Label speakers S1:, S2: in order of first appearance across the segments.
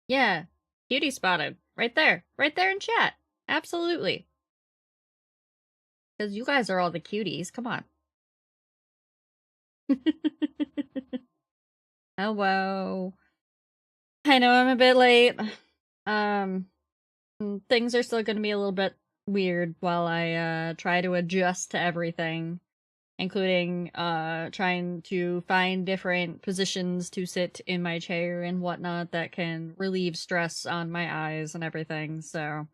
S1: Yeah. Cutie spotted. Right there. Right there in chat. Absolutely. Because you guys are all the cuties. Come on. Hello. I know I'm a bit late. Um, things are still going to be a little bit weird while I try to adjust to everything, including trying to find different positions to sit in my chair and whatnot that can relieve stress on my eyes and everything. So,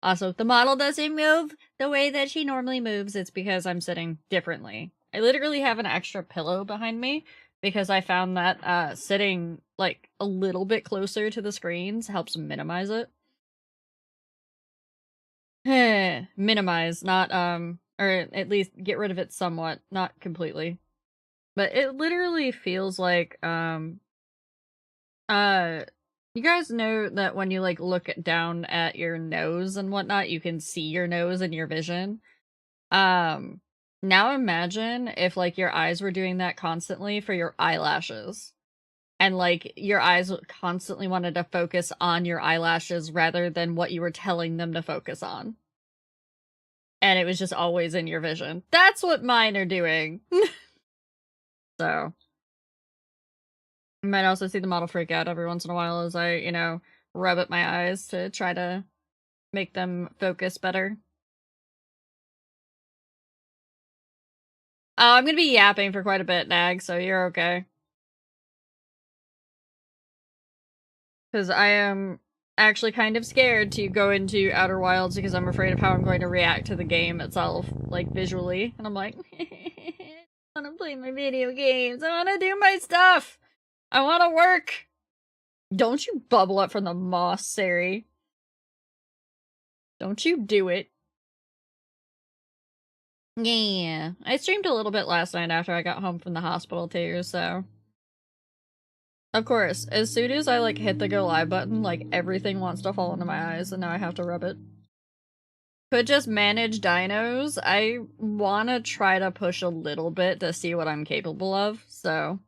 S1: also, if the model doesn't move the way that she normally moves, it's because I'm sitting differently. I literally have an extra pillow behind me because I found that sitting like a little bit closer to the screens helps minimize it. Minimize, not or at least get rid of it somewhat, not completely. But it literally feels like uh you guys know that when you like look down at your nose and whatnot, you can see your nose and your vision. Um, Now imagine if like your eyes were doing that constantly for your eyelashes. And like your eyes constantly wanted to focus on your eyelashes rather than what you were telling them to focus on. And it was just always in your vision. That's what mine are doing. So, you might also see the model freak out every once in a while as I, rub at my eyes to try to make them focus better. Oh, I'm gonna be yapping for quite a bit, Nag, so you're okay. Because I am actually kind of scared to go into Outer Wilds because I'm afraid of how I'm going to react to the game itself, like visually. And I'm like, I want to play my video games. I want to do my stuff. I want to work. Don't you bubble up from the moss, Sari. Don't you do it. Yeah. I streamed a little bit last night after I got home from the hospital too, so. Of course, as soon as I like hit the go live button, like everything wants to fall into my eyes and now I have to rub it. Could just manage dinos. I want to try to push a little bit to see what I'm capable of, so.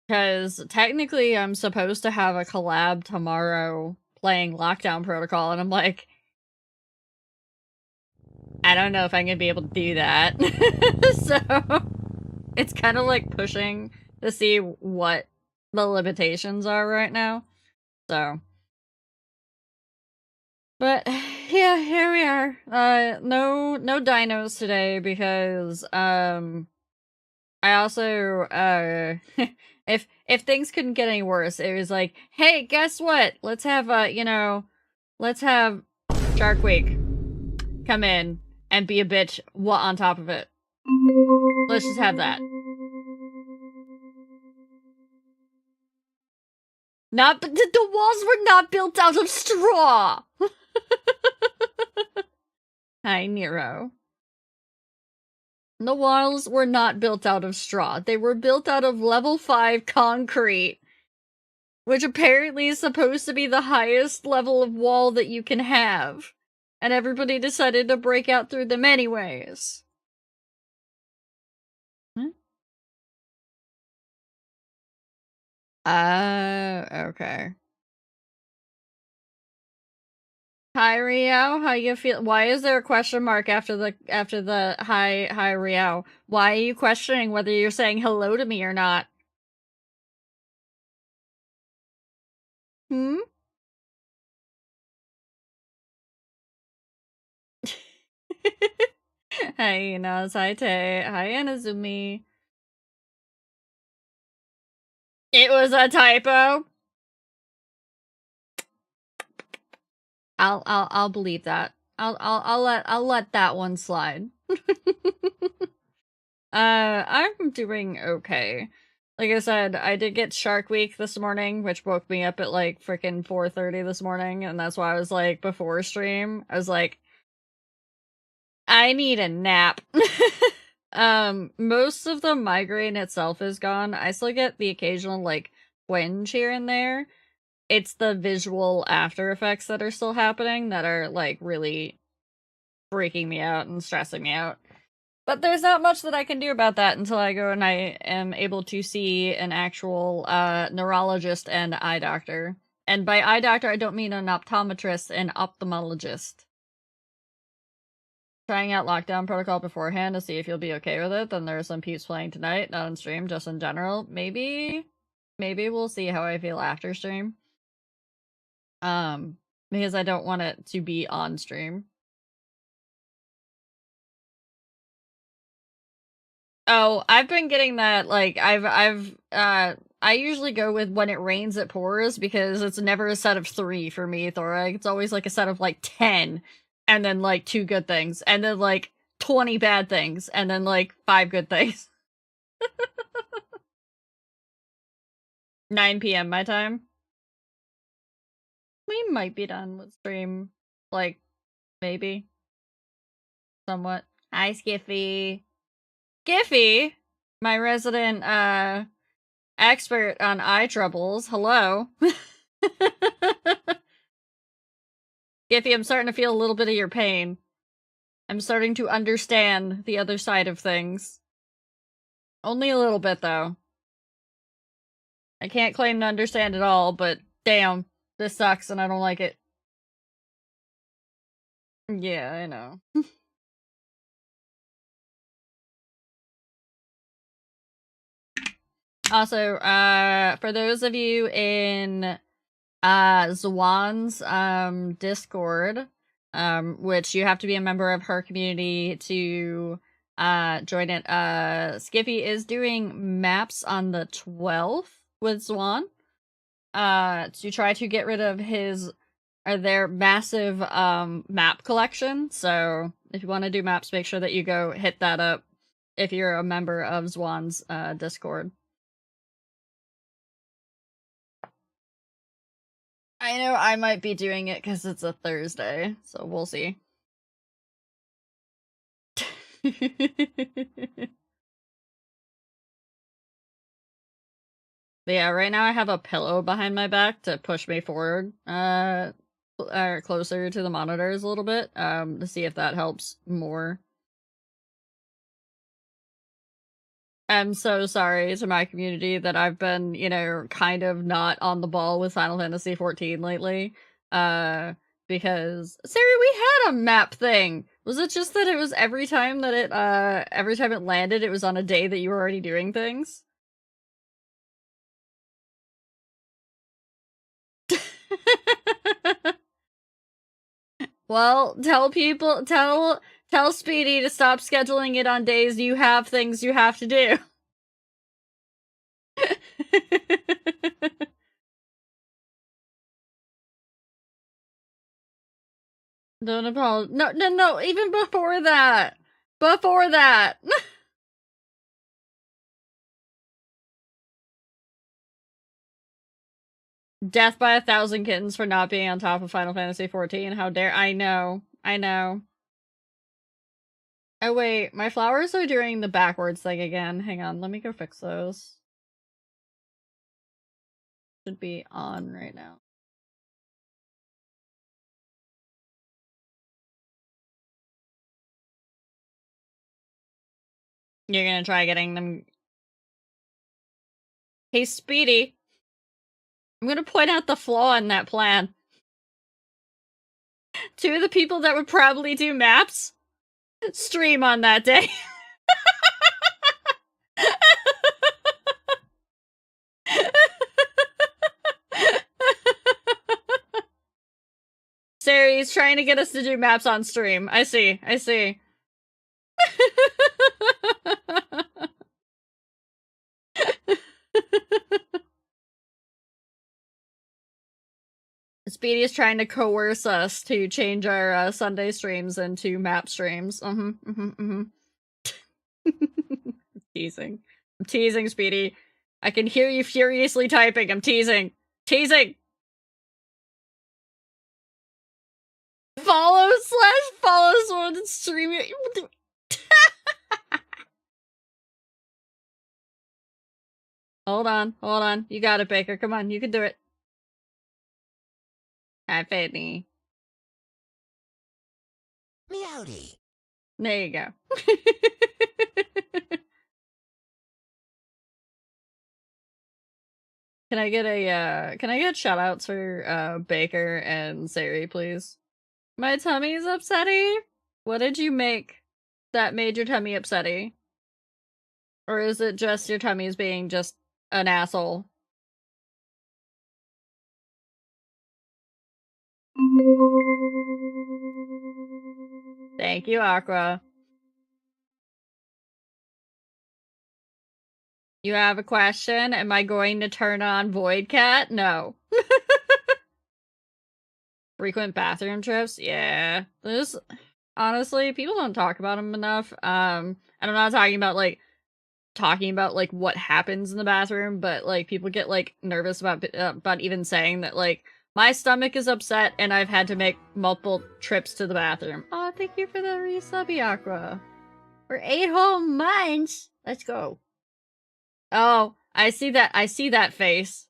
S1: Because technically I'm supposed to have a collab tomorrow playing Lockdown Protocol, and I'm like, I don't know if I'm gonna be able to do that. So, it's kind of like pushing to see what the limitations are right now. So. But yeah, here we are. No dinos today because I also if things couldn't get any worse, it was like, hey, guess what? Let's have let's have Shark Week come in and be a bitch on top of it. Let's just have that. Not, but the walls were not built out of straw. Hi, Nero. The walls were not built out of straw. They were built out of level 5 concrete, which apparently is supposed to be the highest level of wall that you can have. And everybody decided to break out through them anyways. Okay. Hi, Riao. How you feel? Why is there a question mark after the hi Riao? Why are you questioning whether you're saying hello to me or not? Hmm? Hi, Nazaite. Hi, Anazumi. It was a typo. I'll believe that. I'll let that one slide. I'm doing okay. Like I said, I did get Shark Week this morning, which woke me up at like freaking 4:30 this morning, and that's why I was like, before stream, I was like, I need a nap. Most of the migraine itself is gone. I still get the occasional like twinge here and there. It's the visual after effects that are still happening that are like really freaking me out and stressing me out. But there's not much that I can do about that until I go and I am able to see an actual neurologist and eye doctor. And by eye doctor, I don't mean an optometrist, an ophthalmologist. Trying out lockdown protocol beforehand to see if you'll be okay with it. Then there are some peeps playing tonight, not on stream, just in general. Maybe we'll see how I feel after stream. Because I don't want it to be on stream. Oh, I've been getting that, like, I usually go with when it rains it pours because it's never a set of 3 for me, Thora. It's always like a set of like 10 and then like 2 good things and then like 20 bad things and then like 5 good things. 9 p.m. my time. We might be done with stream, like, maybe. Somewhat. Hi, Skiffy. Skiffy, my resident, expert on eye troubles. Hello. Skiffy, I'm starting to feel a little bit of your pain. I'm starting to understand the other side of things. Only a little bit, though. I can't claim to understand it all, but damn, this sucks and I don't like it. Yeah, I know. Also, for those of you in Zwan's Discord, which you have to be a member of her community to join it. Skiffy is doing maps on the 12th with Zwan to try to get rid of their massive map collection. So if you want to do maps, make sure that you go hit that up if you're a member of Zwan's Discord. I know I might be doing it because it's a Thursday, so we'll see. But yeah, right now I have a pillow behind my back to push me forward, closer to the monitors a little bit, to see if that helps more. I'm so sorry to my community that I've been, you know, kind of not on the ball with Final Fantasy XIV lately. Because Siri, we had a map thing. Was it just that it was every time it landed, it was on a day that you were already doing things? Well, tell Speedy to stop scheduling it on days you have things you have to do. Don't apologize. No, even before that. Before that. Death by 1,000 kittens for not being on top of Final Fantasy XIV. How dare. I know. Oh wait, my flowers are doing the backwards thing again. Hang on, let me go fix those. Should be on right now. You're gonna try getting them. Hey, Speedy. I'm gonna point out the flaw in that plan. 2 of the people that would probably do maps stream on that day. Sari's trying to get us to do maps on stream. I see. Speedy is trying to coerce us to change our Sunday streams into map streams. I'm teasing, Speedy. I can hear you furiously typing. I'm teasing. Follow someone stream. Hold on. You got it, Baker. Come on, you can do it. Hi, Fanny.
S2: Meowdy.
S1: There you go. Can I get shout outs for Baker and Sari, please? My tummy's upsetty? What did you make that made your tummy upsetty? Or is it just your tummy's being just an asshole? Thank you, Aqua. You have a question? Am I going to turn on Void Cat? No. Frequent bathroom trips? Yeah. This, honestly, people don't talk about them enough. And I'm not talking about, like, what happens in the bathroom, but, like, people get, like, nervous about even saying that, like, my stomach is upset and I've had to make multiple trips to the bathroom. Oh, thank you for the resubby, Aqua. For 8 whole months. Let's go. Oh, I see that face.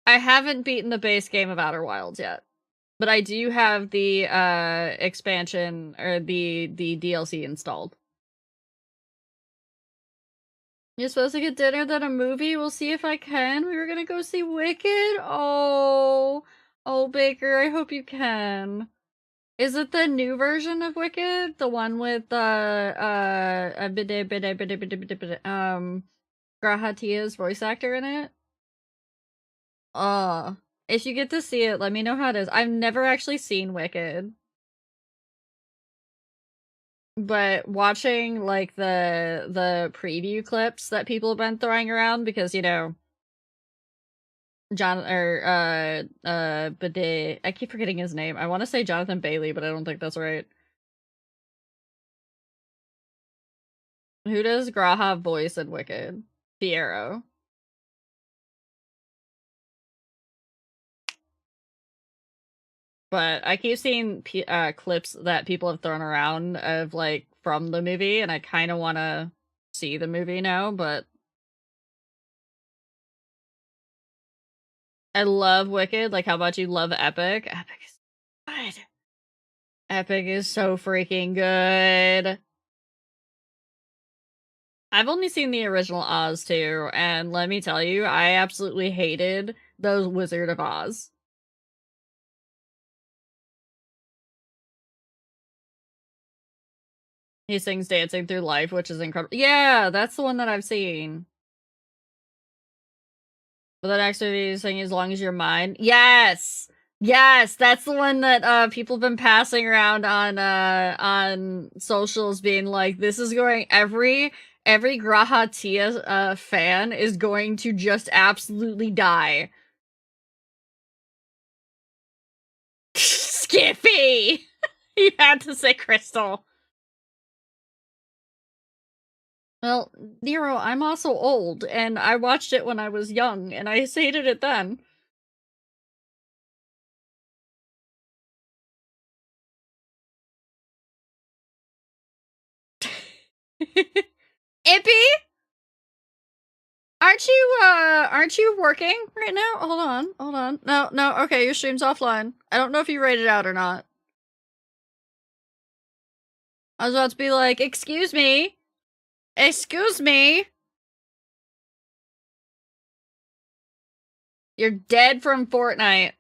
S1: I haven't beaten the base game of Outer Wilds yet. But I do have the expansion or the DLC installed. You're supposed to get dinner then a movie? We'll see if I can. We were gonna go see Wicked. Oh, Baker, I hope you can. Is it the new version of Wicked? The one with Grahatia's voice actor in it? If you get to see it, let me know how it is. I've never actually seen Wicked. But watching, like, the preview clips that people have been throwing around, because, you know, Bidet, I keep forgetting his name. I want to say Jonathan Bailey, but I don't think that's right. Who does Graha voice in Wicked? Fiero. But I keep seeing clips that people have thrown around of, like, from the movie, and I kind of want to see the movie now, but I love Wicked. Like, how about you love Epic? Epic is good. Epic is so freaking good. I've only seen the original Oz too, and let me tell you, I absolutely hated those Wizard of Oz. He sings Dancing Through Life, which is incredible. Yeah, that's the one that I've seen. But then actually singing As Long As You're Mine. Yes! Yes, that's the one that people have been passing around on socials, being like, this is going every Graha Tia fan is going to just absolutely die. Skippy! You had to say Crystal. Well, Nero, I'm also old, and I watched it when I was young, and I hated it then. Ippy? Aren't you working right now? Hold on. No, okay, your stream's offline. I don't know if you rated out or not. I was about to be like, excuse me? Excuse me? You're dead from Fortnite.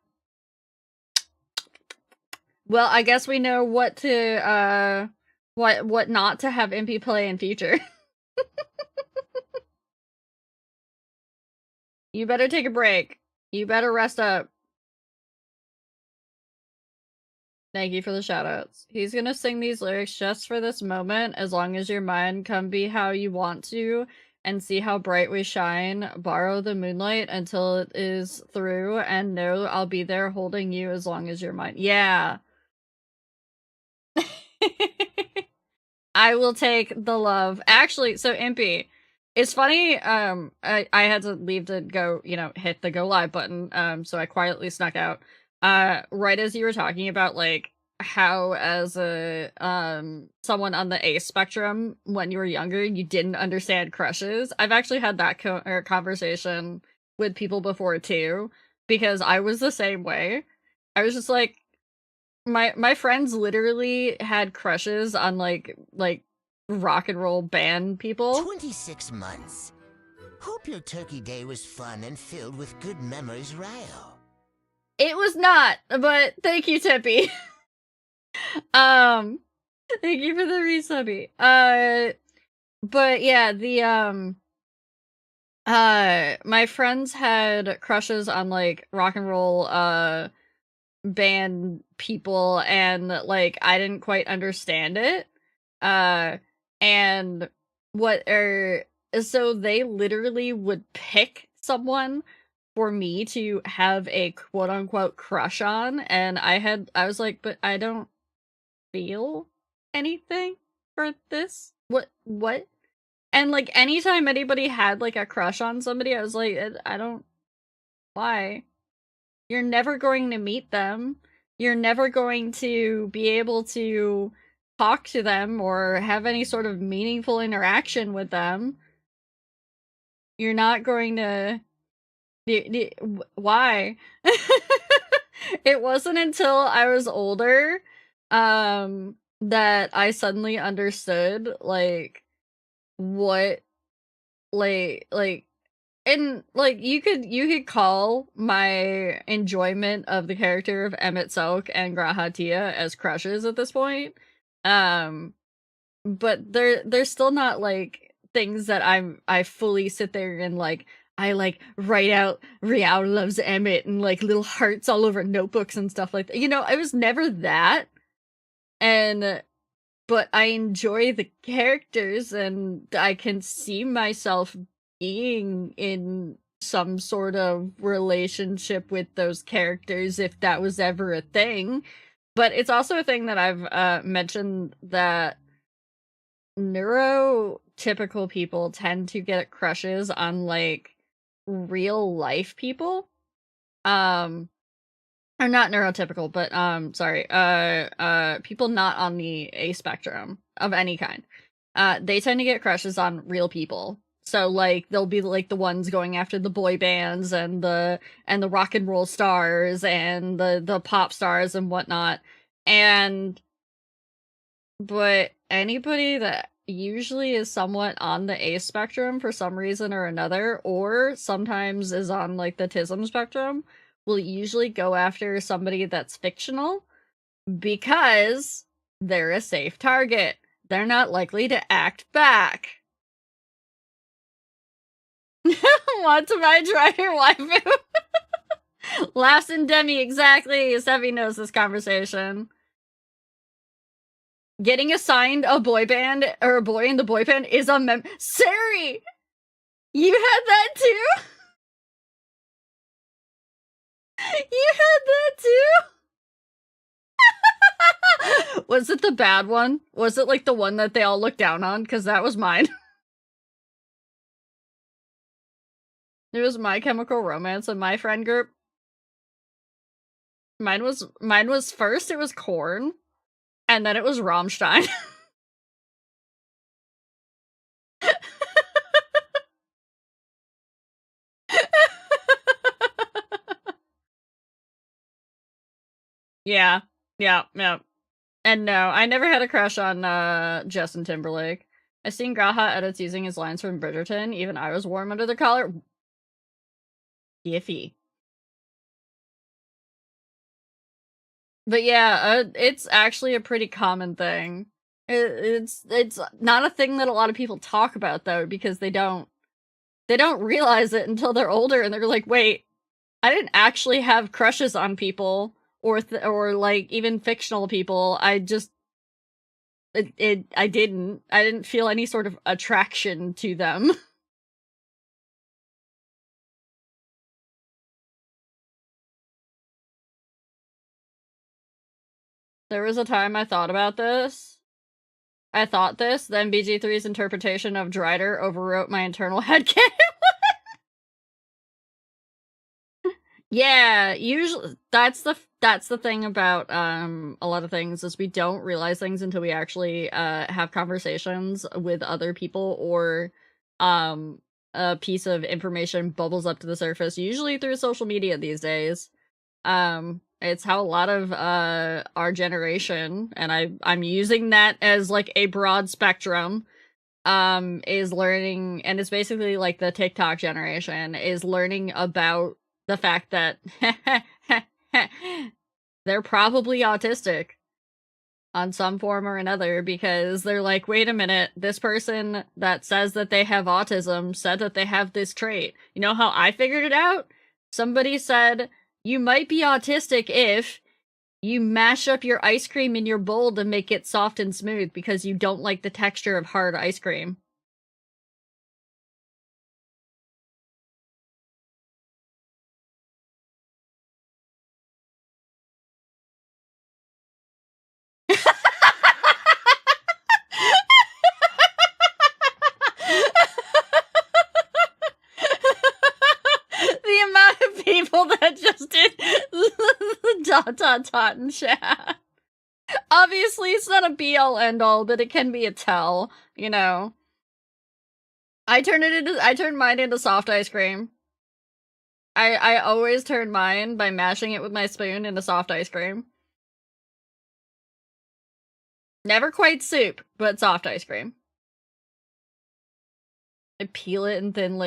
S1: Well, I guess we know what to, what not to have MP play in future. You better take a break. You better rest up. Thank you for the shoutouts. He's gonna sing these lyrics just for this moment, as long as your mind come be how you want to, and see how bright we shine, borrow the moonlight until it is through, and know I'll be there holding you as long as you're mine. Yeah. I will take the love. Actually, so Impy, it's funny, I had to leave to go, you know, hit the go live button, so I quietly snuck out. Right as you were talking about, like, how as a, someone on the A spectrum, when you were younger, you didn't understand crushes. I've actually had that conversation with people before, too, because I was the same way. I was just like, my friends literally had crushes on, like, rock and roll band people.
S2: 26 months. Hope your turkey day was fun and filled with good memories, Ryo.
S1: It was not, but thank you, Tippy. Thank you for the resubby. But yeah, my friends had crushes on, like, rock and roll, band people, and, like, I didn't quite understand it. And so they literally would pick someone for me to have a quote unquote crush on, and I was like, but I don't feel anything for this. What? And like anytime anybody had like a crush on somebody, I was like, I don't why? You're never going to meet them. You're never going to be able to talk to them or have any sort of meaningful interaction with them. You're not going to why? It wasn't until I was older that I suddenly understood like what like and like you could call my enjoyment of the character of Emmett Selk and Grahatia as crushes at this point. Um but they're still not like things that I fully sit there and like I like write out Riao loves Emmett and like little hearts all over notebooks and stuff like that. You know, I was never that. And but I enjoy the characters and I can see myself being in some sort of relationship with those characters if that was ever a thing. But it's also a thing that I've mentioned that neurotypical people tend to get crushes on like real life people. Or not neurotypical, but sorry, people not on the A spectrum of any kind. They tend to get crushes on real people. So like they'll be like the ones going after the boy bands and the rock and roll stars and the pop stars and whatnot. And but anybody that usually is somewhat on the A spectrum for some reason or another, or sometimes is on like the TISM spectrum, will usually go after somebody that's fictional because they're a safe target. They're not likely to act back. Want to buy Drider waifu? Laughs and Demi, exactly. Sevi knows this conversation. Getting assigned a boy band or a boy in the boy band is a Sari! You had that too? You had that too? Was it the bad one? Was it like the one that they all looked down on? Because that was mine. It was My Chemical Romance and my friend group. Mine was first it was Korn, and then it was Rammstein. Yeah. And no, I never had a crush on Justin Timberlake. I seen Graha edits using his lines from Bridgerton. Even I was warm under the collar. Iffy. But yeah, it's actually a pretty common thing. It's not a thing that a lot of people talk about though, because they don't realize it until they're older and they're like, wait, I didn't actually have crushes on people or like even fictional people. I just I didn't feel any sort of attraction to them. There was a time I thought about this. I thought this, then BG3's interpretation of Drider overwrote my internal headcanon. Yeah, usually that's the thing about a lot of things is we don't realize things until we actually have conversations with other people or a piece of information bubbles up to the surface, usually through social media these days. It's how a lot of our generation, and I'm using that as like a broad spectrum, is learning, and it's basically like the TikTok generation is learning about the fact that they're probably autistic on some form or another, because they're like, wait a minute, this person that says that they have autism said that they have this trait. You know how I figured it out? Somebody said, you might be autistic if you mash up your ice cream in your bowl to make it soft and smooth because you don't like the texture of hard ice cream. The amount of people that just did the ... in chat. Obviously, it's not a be-all end-all, but it can be a tell, you know. I turned mine into soft ice cream. I always turn mine by mashing it with my spoon into soft ice cream. Never quite soup, but soft ice cream. I peel it and then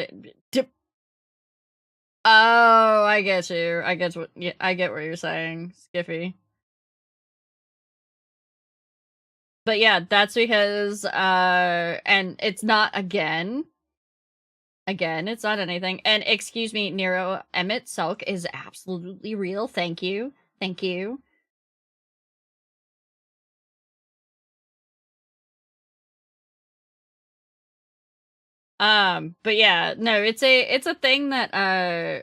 S1: dip. Oh, I get you. I get what you're saying, Skiffy. But yeah, that's because and it's not again, it's not anything. And excuse me, Nero, Emmett Sulk is absolutely real. Thank you. Thank you. But yeah, no, it's a thing that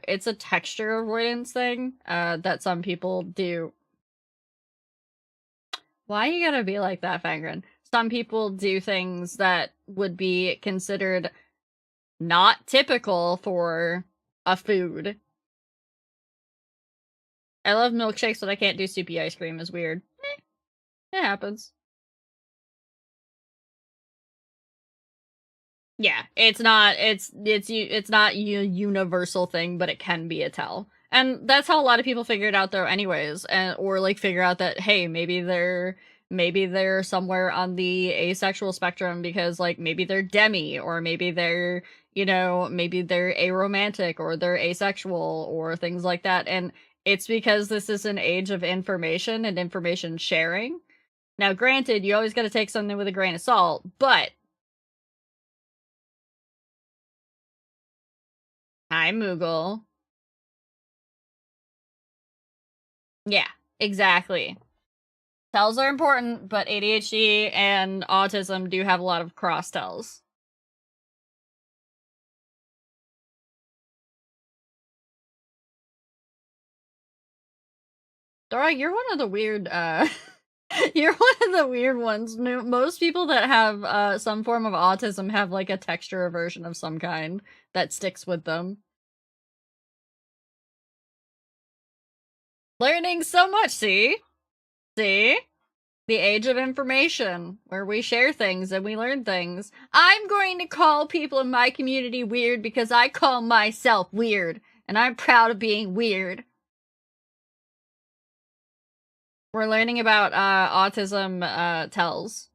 S1: it's a texture avoidance thing that some people do. Why you gotta be like that, Fangren? Some people do things that would be considered not typical for a food. I love milkshakes, but I can't do soupy ice cream is weird. It happens. Yeah, it's not a universal thing, but it can be a tell. And that's how a lot of people figure it out though anyways, and or like figure out that hey, maybe they're somewhere on the asexual spectrum because like maybe they're demi, or maybe they're, you know, maybe they're aromantic or they're asexual or things like that. And it's because this is an age of information and information sharing. Now, granted, you always got to take something with a grain of salt, but hi, Moogle. Yeah, exactly. Tells are important, but ADHD and autism do have a lot of cross tells. Dora, you're one of the weird, you're one of the weird ones. Most people that have some form of autism have like a texture aversion of some kind that sticks with them. Learning so much, see? See? The age of information, where we share things and we learn things. I'm going to call people in my community weird because I call myself weird, and I'm proud of being weird. We're learning about autism tells,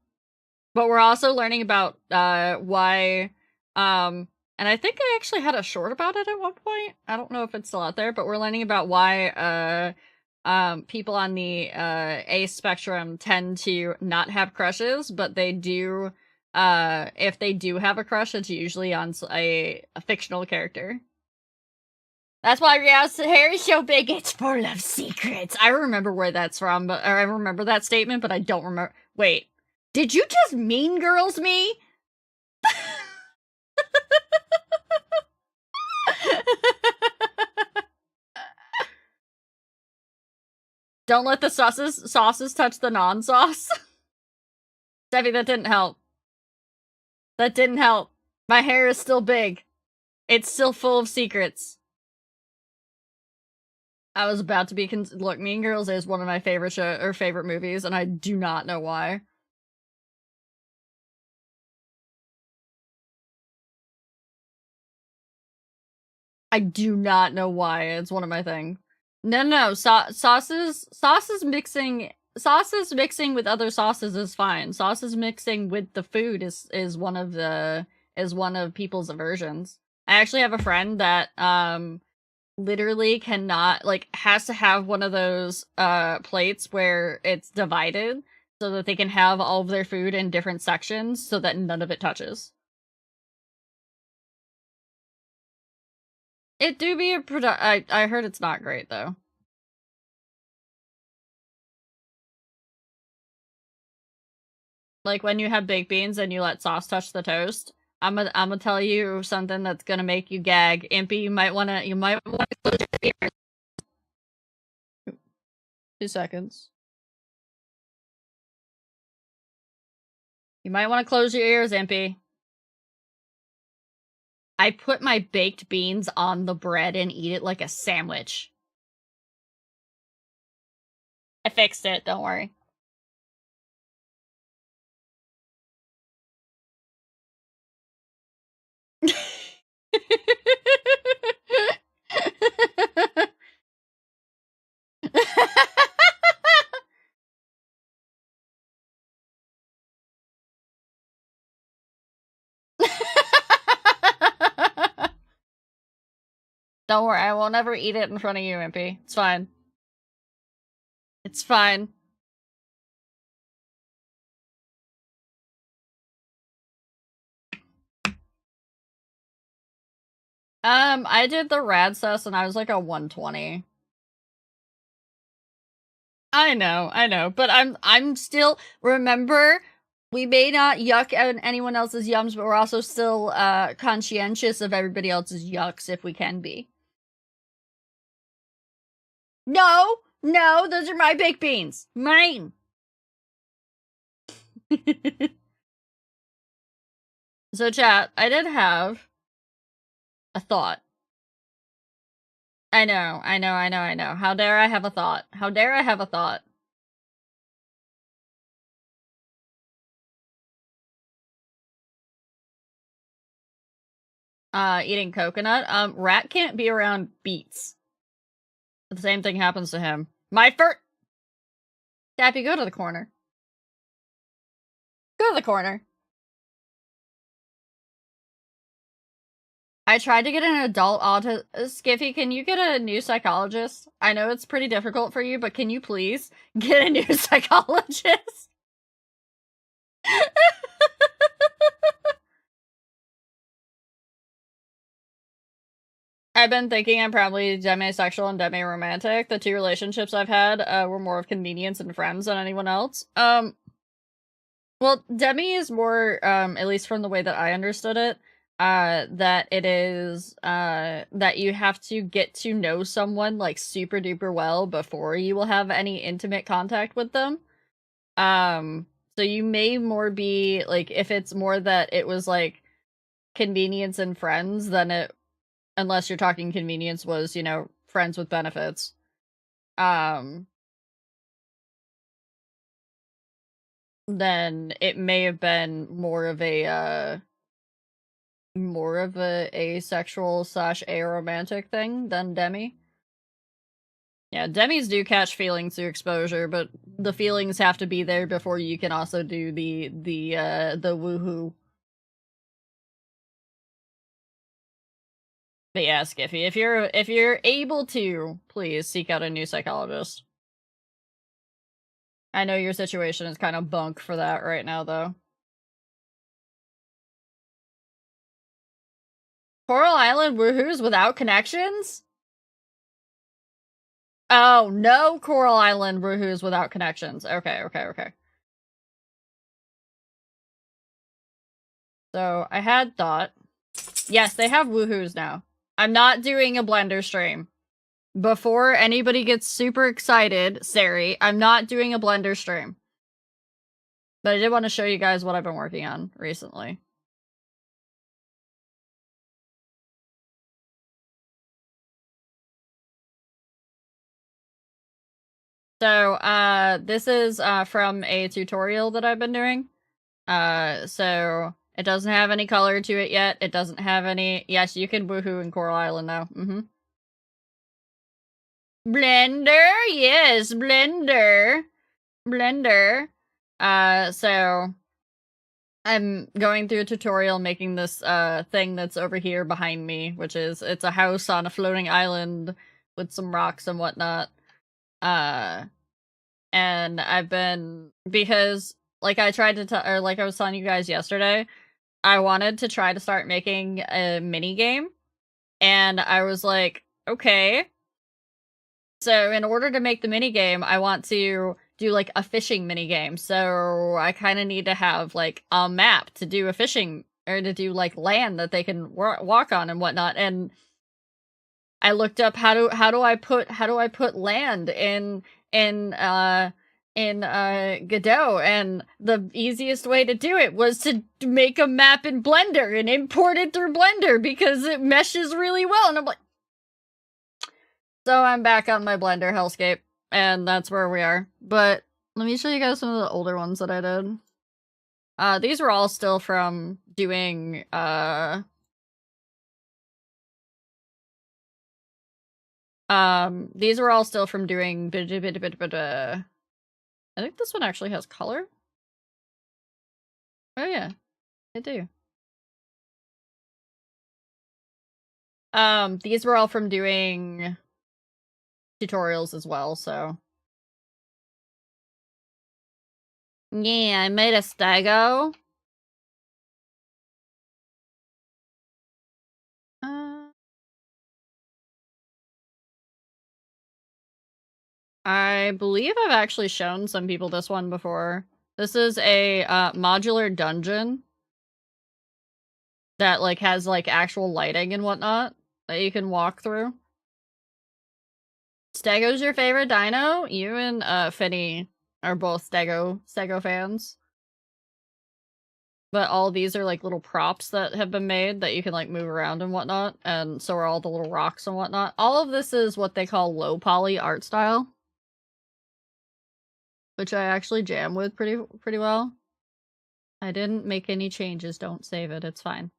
S1: but we're also learning about why and I think I actually had a short about it at one point. I don't know if it's still out there, but we're learning about why people on the A spectrum tend to not have crushes, but they do if they do have a crush, it's usually on a fictional character. That's why Ria's hair is so big, it's full of secrets. I remember where that's from, but or I remember that statement, but I don't remember. Wait, did you just Mean Girls me? Don't let the sauces touch the non-sauce. Debbie, that didn't help. That didn't help. My hair is still big. It's still full of secrets. I was about to be look, Mean Girls is one of my favorite favorite movies, and I do not know why. I do not know why. It's one of my things. No, sauces mixing sauces mixing with other sauces is fine. Sauces mixing with the food is one of people's aversions. I actually have a friend that literally cannot, like, has to have one of those plates where it's divided so that they can have all of their food in different sections so that none of it touches. It do be a I heard it's not great though. Like when you have baked beans and you let sauce touch the toast. I'm gonna tell you something that's gonna make you gag. Impy, you might wanna close your ears. 2 seconds. You might wanna close your ears, Impy. I put my baked beans on the bread and eat it like a sandwich. I fixed it, don't worry. Don't worry, I won't ever eat it in front of you, Impy. It's fine. It's fine. I did the rad sus and I was like a 120. I know, but I'm still, remember, we may not yuck at anyone else's yums, but we're also still conscientious of everybody else's yucks if we can be. No, those are my baked beans. Mine. So chat, I did have a thought. I know. How dare I have a thought? How dare I have a thought? Eating coconut. Rat can't be around beets. The same thing happens to him. My fur. Dappy, go to the corner. Go to the corner. I tried to get an adult autism. Skiffy, can you get a new psychologist? I know it's pretty difficult for you, but can you please get a new psychologist? I've been thinking I'm probably demisexual and demi-romantic. The 2 relationships I've had were more of convenience and friends than anyone else. Well, demi is more, at least from the way that I understood it, that it is, that you have to get to know someone, like, super duper well before you will have any intimate contact with them. So you may more be, like, if it's more that it was, like, convenience and friends, then it, unless you're talking convenience was, you know, friends with benefits. Then it may have been more of a asexual / aromantic thing than demi. Yeah, demis do catch feelings through exposure, but the feelings have to be there before you can also do the woohoo. But yeah, Skiffy, if you're able to, please seek out a new psychologist. I know your situation is kind of bunk for that right now, though. Coral Island woohoos without connections? Oh, no Coral Island woohoos without connections. Okay. So, I had thought. Yes, they have woohoos now. I'm not doing a Blender stream. Before anybody gets super excited, Sari, I'm not doing a Blender stream. But I did want to show you guys what I've been working on recently. So, this is, from a tutorial that I've been doing. So, it doesn't have any color to it yet. It doesn't have any... Yes, you can woohoo in Coral Island now. Blender? Yes, Blender. Blender. So I'm going through a tutorial making this thing that's over here behind me, which is it's a house on a floating island with some rocks and whatnot. And I've been because like I tried to or like I was telling you guys yesterday, I wanted to try to start making a mini game, and I was like, okay. So in order to make the mini game, I want to do like a fishing mini game. So I kind of need to have like a map to do a fishing or to do like land that they can walk on and whatnot. And I looked up how do I put land in Godot, and the easiest way to do it was to make a map in Blender and import it through Blender because it meshes really well. And I'm like, so I'm back on my Blender hellscape, and that's where we are. But let me show you guys some of the older ones that I did. These were all still from doing these were all still from doing I think this one actually has color. Oh yeah, I do. These were all from doing tutorials as well, so. Yeah, I made a stego. I believe I've actually shown some people this one before. This is a modular dungeon that like has like actual lighting and whatnot that you can walk through. Stego's your favorite dino? You and Finny are both Stego fans. But all these are like little props that have been made that you can like move around and whatnot, and so are all the little rocks and whatnot. All of this is what they call low poly art style, which I actually jam with pretty well. I didn't make any changes. Don't save it. It's fine.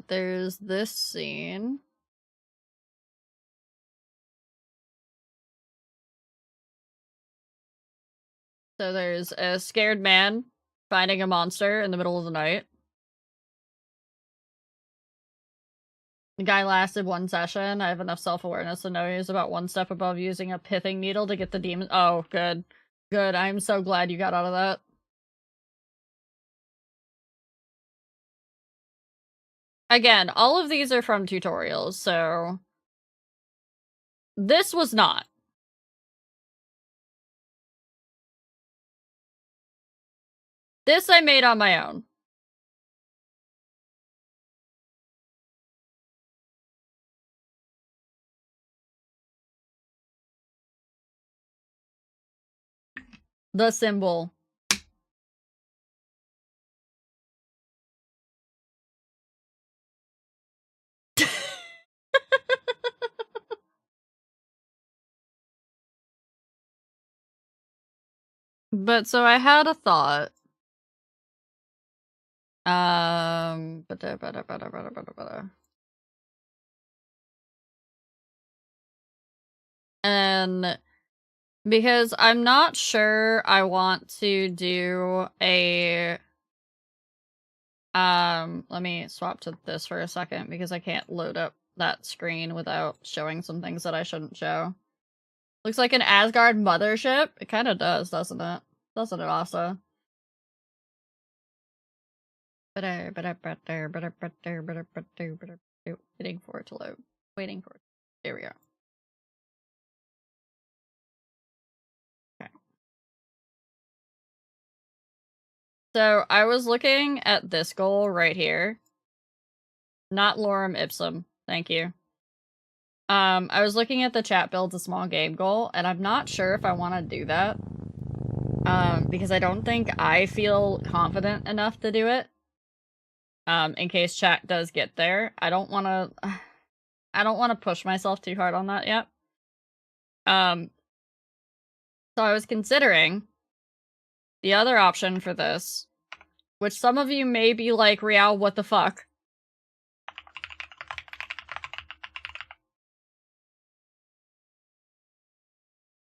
S1: There's this scene. So there's a scared man finding a monster in the middle of the night. The guy lasted one session. I have enough self-awareness to know he's about one step above using a pithing needle to get the demon. Oh, good. Good. I'm so glad you got out of that. Again, all of these are from tutorials, so. This was not. This I made on my own. The symbol. But so I had a thought. And because I'm not sure I want to do a let me swap to this for a second because I can't load up that screen without showing some things that I shouldn't show. Looks like an Asgard mothership. It kind of does, doesn't it? Doesn't it also? Waiting for it to load. Waiting for it. There we go. Okay. So I was looking at this goal right here. Not lorem ipsum. Thank you. I was looking at the chat builds a small game goal, and I'm not sure if I want to do that. Because I don't think I feel confident enough to do it. In case chat does get there. I don't want to push myself too hard on that yet. So I was considering the other option for this, which some of you may be like, Rial, what the fuck?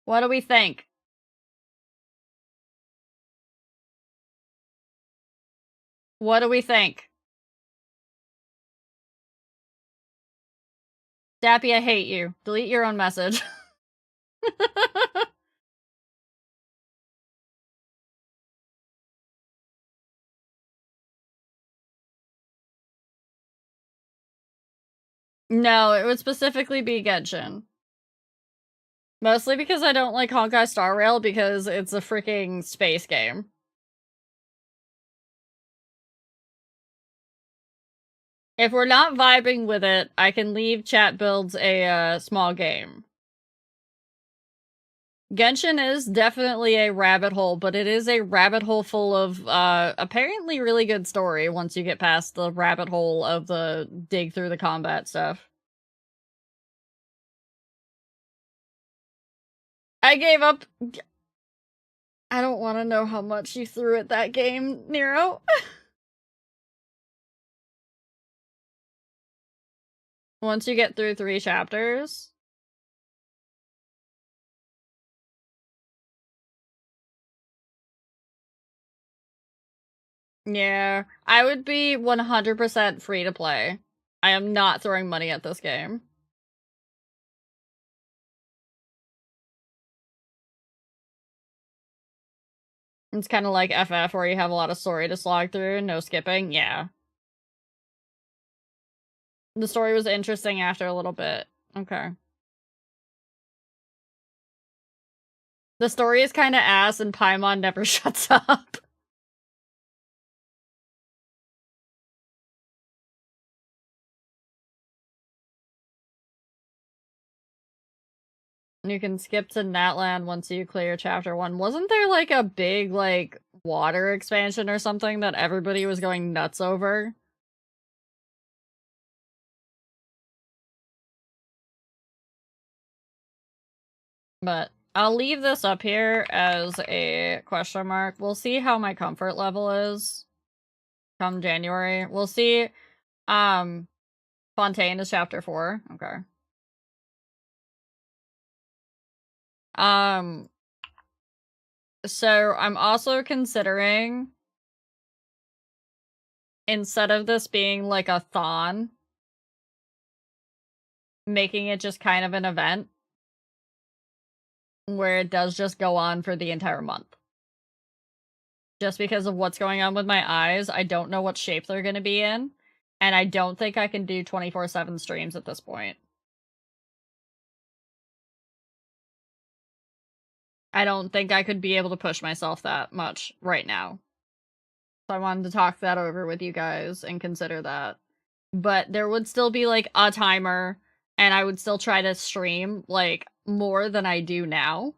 S1: What do we think? What do we think? Dappy, I hate you. Delete your own message. No, it would specifically be Genshin. Mostly because I don't like Honkai Star Rail because it's a freaking space game. If we're not vibing with it, I can leave chat builds a small game. Genshin is definitely a rabbit hole, but it is a rabbit hole full of apparently really good story once you get past the rabbit hole of the dig through the combat stuff. I gave up. I don't want to know how much you threw at that game, Nero. Once you get through 3 chapters. Yeah, I would be 100% free to play. I am not throwing money at this game. It's kind of like FF where you have a lot of story to slog through, no skipping. Yeah. The story was interesting after a little bit. Okay. The story is kind of ass and Paimon never shuts up. You can skip to Natland once you clear chapter 1. Wasn't there like a big like water expansion or something that everybody was going nuts over? But I'll leave this up here as a question mark. We'll see how my comfort level is come January. We'll see. Fontaine is chapter 4. Okay. So I'm also considering, instead of this being like a thon, making it just kind of an event where it does just go on for the entire month. Just because of what's going on with my eyes, I don't know what shape they're going to be in, and I don't think I can do 24/7 streams at this point. I don't think I could be able to push myself that much right now. So I wanted to talk that over with you guys and consider that. But there would still be like a timer, and I would still try to stream like more than I do now.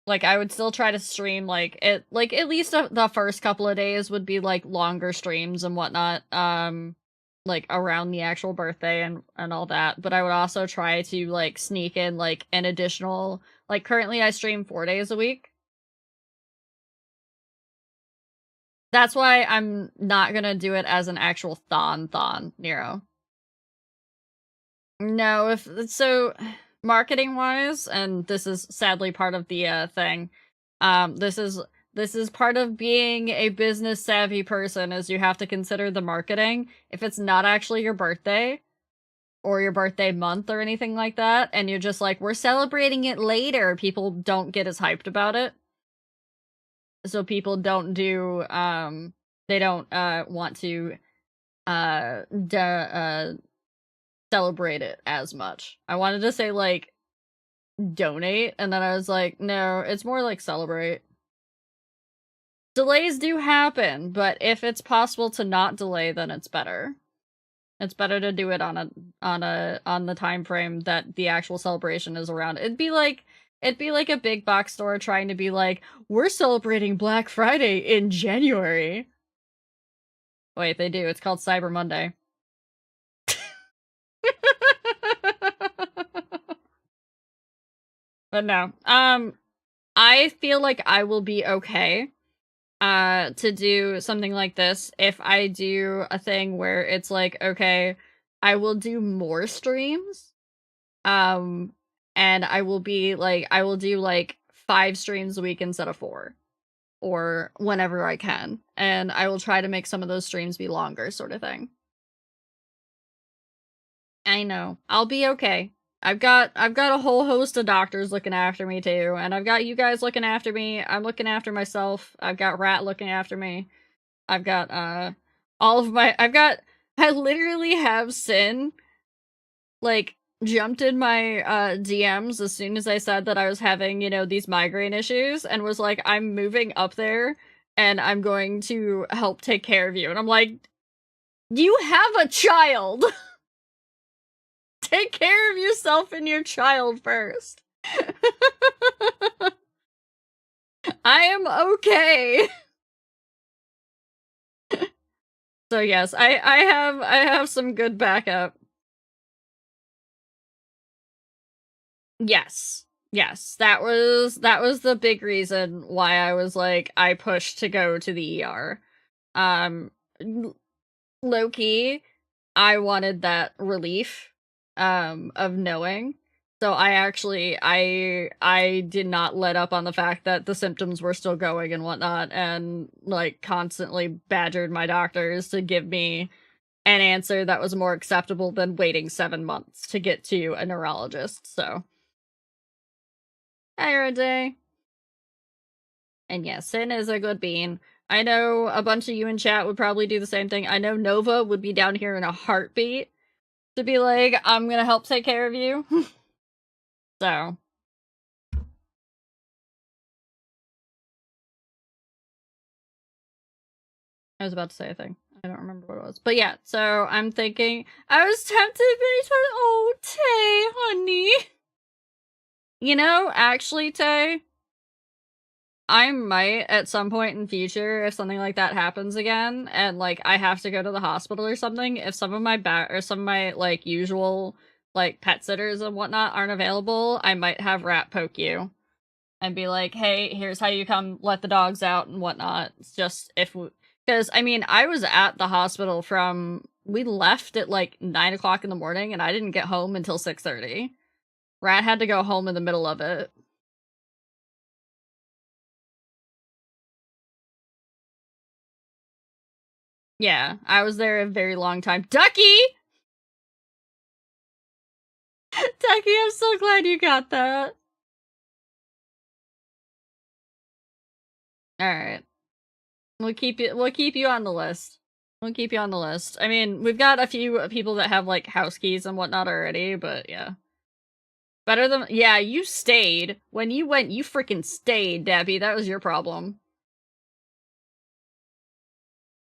S1: Like I would still try to stream like it, like at least the first couple of days would be like longer streams and whatnot. Like around the actual birthday and all that. But I would also try to like sneak in like an additional, like currently I stream 4 days a week. That's why I'm not gonna do it as an actual thon, Nero. No, if so, marketing wise, and this is sadly part of the thing. This is part of being a business savvy person, is you have to consider the marketing. If it's not actually your birthday or your birthday month or anything like that, and you're just like, we're celebrating it later, people don't get as hyped about it. So people don't do they don't want to celebrate it as much. I wanted to say like donate, and then I was like, no, it's more like celebrate. Delays do happen, but if it's possible to not delay, then it's better. It's better to do it on the time frame that the actual celebration is around. It'd be like a big box store trying to be like, we're celebrating Black Friday in January. Wait, they do. It's called Cyber Monday. But no. I feel like I will be okay to do something like this if I do a thing where it's like, okay, I will do more streams Um, and I will be like, I will do like 5 streams a week instead of 4, or whenever I can. And I will try to make some of those streams be longer, sort of thing. I know. I'll be okay. I've got a whole host of doctors looking after me too, and I've got you guys looking after me. I'm looking after myself. I've got Rat looking after me. I've got all of my I literally have Sin like jumped in my DMs as soon as I said that I was having, you know, these migraine issues, and was like, I'm moving up there and I'm going to help take care of you. And I'm like, you have a child. Take care of yourself and your child first. I am okay. So yes, I have some good backup. Yes. Yes, that was the big reason why I was like, I pushed to go to the ER. Low key, I wanted that relief of knowing. So I did not let up on the fact that the symptoms were still going and whatnot, and like constantly badgered my doctors to give me an answer that was more acceptable than waiting 7 months to get to a neurologist. So hire a day. And yes, Sin is a good bean. I know a bunch of you in chat would probably do the same thing. I know Nova would be down here in a heartbeat to be like, I'm gonna help take care of you. So. I was about to say a thing. I don't remember what it was. But yeah, so I'm thinking, I was tempted, but I told, oh, Tay, honey. You know, actually, Tay, I might at some point in future, if something like that happens again, and like I have to go to the hospital or something, if some of my like usual like pet sitters and whatnot aren't available, I might have Rat poke you and be like, hey, here's how you come let the dogs out and whatnot. It's just because I mean, I was at the hospital we left at like 9 o'clock in the morning and I didn't get home until 6:30. Rat had to go home in the middle of it. Yeah, I was there a very long time. Ducky! Ducky, I'm so glad you got that. Alright. We'll keep you on the list. We'll keep you on the list. I mean, we've got a few people that have like house keys and whatnot already, but yeah. Better than- yeah, you stayed. When you went, you freaking stayed, Debbie. That was your problem.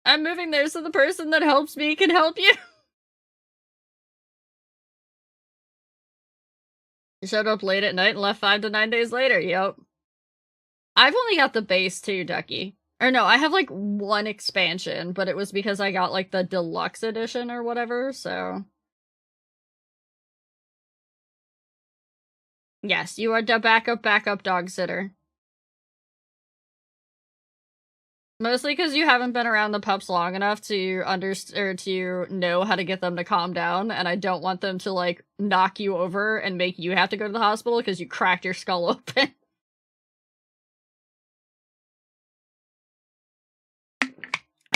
S1: I'm moving there so the person that helps me can help you. You showed up late at night and left 5 to 9 days later, yep. I've only got the base too, Ducky. Or no, I have like 1 expansion, but it was because I got like the deluxe edition or whatever, so. Yes, you are the backup dog sitter. Mostly because you haven't been around the pups long enough to to know how to get them to calm down, and I don't want them to like knock you over and make you have to go to the hospital because you cracked your skull open.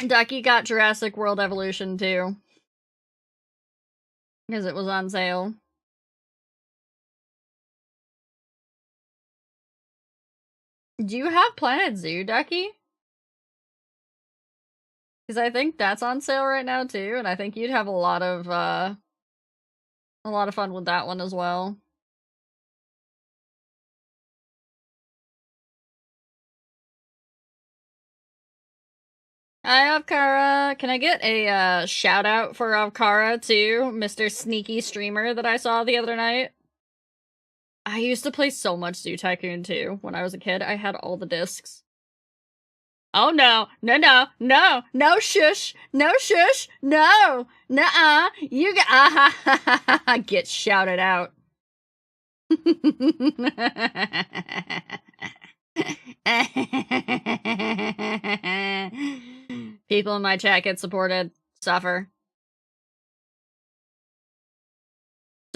S1: Ducky got Jurassic World Evolution too. Because it was on sale. Do you have Planet Zoo, Ducky? Because I think that's on sale right now too, and I think you'd have a lot of fun with that one as well. Hi, Avkara. Can I get a shout out for Avkara too, Mr. Sneaky Streamer that I saw the other night? I used to play so much Zoo Tycoon too when I was a kid. I had all the discs. Oh no, no, shush, no, nuh-uh, you get shouted out. People in my chat get supported. Suffer.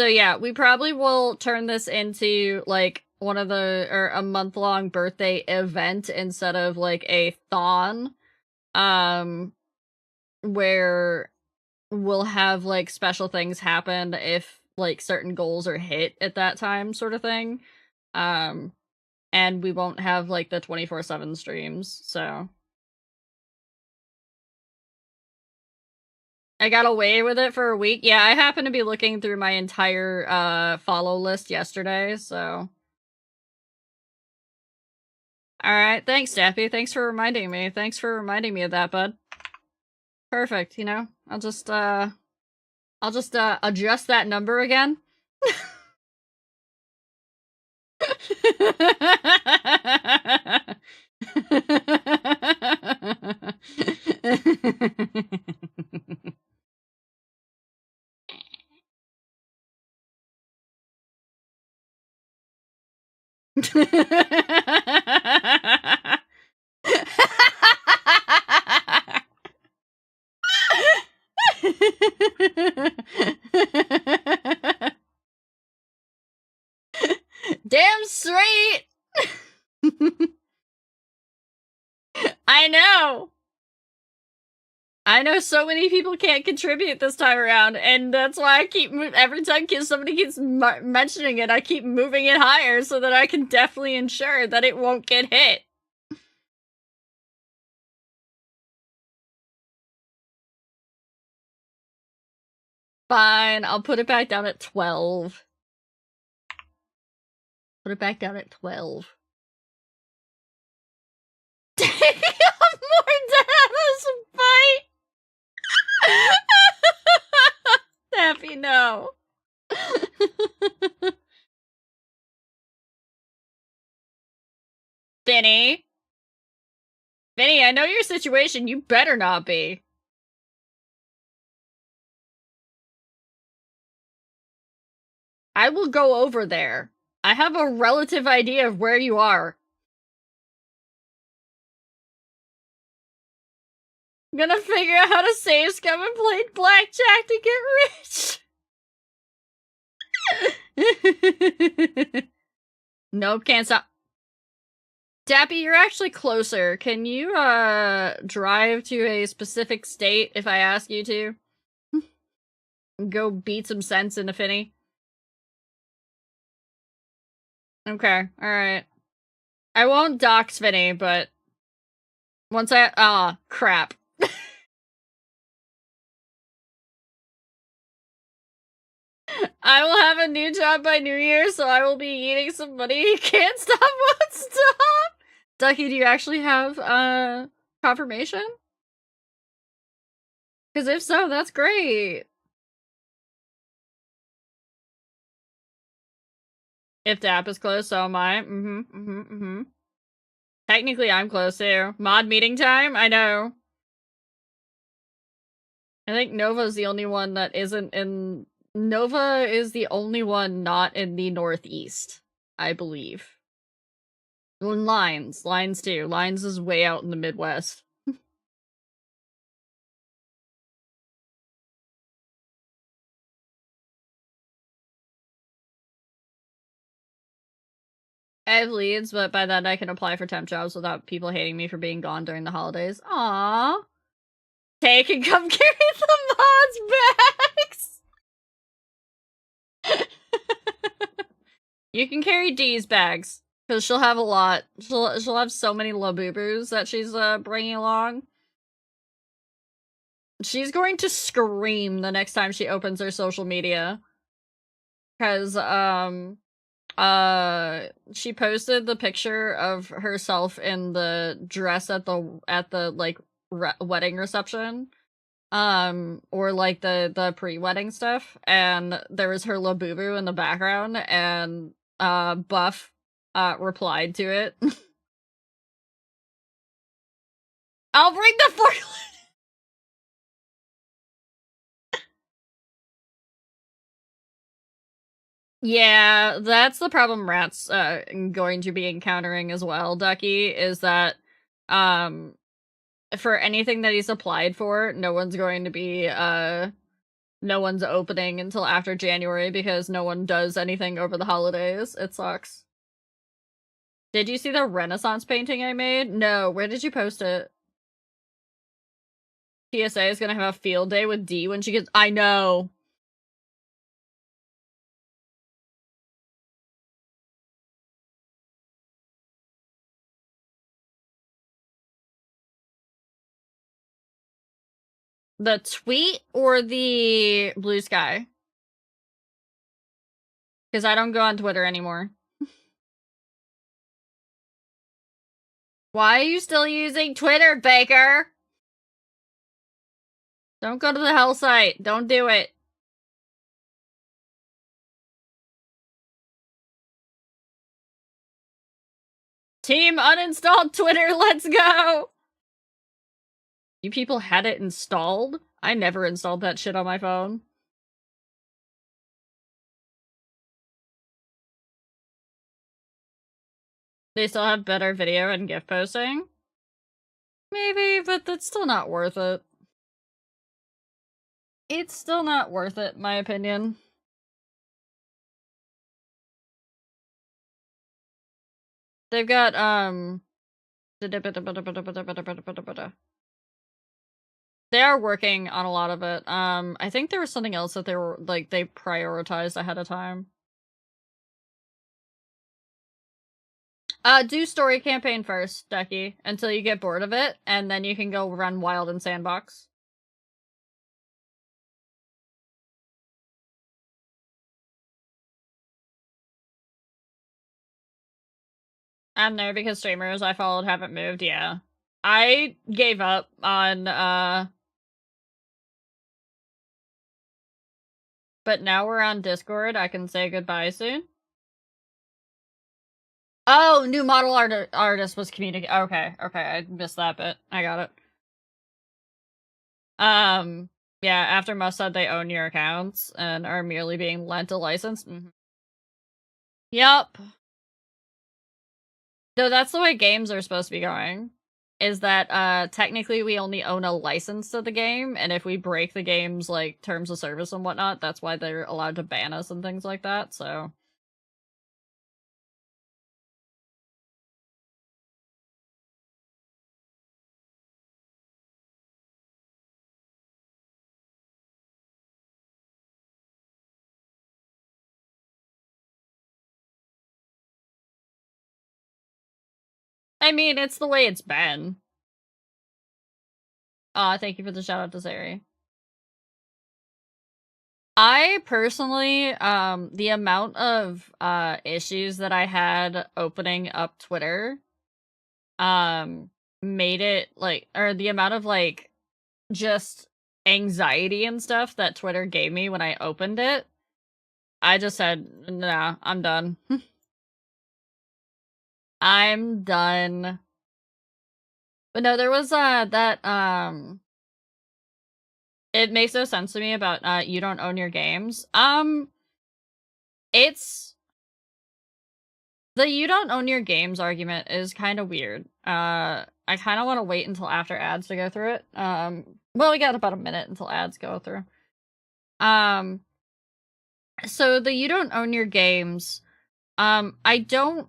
S1: So yeah, we probably will turn this into like one of the or a month-long birthday event instead of like a thon. Where we'll have like special things happen if like certain goals are hit at that time, sort of thing. Um and we won't have like the 24/7 streams. So I got away with it for a week. Yeah, I happened to be looking through my entire follow list yesterday, so all right, thanks, Dappy. Thanks for reminding me. Thanks for reminding me of that, bud. Perfect, you know. I'll just adjust that number again. Damn straight! I know! I know so many people can't contribute this time around, and that's why I keep every time somebody keeps mentioning it, I keep moving it higher so that I can definitely ensure that it won't get hit. Fine, I'll put it back down at 12. Put it back down at 12. Taking off more to have us fight! Happy, no. Vinny. Vinny, I know your situation. You better not be. I will go over there. I have a relative idea of where you are. I'm gonna figure out how to save scum and play blackjack to get rich. Nope, can't stop. Dappy, you're actually closer. Can you, drive to a specific state if I ask you to? Go beat some sense into Finny? Okay, alright. I won't dox Finny, but once crap. I will have a new job by New Year, so I will be eating some money. Can't stop, won't stop. Ducky, do you actually have, confirmation? Because if so, that's great. If the app is closed, so am I. Technically, I'm close too. Mod meeting time? I know. I think Nova's the only one that isn't in... Nova is the only one not in the Northeast, I believe. And Lines too. Lines is way out in the Midwest. I have leads, but by that I can apply for temp jobs without people hating me for being gone during the holidays. Aww. Take and come carry the mods bags! You can carry D's bags, because she'll have a lot. She'll have so many Labubu's that she's bringing along. She's going to scream the next time she opens her social media. Because, she posted the picture of herself in the dress at the like, wedding reception. Or like the pre-wedding stuff, and there was her Labubu in the background, and, Buff, replied to it. I'll bring the forklift! Yeah, that's the problem Rat's going to be encountering as well, Ducky, is that for anything that he's applied for, no one's going to be no one's opening until after January because no one does anything over the holidays. It sucks. Did you see the Renaissance painting I made? No, where did you post it? TSA is gonna have a field day with D when she gets- I know! The tweet or the blue sky? Because I don't go on Twitter anymore. Why are you still using Twitter, Baker? Don't go to the hell site. Don't do it. Team uninstalled Twitter, let's go! You people had it installed? I never installed that shit on my phone. They still have better video and GIF posting? Maybe, but that's still not worth it. It's still not worth it, in my opinion. They've got, they are working on a lot of it. I think there was something else that they were, like, they prioritized ahead of time. Do story campaign first, Ducky, until you get bored of it, and then you can go run wild in sandbox. I'm there because streamers I followed haven't moved, yeah. I gave up on, but now we're on Discord, I can say goodbye soon. Oh, new model artist was communicating. Okay, I missed that bit. I got it. Yeah, after most said they own your accounts and are merely being lent a license. Yep. No, that's the way games are supposed to be going. Is that, technically we only own a license to the game, and if we break the game's, like, terms of service and whatnot, that's why they're allowed to ban us and things like that, so... I mean, it's the way it's been. Thank you for the shout out to Zeri. I personally, the amount of, issues that I had opening up Twitter, made it, like, or the amount of, like, just anxiety and stuff that Twitter gave me when I opened it, I just said, nah, I'm done. I'm done. But no, there was, it makes no sense to me about, you don't own your games. It's... The you don't own your games argument is kind of weird. I kind of want to wait until after ads to go through it. Well, we got about a minute until ads go through. So the you don't own your games, I don't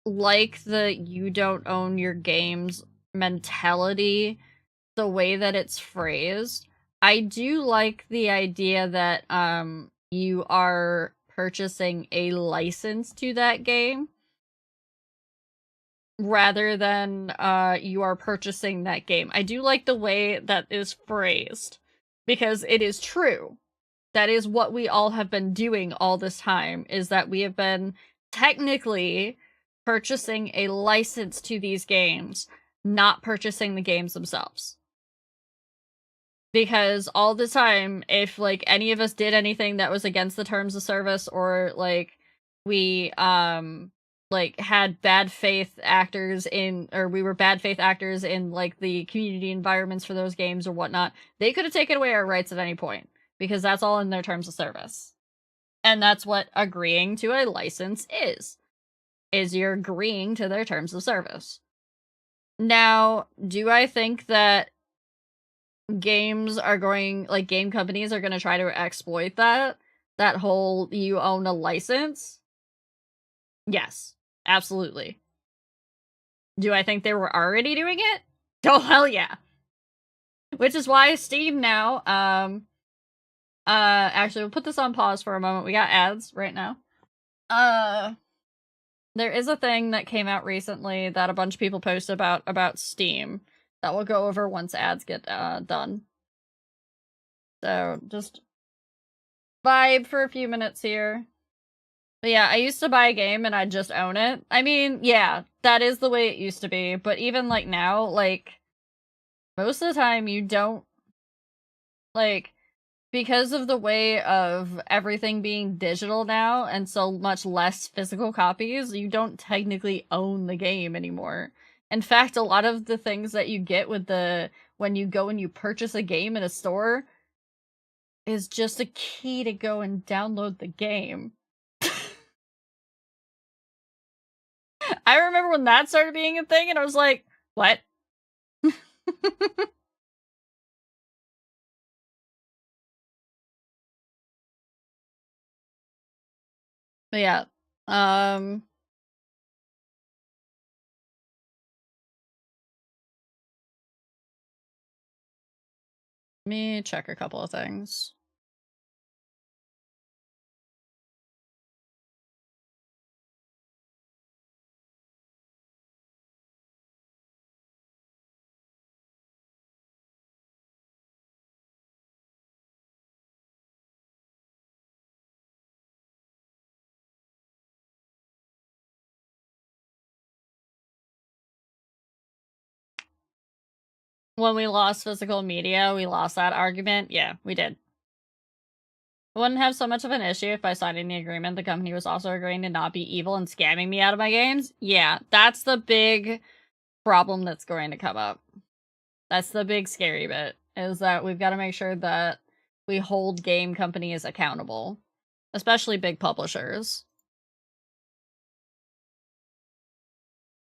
S1: like the you don't own your games mentality, the way that it's phrased. I do like the idea that, you are purchasing a license to that game rather than, you are purchasing that game. I do like the way that is phrased, because it is true. That is what we all have been doing all this time, is that we have been technically purchasing a license to these games, not purchasing the games themselves. Because all the time, if, like, any of us did anything that was against the terms of service, or, like, we, like, had bad faith actors in, or we were bad faith actors in, like, the community environments for those games or whatnot, they could have taken away our rights at any point, because that's all in their terms of service. And that's what agreeing to a license is you're agreeing to their terms of service. Now, do I think that games are going, like, game companies are gonna try to exploit that whole you own a license. Yes, absolutely. Do I think they were already doing it? Oh, hell yeah. Which is why Steam now, actually, we'll put this on pause for a moment. We got ads right now. There is a thing that came out recently that a bunch of people posted about Steam that we'll go over once ads get, done. So, just vibe for a few minutes here. But yeah, I used to buy a game and I'd just own it. I mean, yeah, that is the way it used to be, but even, like, now, like, most of the time you don't, like, because of the way of everything being digital now and so much less physical copies, you don't technically own the game anymore. In fact, a lot of the things that you get with when you go and you purchase a game in a store is just a key to go and download the game. I remember when that started being a thing and I was like, what? But yeah, um, let me check a couple of things. When we lost physical media, we lost that argument. Yeah, we did. I wouldn't have so much of an issue if by signing the agreement, the company was also agreeing to not be evil and scamming me out of my games. Yeah, that's the big problem that's going to come up. That's the big scary bit, is that we've got to make sure that we hold game companies accountable, especially big publishers.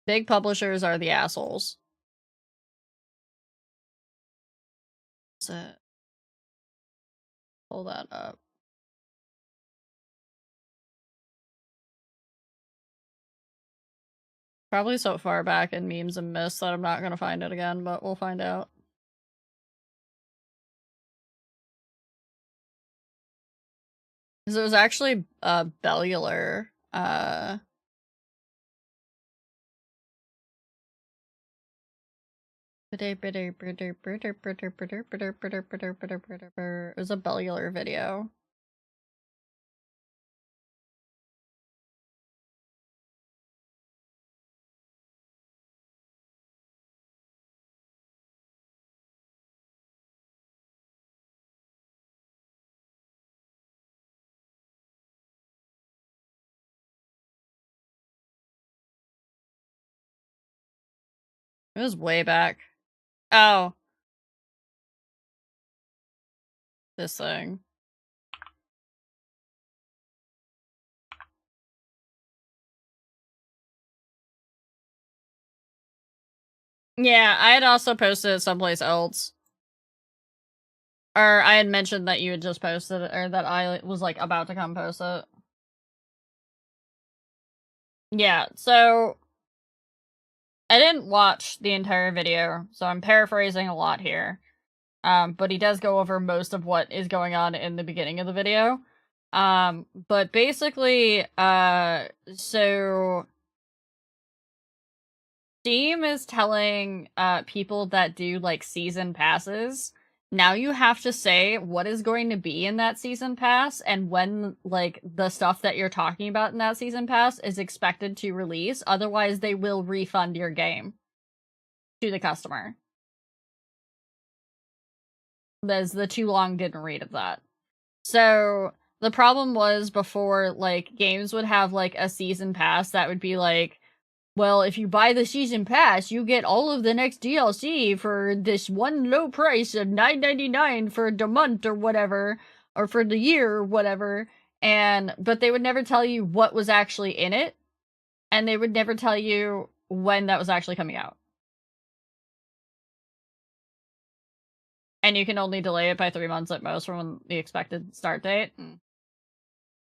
S1: Big publishers are the assholes. So, pull that up. Probably so far back in memes and myths that I'm not going to find it again, but we'll find out. Because it was actually Bellular. It was a Bellular video. It was way back. Oh. This thing. Yeah, I had also posted it someplace else. Or I had mentioned that you had just posted it, or that I was, like, about to come post it. Yeah, so I didn't watch the entire video, so I'm paraphrasing a lot here. But he does go over most of what is going on in the beginning of the video. But basically, so Steam is telling people that do, like, season passes, now you have to say what is going to be in that season pass and when, like, the stuff that you're talking about in that season pass is expected to release. Otherwise, they will refund your game to the customer. There's the too long didn't read of that. So the problem was before, like, games would have, like, a season pass that would be like, well, if you buy the season pass, you get all of the next DLC for this one low price of $9.99 for the month or whatever, or for the year or whatever. But they would never tell you what was actually in it, and they would never tell you when that was actually coming out. And you can only delay it by 3 months at most from the expected start date.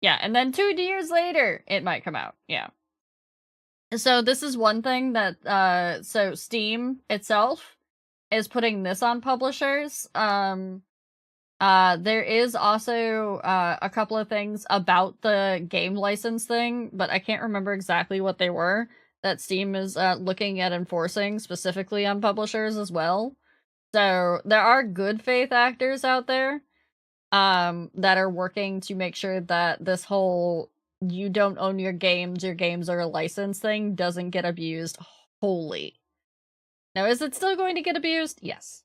S1: Yeah, and then 2 years later, it might come out. Yeah. So this is one thing that, so Steam itself is putting this on publishers. There is also, a couple of things about the game license thing, but I can't remember exactly what they were, that Steam is, looking at enforcing specifically on publishers as well. So there are good faith actors out there, that are working to make sure that this whole you don't own your games are a license thing doesn't get abused wholly. Now, is it still going to get abused? Yes.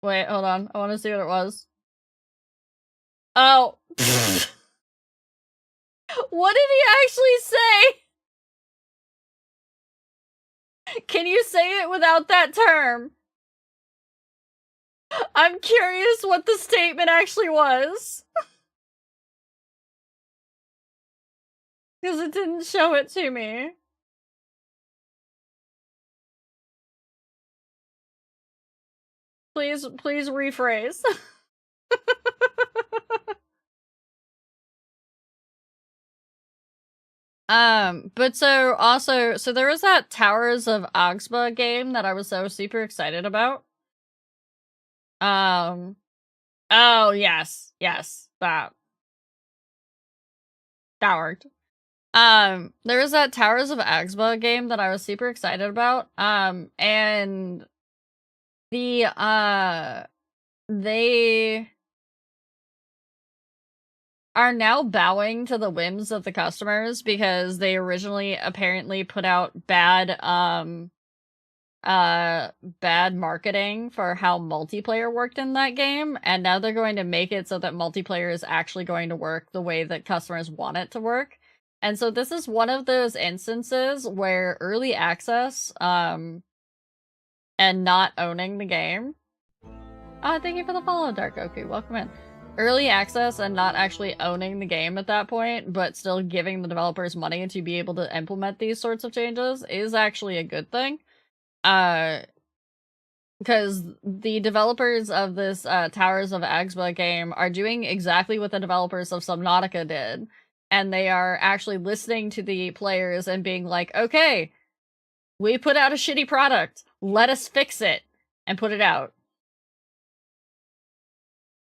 S1: Wait, hold on. I want to see what it was. Oh. What did he actually say? Can you say it without that term? I'm curious what the statement actually was. Because it didn't show it to me. Please rephrase. But so also, so there was that Towers of Augsba game that I was so super excited about. Oh yes, that worked. There was that Towers of Augsba game that I was super excited about. And they are now bowing to the whims of the customers because they originally apparently put out bad marketing for how multiplayer worked in that game, and now they're going to make it so that multiplayer is actually going to work the way that customers want it to work. And so this is one of those instances where early access and not owning the game. Thank you for the follow, Dark Goku. Welcome in. Early access and not actually owning the game at that point, but still giving the developers money to be able to implement these sorts of changes is actually a good thing. Because the developers of this Towers of Augsba game are doing exactly what the developers of Subnautica did, and they are actually listening to the players and being like, okay, we put out a shitty product, let us fix it, and put it out.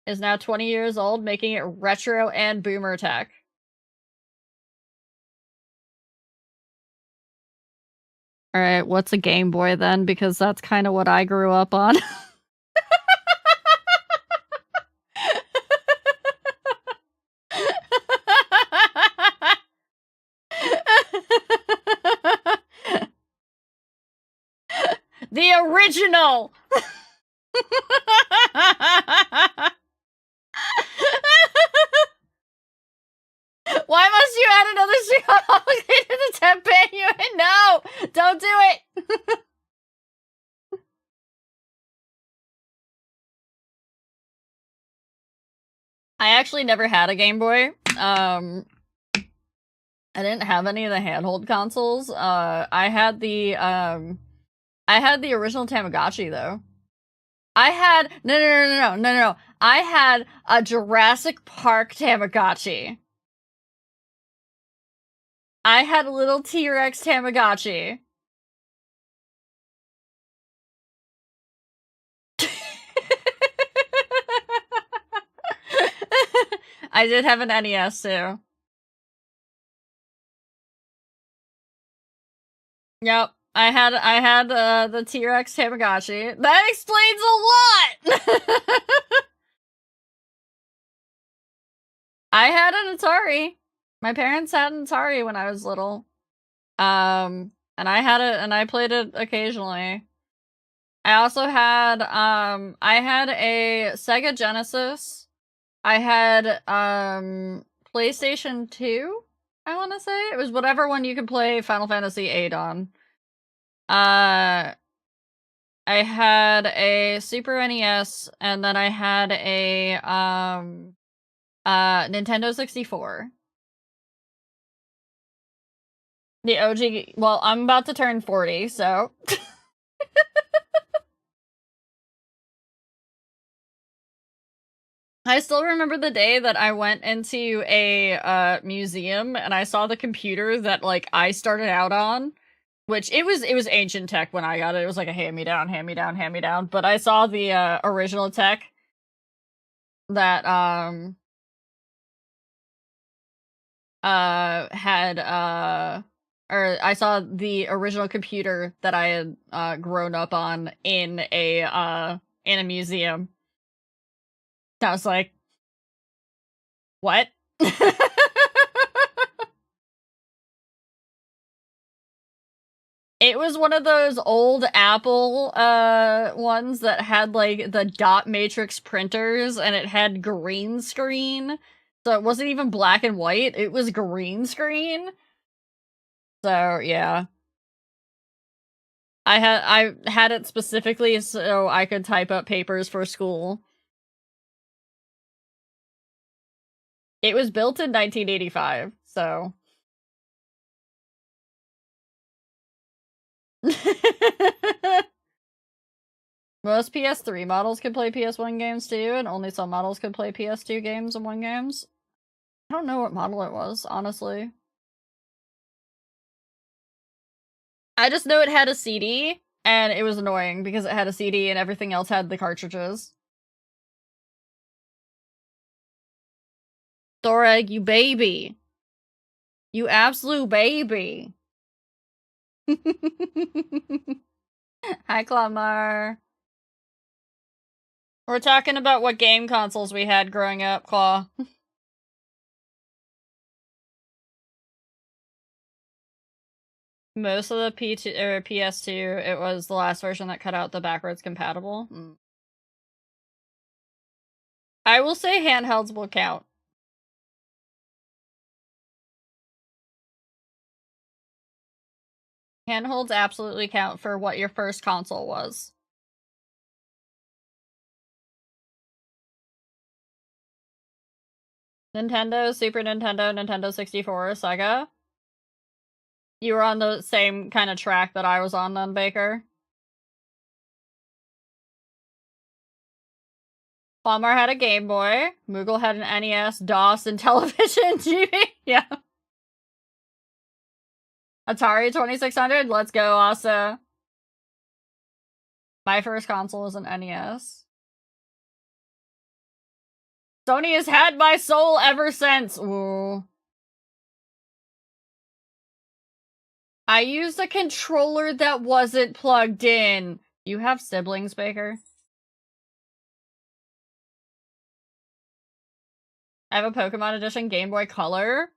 S1: Is now 20 years old, making it retro and boomer tech. Alright, what's a Game Boy then? Because that's kind of what I grew up on. The original! Why must you add another string obligated to tempeh you? No! Don't do it! I actually never had a Game Boy. I didn't have any of the handheld consoles. I had the original Tamagotchi though. I had no. I had a Jurassic Park Tamagotchi. I had a little T-Rex Tamagotchi. I did have an NES too. Yep. I had the T-Rex Tamagotchi. That explains a lot! I had an Atari. My parents had an Atari when I was little. And I had it and I played it occasionally. I also had I had a Sega Genesis. I had PlayStation 2, I want to say. It was whatever one you could play Final Fantasy VIII on. I had a Super NES, and then I had a Nintendo 64. The OG, well, I'm about to turn 40, so. I still remember the day that I went into a museum and I saw the computer that like I started out on, which it was ancient tech when I got it. It was like a hand me down, hand me down, hand me down. But I saw the original tech that had or I saw the original computer that I had grown up on in a museum. I was like, what? It was one of those old Apple ones that had like the dot matrix printers and it had green screen. So it wasn't even black and white, it was green screen. So yeah. I had it specifically so I could type up papers for school. It was built in 1985, so most PS3 models could play PS1 games too, and only some models could play PS2 games and 1 games. I don't know what model it was, honestly. I just know it had a CD, and it was annoying because it had a CD and everything else had the cartridges. Thoreg, you baby. You absolute baby. Hi, Clamar. We're talking about what game consoles we had growing up, Claw. Most of the P2 or PS2, it was the last version that cut out the backwards compatible. I will say handhelds will count. Handhelds absolutely count for what your first console was. Nintendo, Super Nintendo, Nintendo 64, Sega. You were on the same kind of track that I was on then, Baker. Palmer had a Game Boy. Moogle had an NES, DOS, and television. GB. Yeah. Atari 2600. Let's go, Asa. My first console was an NES. Sony has had my soul ever since. Ooh. I used a controller that wasn't plugged in. You have siblings, Baker? I have a Pokemon Edition Game Boy Color.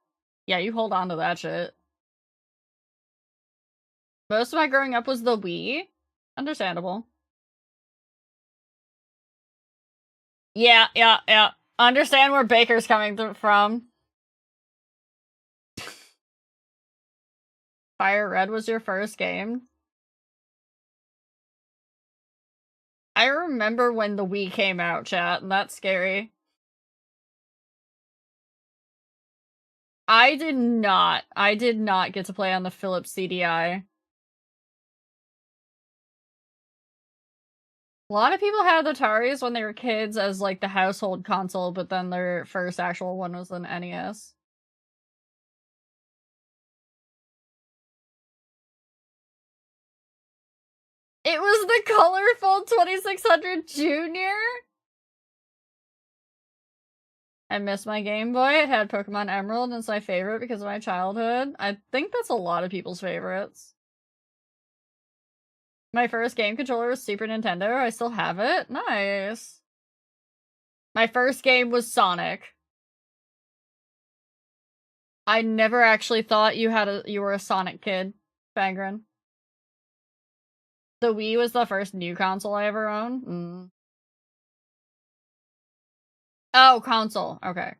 S1: Yeah, you hold on to that shit. Most of my growing up was the Wii. Understandable. Yeah, yeah, yeah. Understand where Baker's coming from. Fire Red was your first game? I remember when the Wii came out, chat, and that's scary. I did not get to play on the Philips CDI. A lot of people had Ataris when they were kids as, like, the household console, but then their first actual one was an NES. It was the colorful 2600 Junior? I miss my Game Boy. It had Pokemon Emerald, and it's my favorite because of my childhood. I think that's a lot of people's favorites. My first game controller was Super Nintendo. I still have it. Nice. My first game was Sonic. I never actually thought you were a Sonic kid, Fangren. The Wii was the first new console I ever owned. Oh, console. Okay.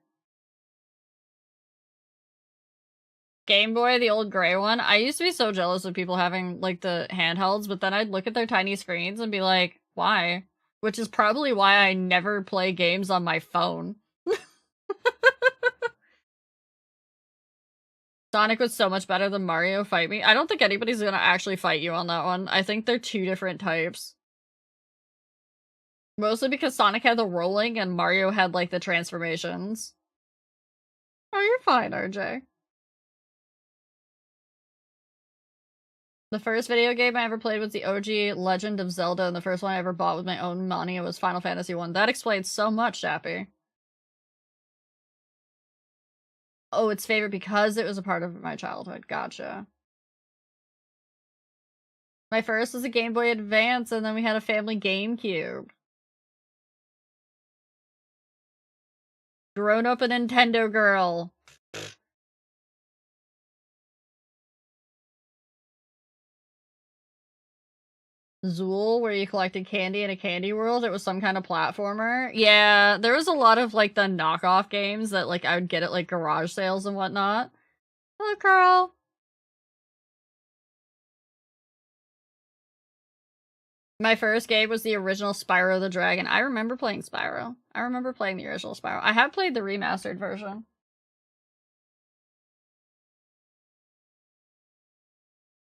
S1: Game Boy, the old gray one. I used to be so jealous of people having, like, the handhelds, but then I'd look at their tiny screens and be like, why? Which is probably why I never play games on my phone. Sonic was so much better than Mario Fight Me. I don't think anybody's gonna actually fight you on that one. I think they're two different types. Mostly because Sonic had the rolling and Mario had, like, the transformations. Oh, you're fine, RJ. The first video game I ever played was the OG Legend of Zelda, and the first one I ever bought with my own money was Final Fantasy 1. That explains so much, Shappy. Oh, it's favorite because it was a part of my childhood. Gotcha. My first was a Game Boy Advance, and then we had a family GameCube. Grown up a Nintendo girl. Zool, where you collected candy in a candy world. It was some kind of platformer. Yeah, there was a lot of, like, the knockoff games that, like, I would get at, like, garage sales and whatnot. Hello, Carl. My first game was the original Spyro the Dragon. I remember playing Spyro. I remember playing the original Spyro. I have played the remastered version.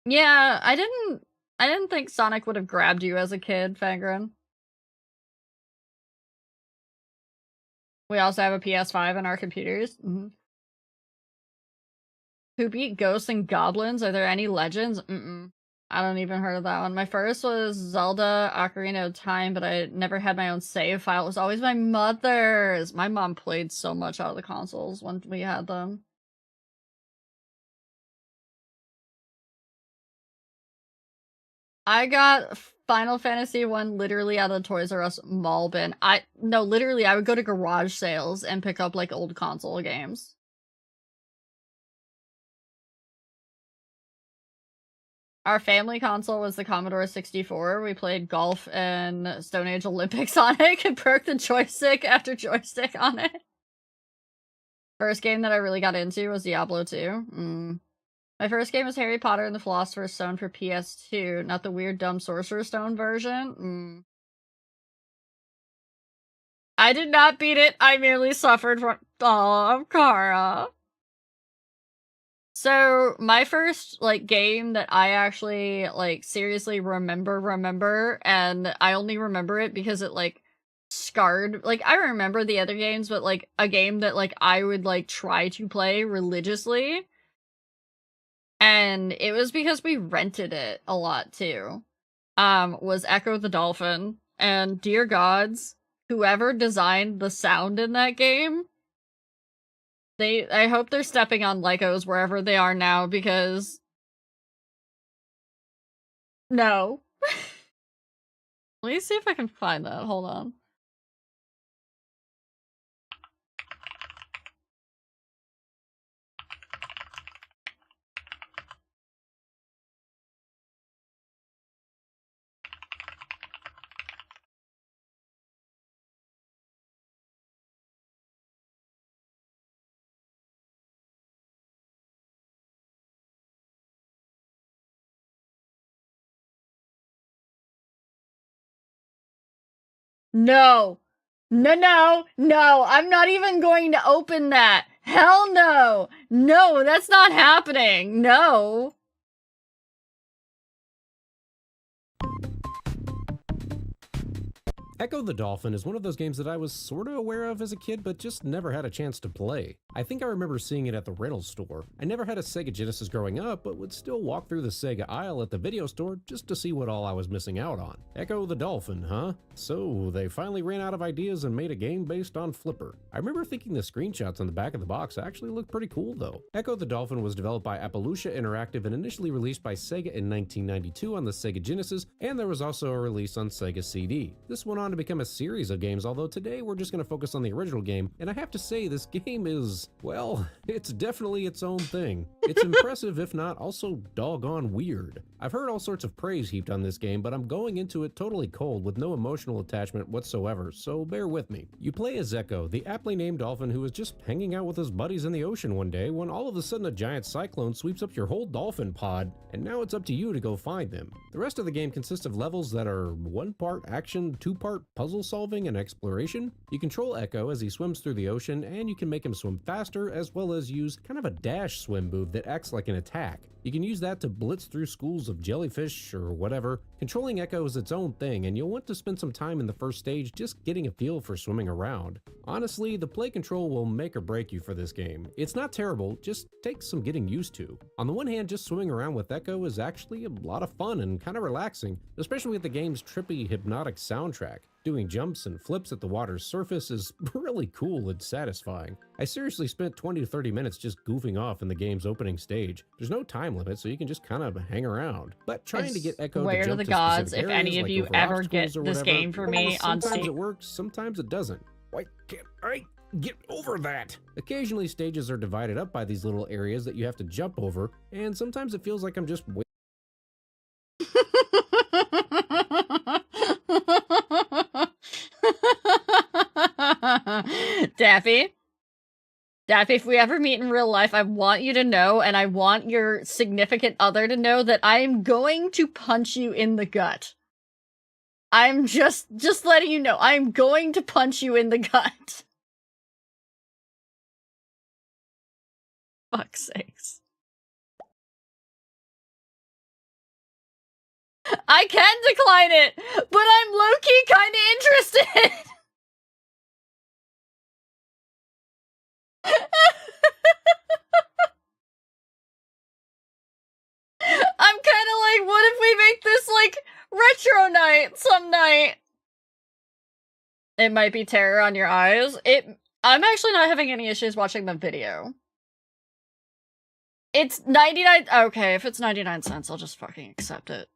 S1: Yeah, I didn't think Sonic would have grabbed you as a kid, Fangren. We also have a PS5 on our computers. Mm-hmm. Who beat Ghosts and Goblins? Are there any legends? I don't even heard of that one. My first was Zelda Ocarina of Time, but I never had my own save file. It was always my mother's. My mom played so much out of the consoles when we had them. I got Final Fantasy 1 literally out of the Toys R Us mall bin. No, literally, I would go to garage sales and pick up, like, old console games. Our family console was the Commodore 64. We played golf and Stone Age Olympics on it and broke the joystick after joystick on it. First game that I really got into was Diablo 2. My first game was Harry Potter and the Philosopher's Stone for PS2, not the weird dumb Sorcerer's Stone version. I did not beat it. I merely suffered from— Aw, Kara. So, my first, like, game that I actually, like, seriously remember, and I only remember it because it, like, scarred— like, I remember the other games, but, like, a game that, like, I would, like, try to play religiously, and it was because we rented it a lot, too, was Echo the Dolphin, and dear gods, whoever designed the sound in that game— I hope they're stepping on Legos wherever they are now, because— No. Let me see if I can find that. Hold on. No. No, I'm not even going to open that. Hell no. No, that's not happening. No.
S3: Echo the Dolphin is one of those games that I was sort of aware of as a kid, but just never had a chance to play. I think I remember seeing it at the rental store. I never had a Sega Genesis growing up, but would still walk through the Sega aisle at the video store just to see what all I was missing out on. Echo the Dolphin, huh? So, they finally ran out of ideas and made a game based on Flipper. I remember thinking the screenshots on the back of the box actually looked pretty cool though. Echo the Dolphin was developed by Appaloosa Interactive and initially released by Sega in 1992 on the Sega Genesis, and there was also a release on Sega CD. This went on to become a series of games, although today we're just going to focus on the original game, and I have to say this game is, well, it's definitely its own thing. It's impressive, if not also doggone weird. I've heard all sorts of praise heaped on this game, but I'm going into it totally cold with no emotional attachment whatsoever, so bear with me. You play as Echo, the aptly named dolphin who was just hanging out with his buddies in the ocean one day when all of a sudden a giant cyclone sweeps up your whole dolphin pod, and now it's up to you to go find them. The rest of the game consists of levels that are 1 part action, 2 part smart puzzle solving and exploration. You control Echo as he swims through the ocean, and you can make him swim faster, as well as use kind of a dash swim move that acts like an attack. You can use that to blitz through schools of jellyfish or whatever. Controlling Echo is its own thing, and you'll want to spend some time in the first stage just getting a feel for swimming around. Honestly, the play control will make or break you for this game. It's not terrible, just takes some getting used to. On the one hand, just swimming around with Echo is actually a lot of fun and kind of relaxing, especially with the game's trippy, hypnotic soundtrack. Doing jumps and flips at the water's surface is really cool and satisfying. I seriously spent 20 to 30 minutes just goofing off in the game's opening stage. There's no time limit, so you can just kind of hang around. But trying to get Echo to jump
S1: to the
S3: to
S1: gods,
S3: specific
S1: if
S3: areas,
S1: any of
S3: like
S1: you
S3: over
S1: ever get
S3: obstacles or
S1: this
S3: whatever,
S1: game for me on
S3: sometimes
S1: Steam.
S3: it works, sometimes it doesn't. Why can't I get over that? Occasionally, stages are divided up by these little areas that you have to jump over, and sometimes it feels like I'm just waiting.
S1: Daffy, if we ever meet in real life, I want you to know, and I want your significant other to know, that I am going to punch you in the gut. I'm just letting you know, I'm going to punch you in the gut. Fuck's sakes. I can decline it, but I'm low-key kinda interested. I'm kinda like, what if we make this, like, retro night some night? It might be terror on your eyes. I'm actually not having any issues watching the video. It's 99- okay, if it's 99 cents, I'll just fucking accept it.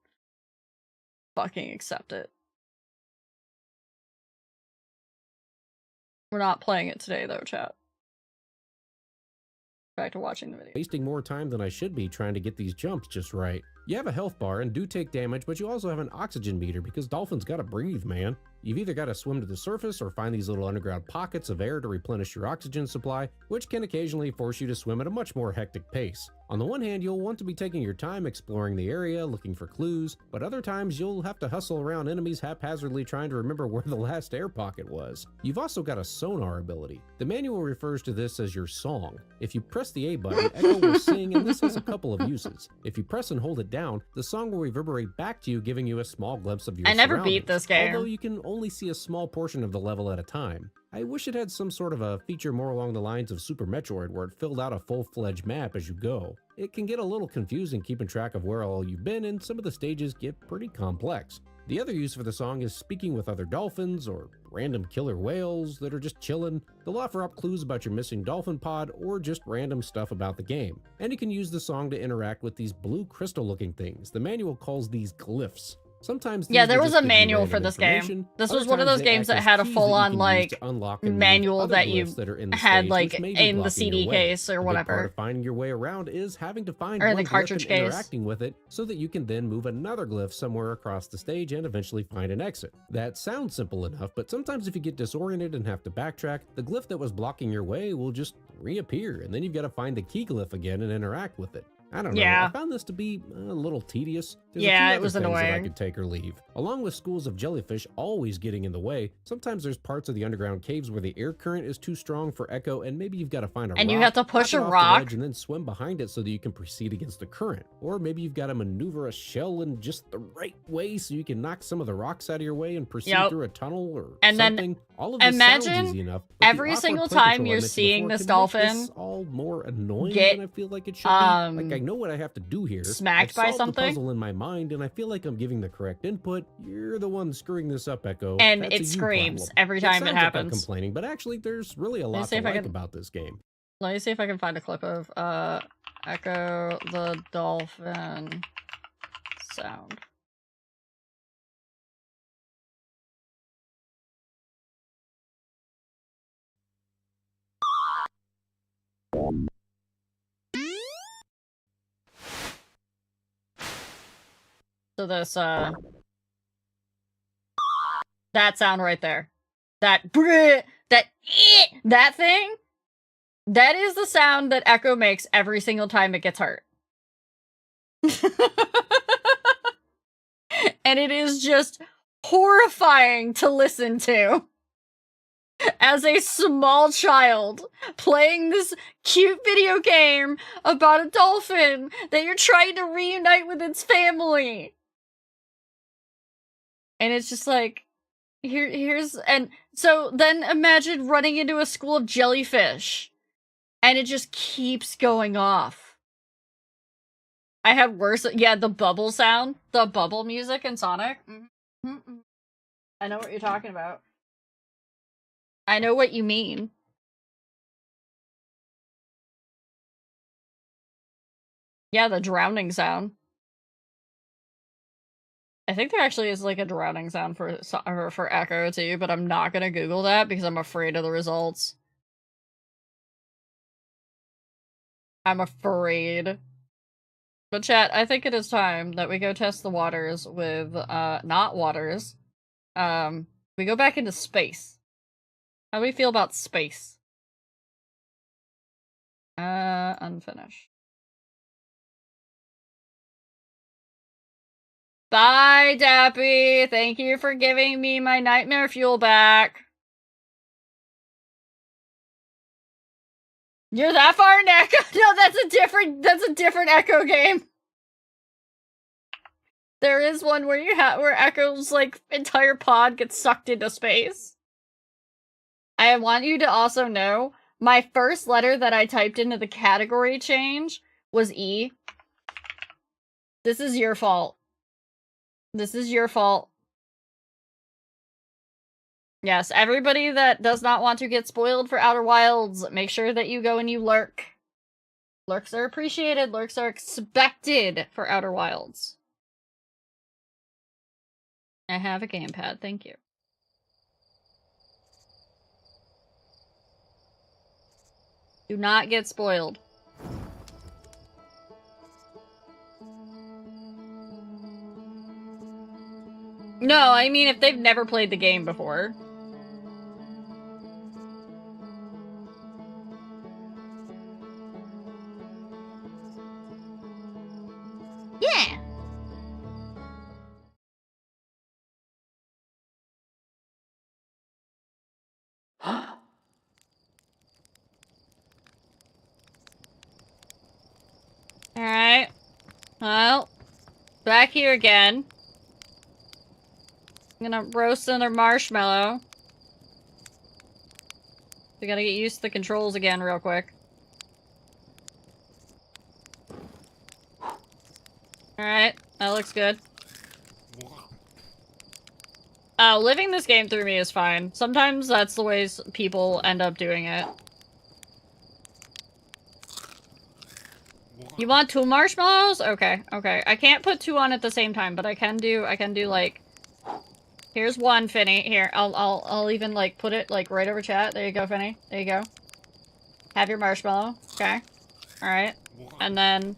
S1: Fucking accept it. We're not playing it today, though, chat. Back to watching the video.
S3: Wasting more time than I should be trying to get these jumps just right. You have a health bar and do take damage, but you also have an oxygen meter because dolphins gotta breathe, man. You've either got to swim to the surface or find these little underground pockets of air to replenish your oxygen supply, which can occasionally force you to swim at a much more hectic pace. On the one hand, you'll want to be taking your time exploring the area, looking for clues, but other times you'll have to hustle around enemies haphazardly trying to remember where the last air pocket was. You've also got a sonar ability. The manual refers to this as your song. If you press the A button, Echo will sing, and this has a couple of uses. If you press and hold it down, the song will reverberate back to you, giving you a small glimpse of your
S1: I never beat this game.
S3: although you can only see a small portion of the level at a time. I wish it had some sort of a feature more along the lines of Super Metroid, where it filled out a full-fledged map as you go. It can get a little confusing keeping track of where all you've been, and some of the stages get pretty complex. The other use for the song is speaking with other dolphins or random killer whales that are just chilling. They'll offer up clues about your missing dolphin pod or just random stuff about the game. And you can use the song to interact with these blue crystal-looking things. The manual calls these glyphs. Sometimes
S1: there was a manual for this game. This was one of those games that had a full-on, like, manual that you had, like, in the CD case or whatever.
S3: Part of finding your way around is having to find
S1: or
S3: one
S1: the cartridge
S3: glyph and
S1: case.
S3: interacting with it so that you can then move another glyph somewhere across the stage and eventually find an exit. That sounds simple enough, but sometimes if you get disoriented and have to backtrack, the glyph that was blocking your way will just reappear, and then you've got to find the key glyph again and interact with it. I don't know, I found this to be a little tedious. There's a few
S1: it
S3: other
S1: was
S3: things that I
S1: annoying.
S3: could take or leave. Along with schools of jellyfish always getting in the way, sometimes there's parts of the underground caves where the air current is too strong for Echo, and maybe you've got to find a rock,
S1: And you have to push
S3: knock
S1: a
S3: it off the
S1: rock.
S3: ledge and then swim behind it so that you can proceed against the current. Or maybe you've got to maneuver a shell in just the right way so you can knock some of the rocks out of your way and proceed through a tunnel or
S1: And
S3: something.
S1: then
S3: all of this
S1: imagine
S3: sounds easy enough, but the
S1: every
S3: awkward
S1: single
S3: play
S1: time
S3: control I
S1: you're
S3: mentioned
S1: seeing
S3: before
S1: this
S3: can make
S1: dolphin
S3: this all more annoying
S1: get,
S3: than I feel like it should be. Like, I know what I have to do here.
S1: smacked
S3: I've
S1: by
S3: solved
S1: something.
S3: the puzzle in my mind, and I feel like I'm giving the correct input. You're the one screwing this up, Echo.
S1: And
S3: That's
S1: it
S3: a you
S1: screams
S3: problem.
S1: every time it
S3: sounds like I'm
S1: happens.
S3: complaining, but actually, there's really a lot
S1: see
S3: to
S1: if I
S3: like
S1: can-
S3: about this game.
S1: Let me see if I can find a clip of Echo the Dolphin sound. So this that sound right there. That that thing, that is the sound that Echo makes every single time it gets hurt. And it is just horrifying to listen to. As a small child, playing this cute video game about a dolphin that you're trying to reunite with its family. And it's just like, and so then imagine running into a school of jellyfish, and it just keeps going off. I had worse, yeah, the bubble sound, the bubble music in Sonic. Mm-hmm. I know what you're talking about. I know what you mean. Yeah, the drowning sound. I think there actually is like a drowning sound for Echo too, but I'm not gonna Google that because I'm afraid of the results. I'm afraid. But chat, I think it is time that we go test the waters with, not waters. We go back into space. How do we feel about space? Unfinished. Bye, Dappy! Thank you for giving me my nightmare fuel back. You're that far in Echo? No, that's a different Echo game. There is one where where Echo's, like, entire pod gets sucked into space. I want you to also know, my first letter that I typed into the category change was E. This is your fault. This is your fault. Yes, everybody that does not want to get spoiled for Outer Wilds, make sure that you go and you lurk. Lurks are appreciated. Lurks are expected for Outer Wilds. I have a gamepad, thank you. Do not get spoiled. No, I mean if they've never played the game before. Yeah! Alright. Well, back here again. I'm gonna roast another marshmallow. We gotta get used to the controls again real quick. Alright, that looks good. Oh, living this game through me is fine. Sometimes that's the ways people end up doing it. You want 2 marshmallows? Okay, okay. I can't put 2 on at the same time, but I can do like... Here's 1, Finny. Here, I'll even, like, put it, like, right over chat. There you go, Finny. There you go. Have your marshmallow. Okay. Alright. And then...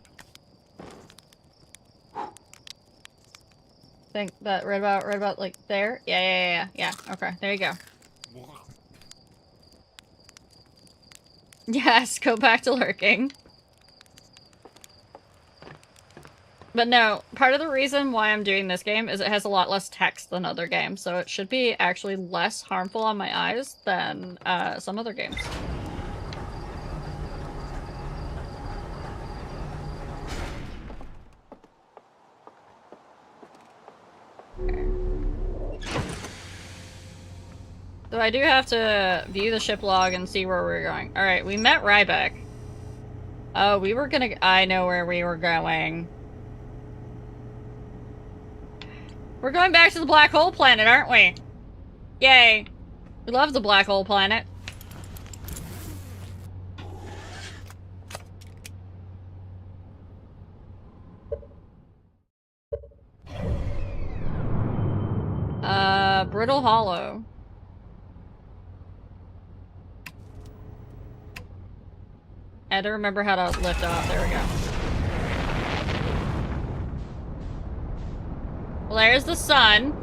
S1: think that right about, like, there? Yeah. Okay, there you go. Yes, go back to lurking. But no, part of the reason why I'm doing this game is it has a lot less text than other games, so it should be actually less harmful on my eyes than some other games. Okay. So I do have to view the ship log and see where we're going. Alright, we met Ryback. Oh, we were gonna... I know where we were going. We're going back to the black hole planet, aren't we? Yay. We love the black hole planet. Brittle Hollow. I had to remember how to lift off. There we go. Well, there's the sun.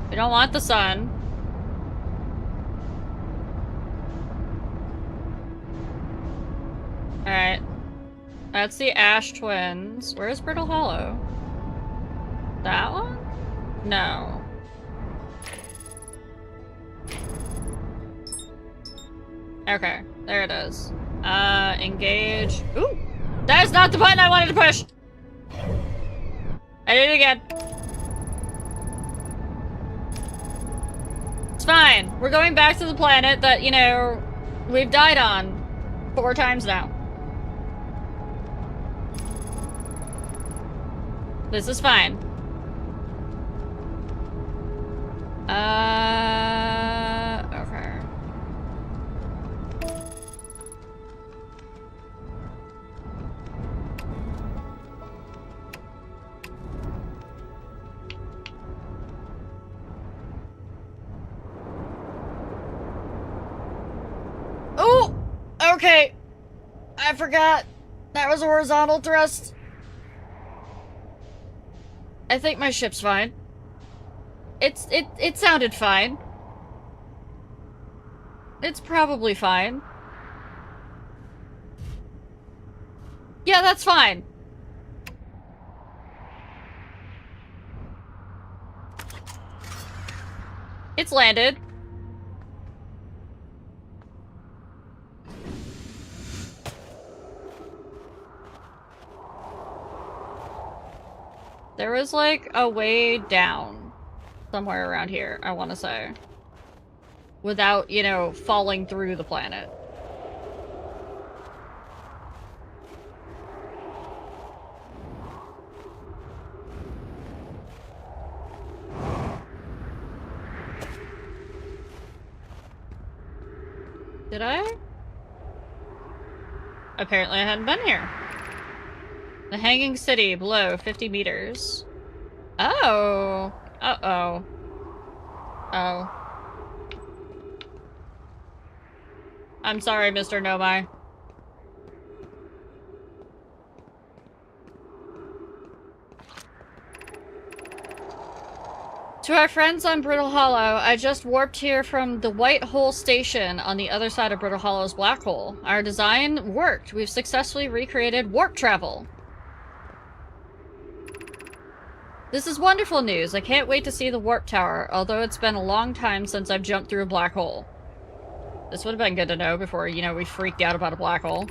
S1: We don't want the sun. Alright. That's the Ash Twins. Where's Brittle Hollow? That one? No. Okay, there it is. Engage. Ooh! That is not the button I wanted to push! I did it again. It's fine. We're going back to the planet that, you know, we've died on 4 times now. This is fine. Okay. Oh! Okay. I forgot. That was a horizontal thrust. I think my ship's fine. It sounded fine. It's probably fine. Yeah, that's fine. It's landed. There was like a way down somewhere around here, I want to say. Without, you know, falling through the planet. Did I? Apparently I hadn't been here. The hanging city below 50 meters. Oh. Uh-oh. Oh. I'm sorry, Mr. Nomai. To our friends on Brittle Hollow, I just warped here from the White Hole Station on the other side of Brittle Hollow's black hole. Our design worked. We've successfully recreated warp travel. This is wonderful news. I can't wait to see the warp tower, although it's been a long time since I've jumped through a black hole. This would have been good to know before, you know, we freaked out about a black hole.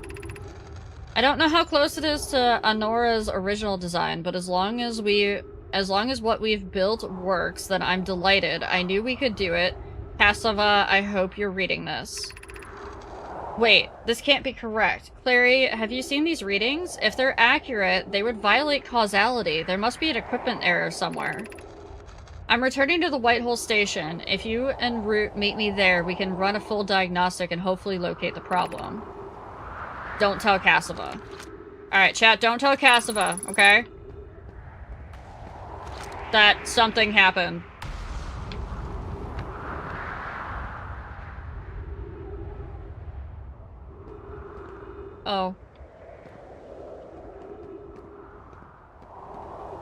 S1: I don't know how close it is to Anora's original design, but as long as what we've built works, then I'm delighted. I knew we could do it. Cassava, I hope you're reading this. Wait, this can't be correct. Clary, have you seen these readings? If they're accurate, they would violate causality. There must be an equipment error somewhere. I'm returning to the Whitehole Station. If you and Root meet me there, we can run a full diagnostic and hopefully locate the problem. Don't tell Cassava. Alright, chat, don't tell Cassava, okay? That something happened. Oh.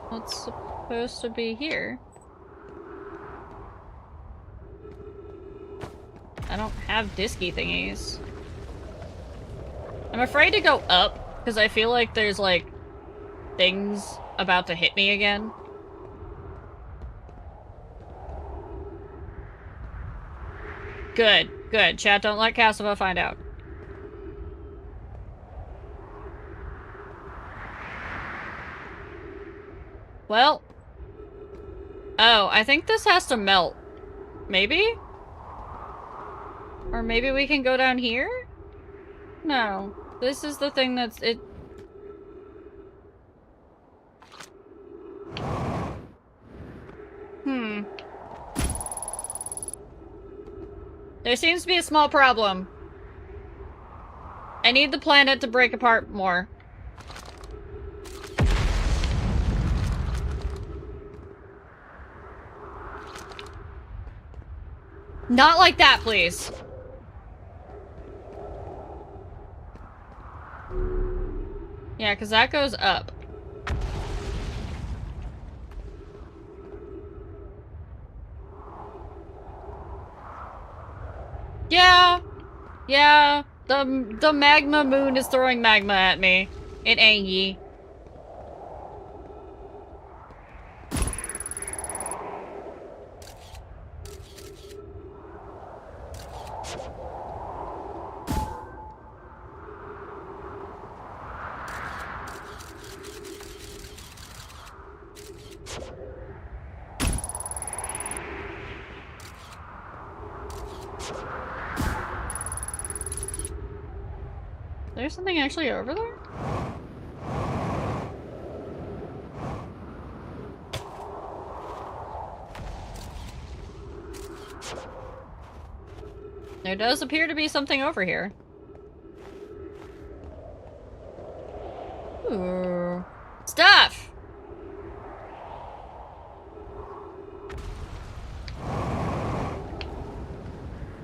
S1: What's supposed to be here? I don't have disky thingies. I'm afraid to go up, because I feel like there's, like, things about to hit me again. Good, good. Chat, don't let Cassava find out. Well. Oh, I think this has to melt. Maybe? Or maybe we can go down here? No. This is the thing that's it. There seems to be a small problem. I need the planet to break apart more. Not like that, please. Yeah, because that goes up. Yeah. Yeah. The magma moon is throwing magma at me. It ain't ye. There's something actually over there? There does appear to be something over here. Ooh. Stuff!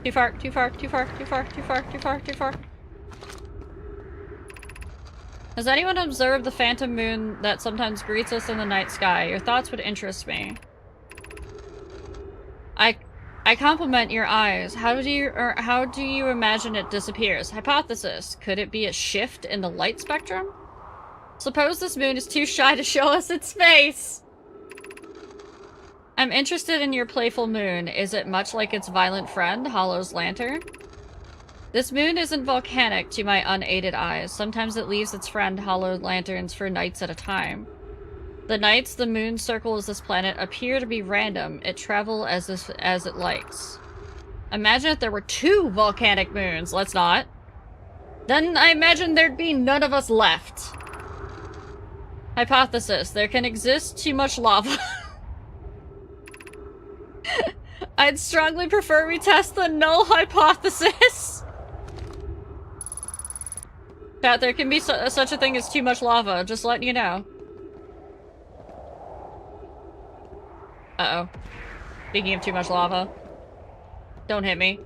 S1: Too far, too far, too far, too far, too far, too far, too far. Has anyone observed the phantom moon that sometimes greets us in the night sky? Your thoughts would interest me. I compliment your eyes. How do you imagine it disappears? Hypothesis. Could it be a shift in the light spectrum? Suppose this moon is too shy to show us its face. I'm interested in your playful moon. Is it much like its violent friend, Hollow's lantern? This moon isn't volcanic to my unaided eyes. Sometimes it leaves its friend Hollow Lanterns for nights at a time. The nights the moon circles this planet appear to be random. It travels as it likes. Imagine if there were 2 volcanic moons. Let's not. Then I imagine there'd be none of us left. Hypothesis. There can exist too much lava. I'd strongly prefer we test the null hypothesis. That there can be such a thing as too much lava. Just letting you know. Uh-oh. Speaking of too much lava. Don't hit me.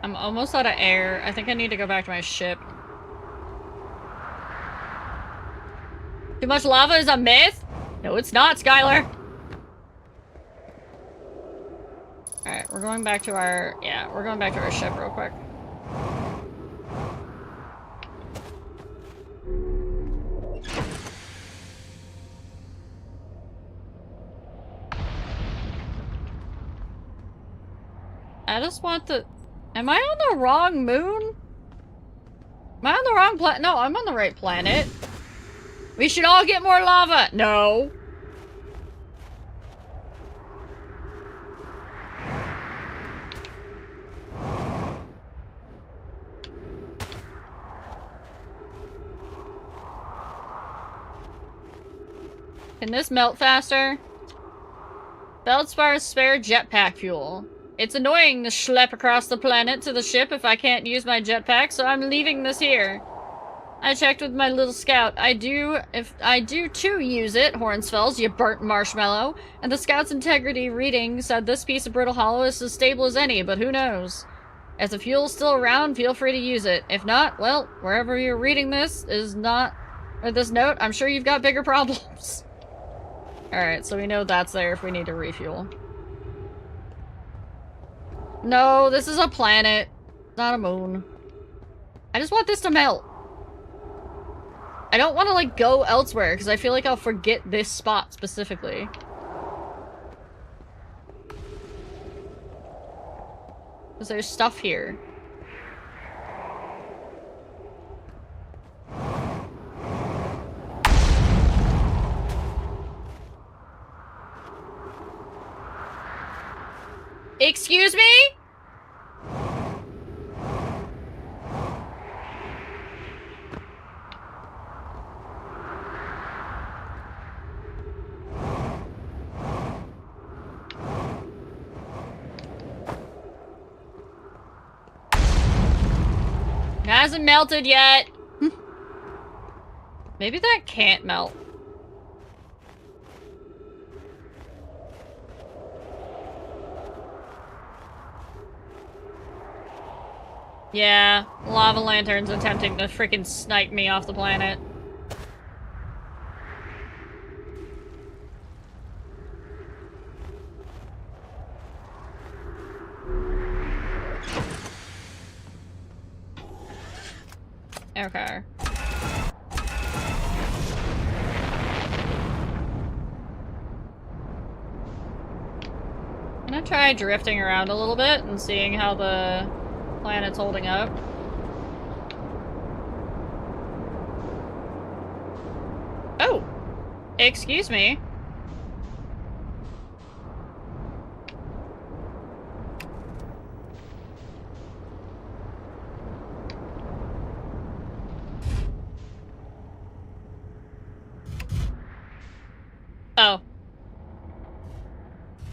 S1: I'm almost out of air. I think I need to go back to my ship. Too much lava is a myth? No, it's not, Skylar. Alright, we're going back to our... Yeah, we're going back to our ship real quick. I just want the... Am I on the wrong moon? Am I on the wrong planet? No, I'm on the right planet. We should all get more lava! No. Can this melt faster? Feldspar spare jetpack fuel. It's annoying to schlep across the planet to the ship if I can't use my jetpack, so I'm leaving this here. I checked with my little scout. I do too use it, Hornsfells, you burnt marshmallow. And the scout's integrity reading said this piece of brittle hollow is as stable as any, but who knows? If the fuel's still around, feel free to use it. If not, well, wherever you're reading this is not... Or this note, I'm sure you've got bigger problems. Alright, so we know that's there if we need to refuel. No, this is a planet, not a moon. I just want this to melt. I don't want to, like, go elsewhere, because I feel like I'll forget this spot specifically. Because there's stuff here. Excuse me? It hasn't melted yet. Maybe that can't melt. Yeah, lava lanterns attempting to freaking snipe me off the planet. Okay. I'm gonna try drifting around a little bit and seeing how the planet's holding up. Excuse me? Oh.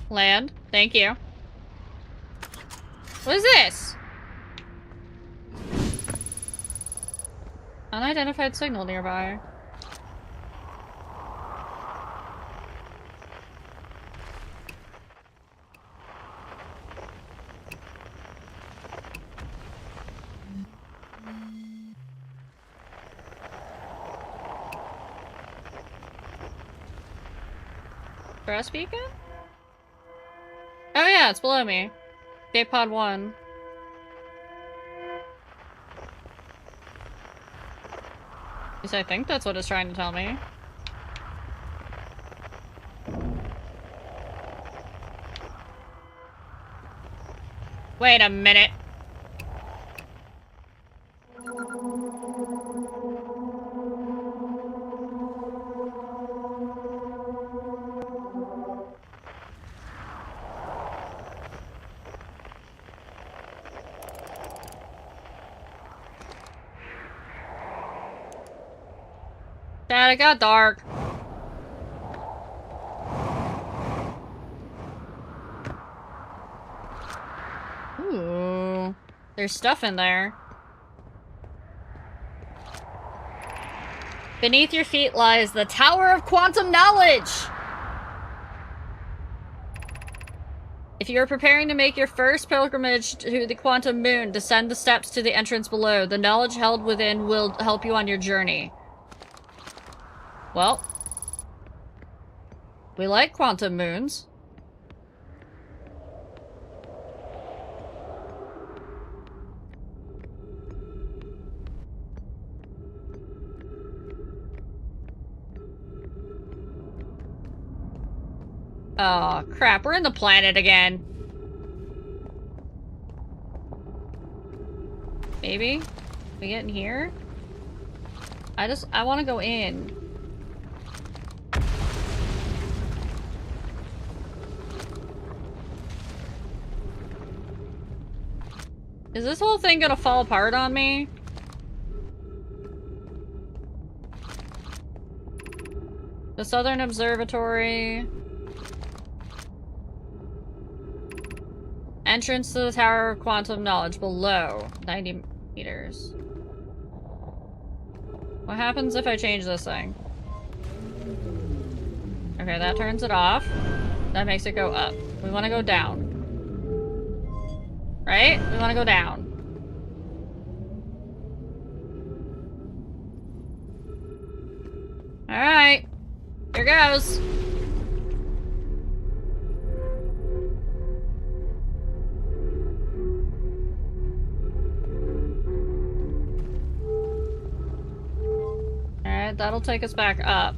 S1: Land. Thank you. What is this? Unidentified signal nearby. Brass beacon? Oh yeah, it's below me. Gate pod 1. At least I think that's what it's trying to tell me. Wait a minute. Dad, it got dark. Ooh. There's stuff in there. Beneath your feet lies the Tower of Quantum Knowledge! If you are preparing to make your first pilgrimage to the Quantum Moon, descend the steps to the entrance below. The knowledge held within will help you on your journey. Well, we like quantum moons. Oh, crap. We're in the planet again. Maybe? We get in here? I want to go in. Is this whole thing gonna fall apart on me? The Southern Observatory. Entrance to the Tower of Quantum Knowledge below 90 meters. What happens if I change this thing? Okay, that turns it off. That makes it go up. We want to go down. Right? We want to go down. Alright. Here goes. Alright, that'll take us back up.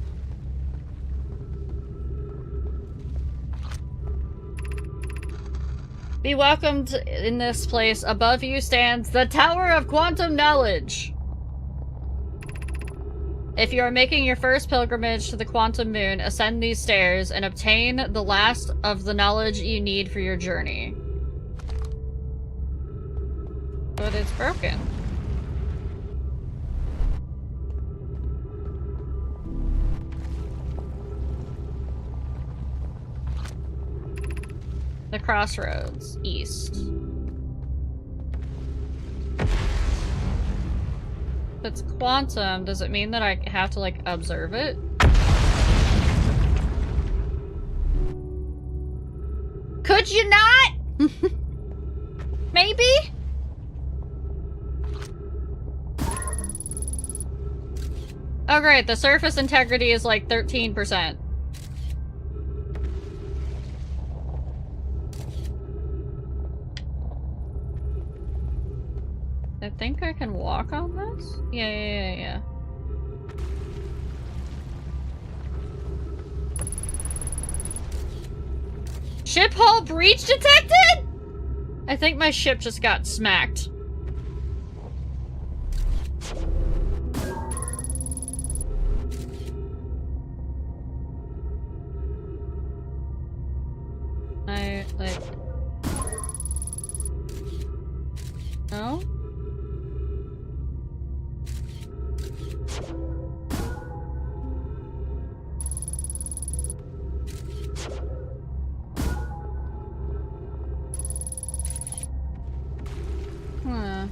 S1: Be welcomed in this place. Above you stands the Tower of Quantum Knowledge. If you are making your first pilgrimage to the Quantum Moon, ascend these stairs and obtain the last of the knowledge you need for your journey. But it's broken. The crossroads, east. If it's quantum, does it mean that I have to, like, observe it? Could you not? Maybe? Oh great, the surface integrity is like 13%. I think I can walk on this? Yeah. Ship hull breach detected? I think my ship just got smacked. No? Hmm.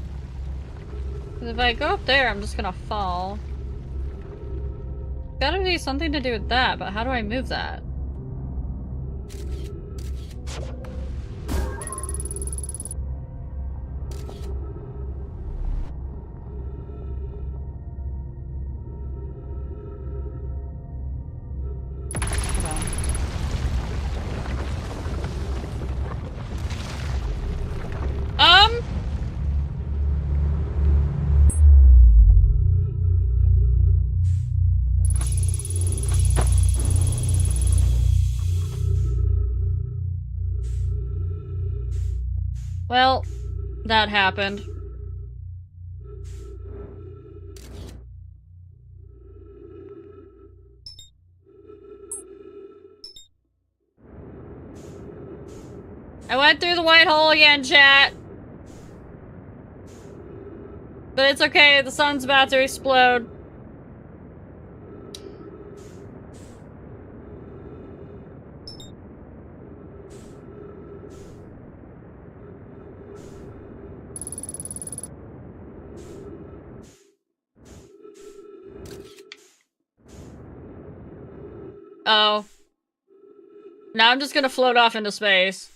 S1: 'Cause if I go up there, I'm just gonna fall. Gotta be something to do with that, but how do I move that? Hold on. Well, that happened. I went through the white hole again, chat. But it's okay, the sun's about to explode. Oh. Now I'm just gonna float off into space.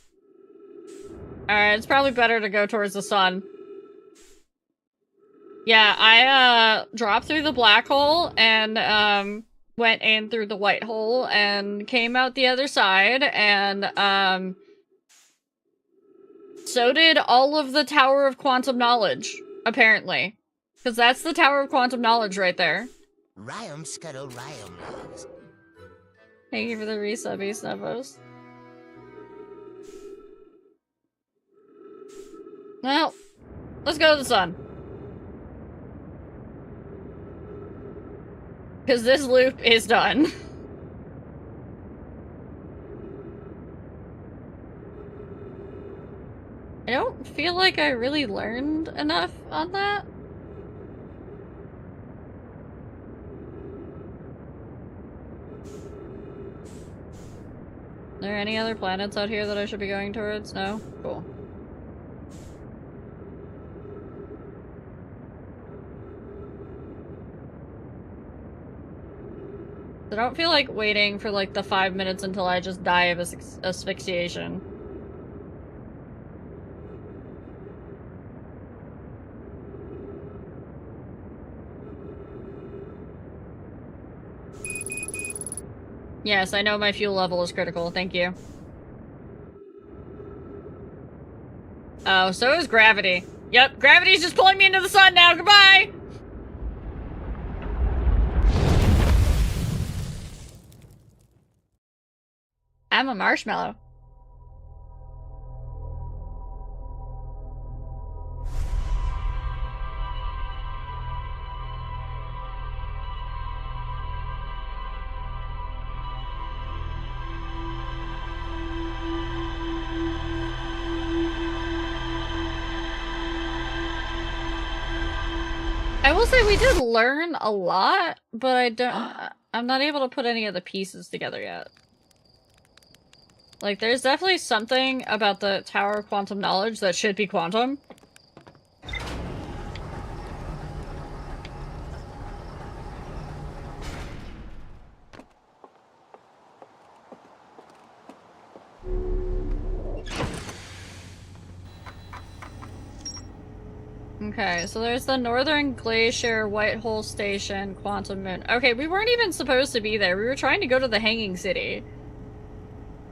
S1: Alright, it's probably better to go towards the sun. Yeah, I, dropped through the black hole and, went in through the white hole and came out the other side and, so did all of the Tower of Quantum Knowledge, apparently. Because that's the Tower of Quantum Knowledge right there.
S2: Ryam scuttle Ryam loves.
S1: Thank you for the resubby, Snubbos. Well, let's go to the sun. Because this loop is done. I don't feel like I really learned enough on that. Are there any other planets out here that I should be going towards? No? Cool. I don't feel like waiting for like the 5 minutes until I just die of asphyxiation. Yes, I know my fuel level is critical, thank you. Oh, so is gravity. Yep, gravity's just pulling me into the sun now, goodbye! I'm a marshmallow. I will say we did learn a lot, but I'm not able to put any of the pieces together yet. Like, there's definitely something about the Tower of Quantum Knowledge that should be quantum. Okay, so there's the Northern Glacier, White Hole Station, Quantum Moon. Okay, we weren't even supposed to be there. We were trying to go to the Hanging City.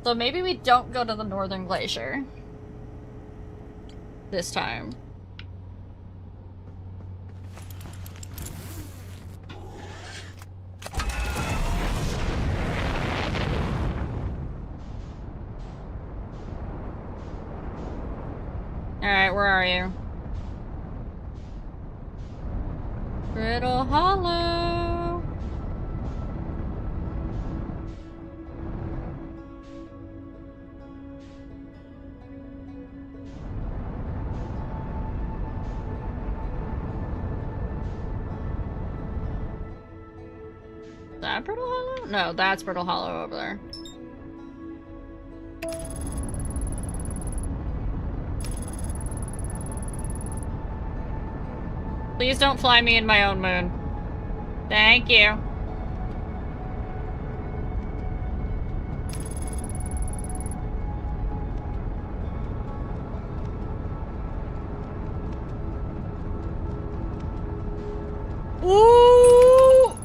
S1: So maybe we don't go to the Northern Glacier. This time. Alright, where are you? Brittle Hollow. that Brittle Hollow? No, that's Brittle Hollow over there. Please don't fly me in my own moon. Thank you. Ooh!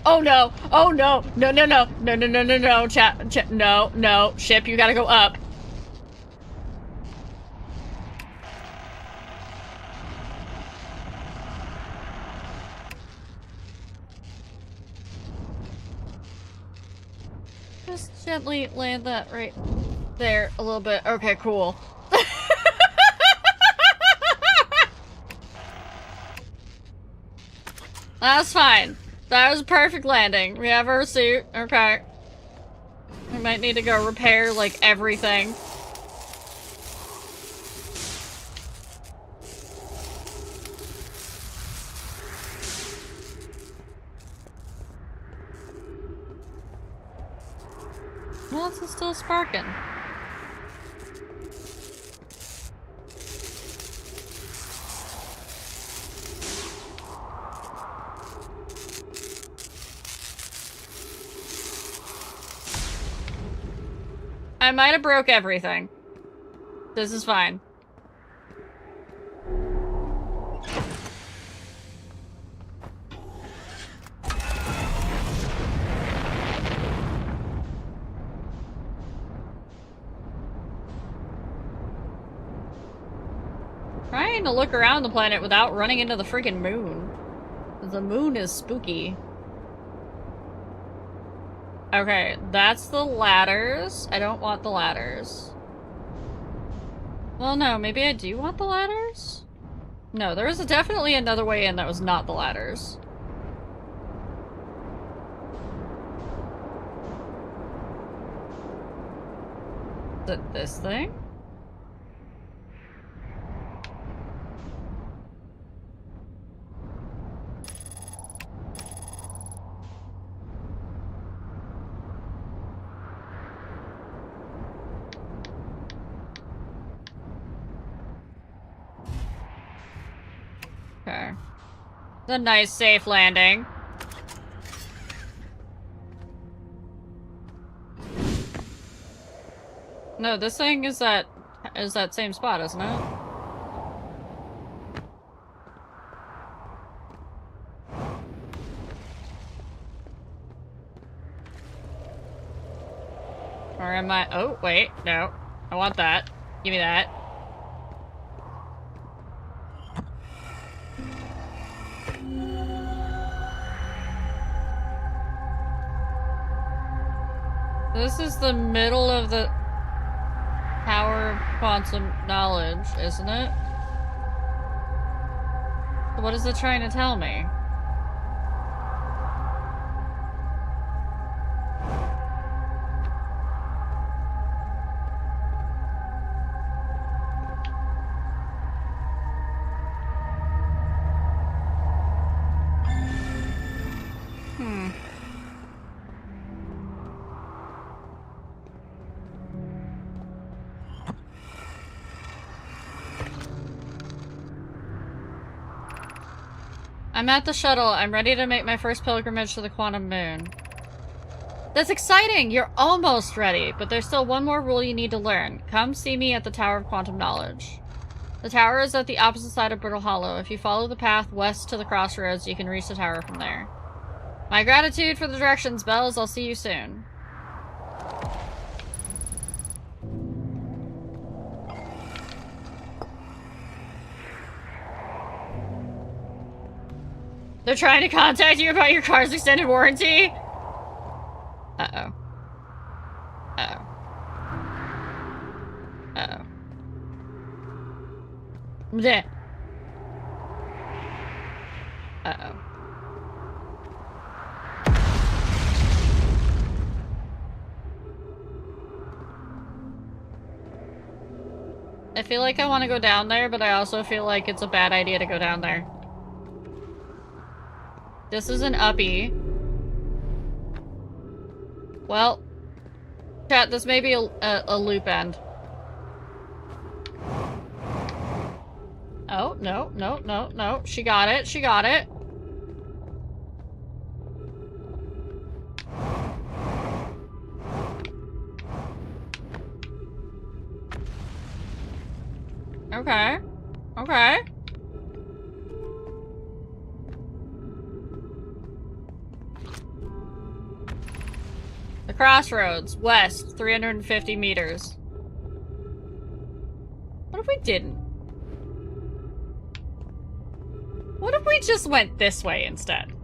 S1: Oh no! Oh no! No, no, no! No, no, no, no, no! No, no! Ship, you gotta go up. Just gently land that right there a little bit. Okay, cool. That's fine. That was a perfect landing. We have our suit. Okay. We might need to go repair, like, everything. Well, it's still sparking. I might have broke everything. This is fine. Trying to look around the planet without running into the freaking moon. The moon is spooky. Okay, that's the ladders. I don't want the ladders. Well, no, maybe I do want the ladders? No, there was definitely another way in that was not the ladders. Is it this thing? Okay. It's a nice, safe landing. No, this thing is that same spot, isn't it? Or am I? Oh, wait, no. I want that. Give me that. This is the middle of the Tower of Quantum Knowledge, isn't it? What is it trying to tell me? I'm at the shuttle. I'm ready to make my first pilgrimage to the Quantum Moon. That's exciting! You're almost ready, but there's still one more rule you need to learn. Come see me at the Tower of Quantum Knowledge. The tower is at the opposite side of Brittle Hollow. If you follow the path west to the crossroads, you can reach the tower from there. My gratitude for the directions, Bells. I'll see you soon. They're trying to contact you about your car's extended warranty? Uh-oh. Uh-oh. Uh-oh. Bleh. Uh-oh. I feel like I want to go down there, but I also feel like it's a bad idea to go down there. This is an uppie. Well, chat, this may be a loop end. Oh, no, no, no, no. She got it. She got it. Okay. Okay. The crossroads, west, 350 meters. What if we didn't? What if we just went this way instead?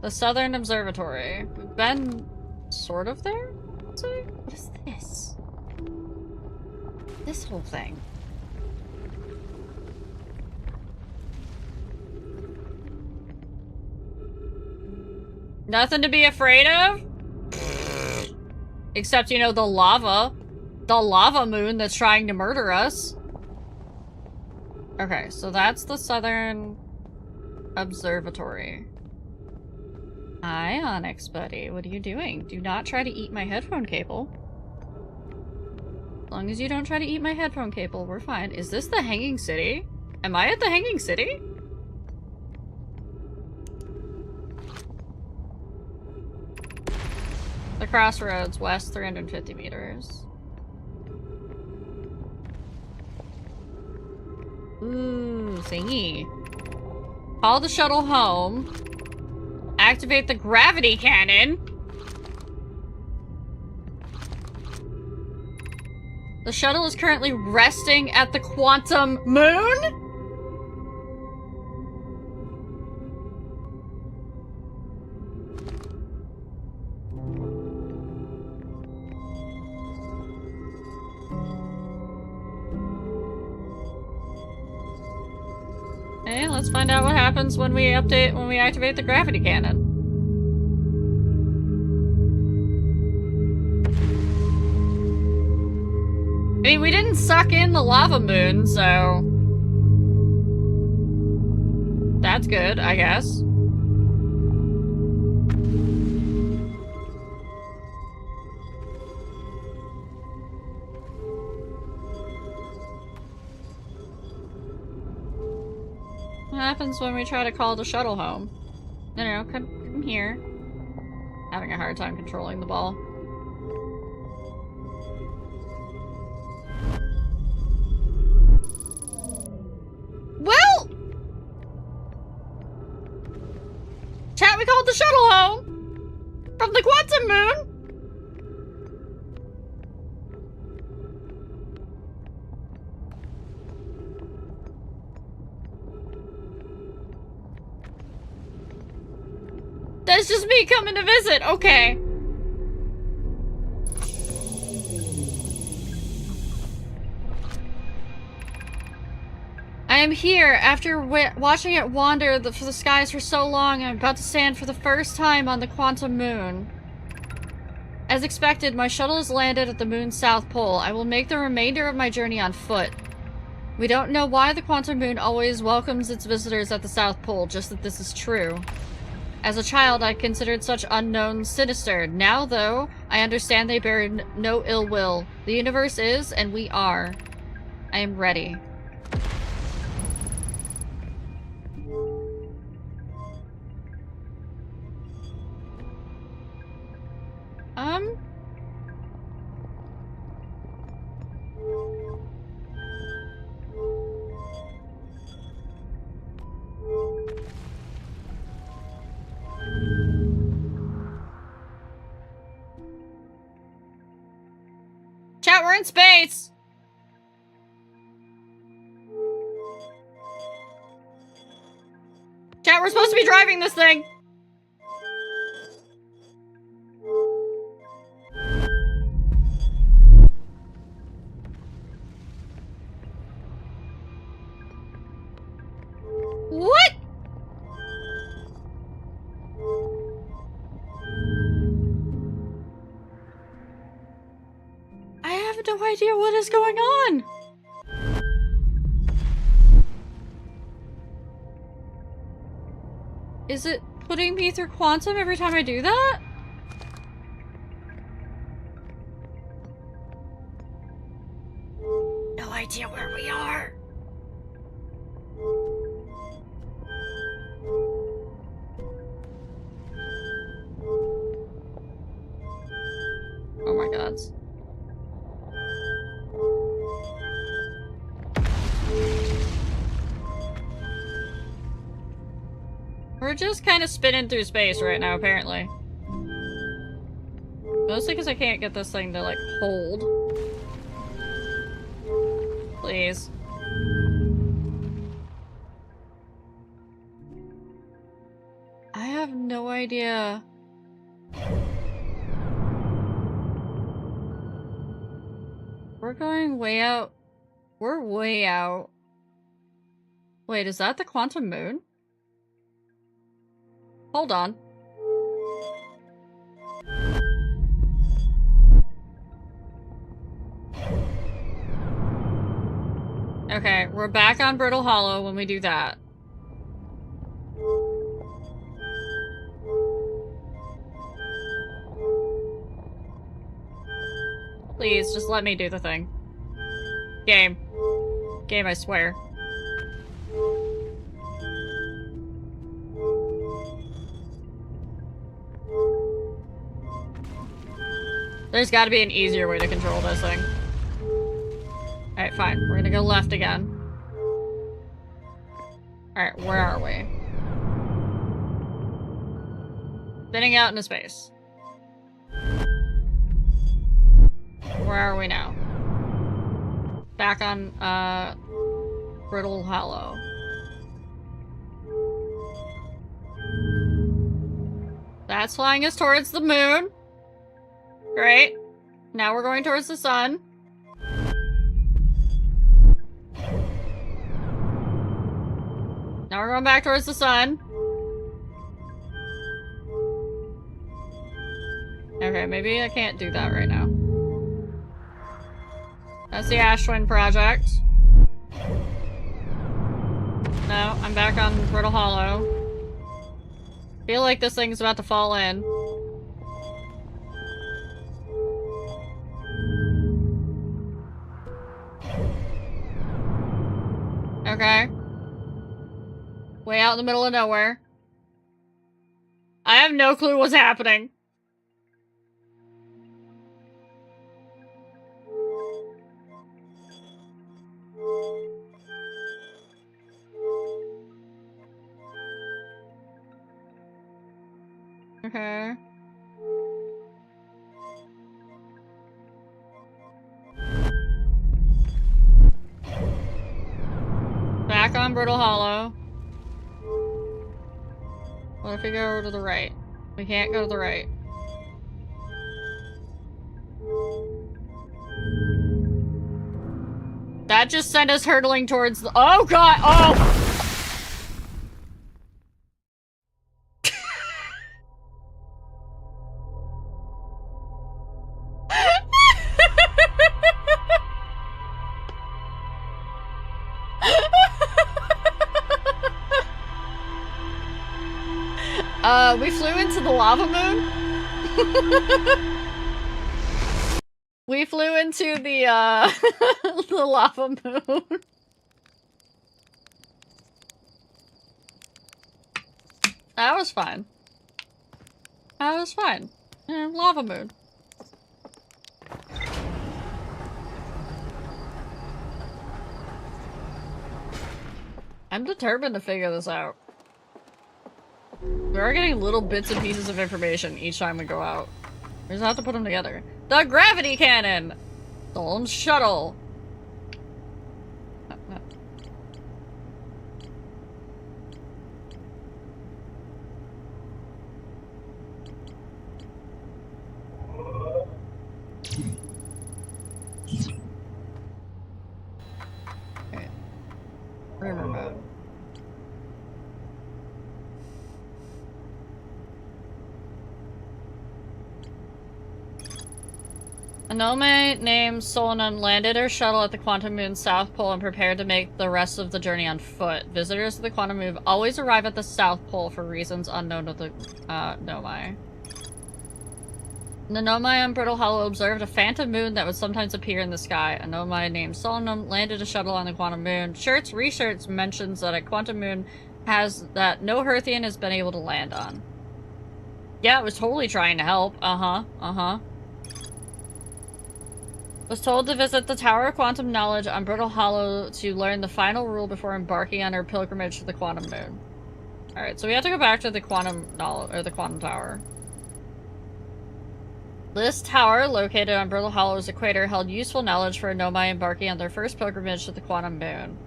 S1: The Southern Observatory. We've been sort of there? Sorry? What is this? This whole thing. Nothing to be afraid of? Except, you know, the lava. The lava moon that's trying to murder us. Okay, so that's the Southern Observatory. Hi, Onyx buddy. What are you doing? Do not try to eat my headphone cable. As long as you don't try to eat my headphone cable, we're fine. Is this the Hanging City? Am I at the Hanging City? The crossroads, west 350 meters. Ooh, thingy. Call the shuttle home. Activate the gravity cannon. The shuttle is currently resting at the quantum moon? Okay, let's find out what happens when we activate the gravity cannon. I mean, we didn't suck in the lava moon, so that's good, I guess. What happens when we try to call the shuttle home? No, come here. Having a hard time controlling the ball. Well! Chat, we called the shuttle home! From the quantum moon! That's just me coming to visit, okay. I am here after watching it wander for the skies for so long. I'm about to stand for the first time on the quantum moon. As expected, my shuttle has landed at the moon's south pole. I will make the remainder of my journey on foot. We don't know why the quantum moon always welcomes its visitors at the south pole, just that this is true. As a child, I considered such unknowns sinister. Now, though, I understand they bear no ill will. The universe is, and we are. I am ready. Chat, we're in space! Chat, we're supposed to be driving this thing! What? no idea what is going on. Is it putting me through quantum every time I do that? No idea where we are. Oh my god. We're just kind of spinning through space right now, apparently. Mostly because I can't get this thing to, like, hold. Please. I have no idea. We're going way out. We're way out. Wait, is that the quantum moon? Hold on. Okay, we're back on Brittle Hollow when we do that. Please, just let me do the thing. Game. Game, I swear. There's gotta be an easier way to control this thing. Alright, fine. We're gonna go left again. Alright, where are we? Spinning out into space. Where are we now? Back on, Brittle Hollow. That's flying us towards the moon. Great. Now we're going towards the sun. Now we're going back towards the sun. Okay, maybe I can't do that right now. That's the Ashwin project. No, I'm back on Brittle Hollow. Feel like this thing's about to fall in. Okay. Way out in the middle of nowhere. I have no clue what's happening. Okay. Back on Brittle Hollow. What if we go to the right? We can't go to the right. That just sent us hurtling towards the— oh god! Oh! We flew into the lava moon? We flew into the, the lava moon. That was fun. That was fun. Lava moon. I'm determined to figure this out. We are getting little bits and pieces of information each time we go out. We just have to put them together. The gravity cannon! Stolen shuttle! Okay. River mode. A nomad named Solonum landed her shuttle at the Quantum Moon's South Pole and prepared to make the rest of the journey on foot. Visitors to the Quantum Moon always arrive at the South Pole for reasons unknown to the Nomai. The Nomai on Brittle Hollow observed a phantom moon that would sometimes appear in the sky. A Nomai named Solonum landed a shuttle on the Quantum Moon. Research mentions that a Quantum Moon that no Hearthian has been able to land on. Yeah, it was totally trying to help. Was told to visit the Tower of Quantum Knowledge on Brittle Hollow to learn the final rule before embarking on her pilgrimage to the Quantum Moon. Alright, so we have to go back to the Quantum Tower. This tower, located on Brittle Hollow's equator, held useful knowledge for a Nomai embarking on their first pilgrimage to the Quantum Moon.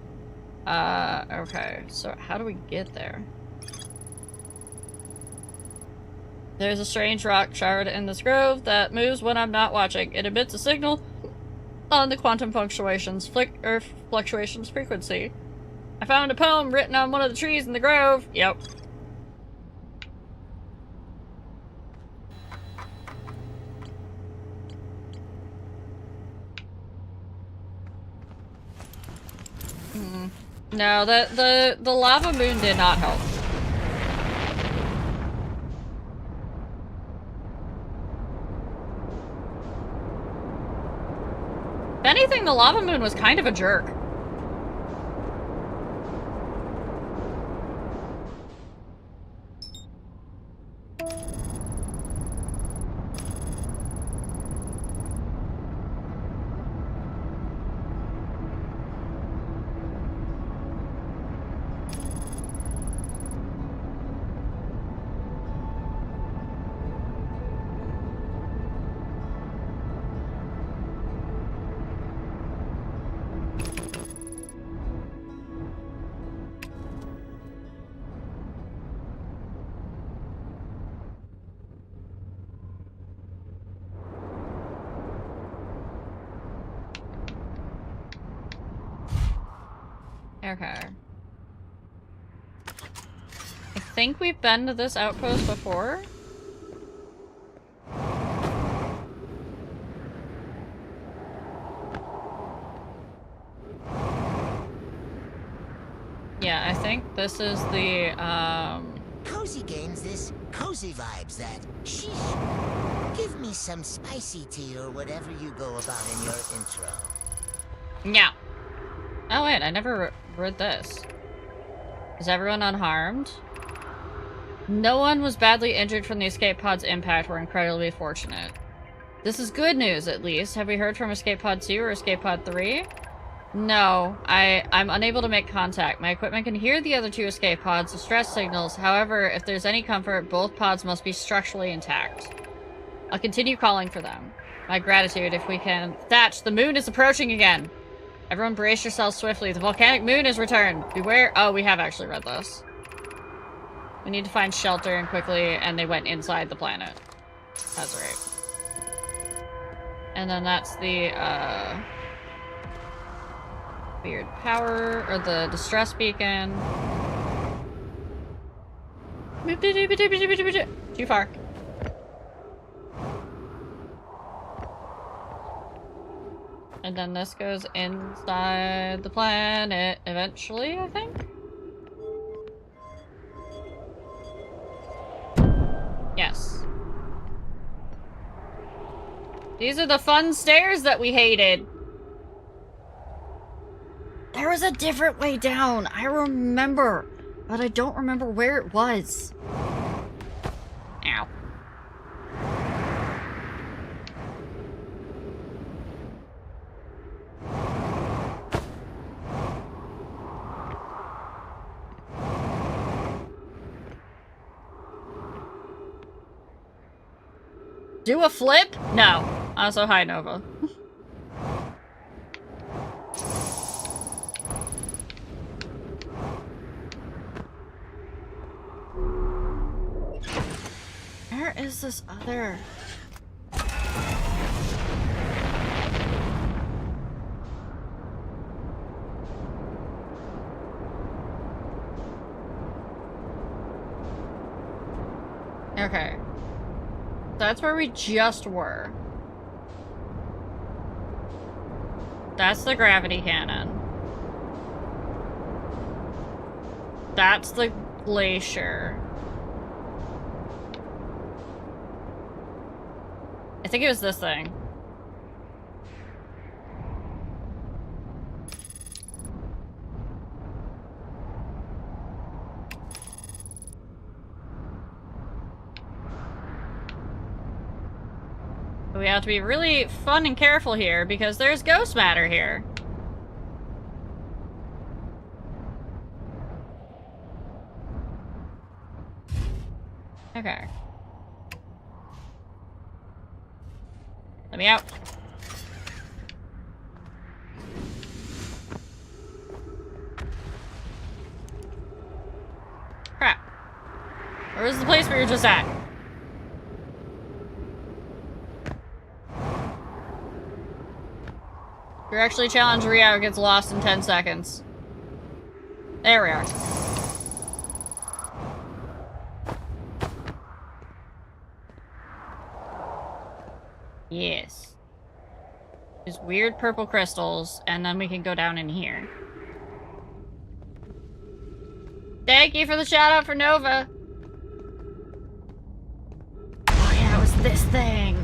S1: Okay, so how do we get there? There's a strange rock shard in this grove that moves when I'm not watching. It emits a signal on the quantum fluctuations frequency. I found a poem written on one of the trees in the grove. Yep. No, the lava moon did not help. If anything, the lava moon was kind of a jerk. Okay. I think we've been to this outpost before. Yeah, I think this is the,
S2: Cozy games this, cozy vibes that. Sheesh. Give me some spicy tea or whatever you go about in your intro.
S1: Yeah. Oh wait, I never read this. Is everyone unharmed? No one was badly injured from the escape pod's impact. We're incredibly fortunate. This is good news, at least. Have we heard from escape pod 2 or escape pod 3? No, I'm unable to make contact. My equipment can hear the other 2 escape pods' distress signals. However, if there's any comfort, both pods must be structurally intact. I'll continue calling for them. My gratitude if we can. Thatch, the moon is approaching again. Everyone brace yourselves swiftly. The volcanic moon has returned. Beware. Oh, we have actually read this. We need to find shelter and quickly, and they went inside the planet. That's right. And then that's the, weird power, or the distress beacon. Too far. And then this goes inside the planet eventually, I think? Yes. These are the fun stairs that we hated. There was a different way down. I remember, but I don't remember where it was. Ow. Do a flip? No. Also, hi, Nova. Where is this other? Okay. That's where we just were. That's the gravity cannon. That's the glacier. I think it was this thing. We have to be really fun and careful here because there's ghost matter here. Okay. Let me out. Crap. Where was the place we were just at? You're actually challenged, Rio gets lost in 10 seconds. There we are. Yes. These weird purple crystals, and then we can go down in here. Thank you for the shout out for Nova. Oh yeah, it was this thing.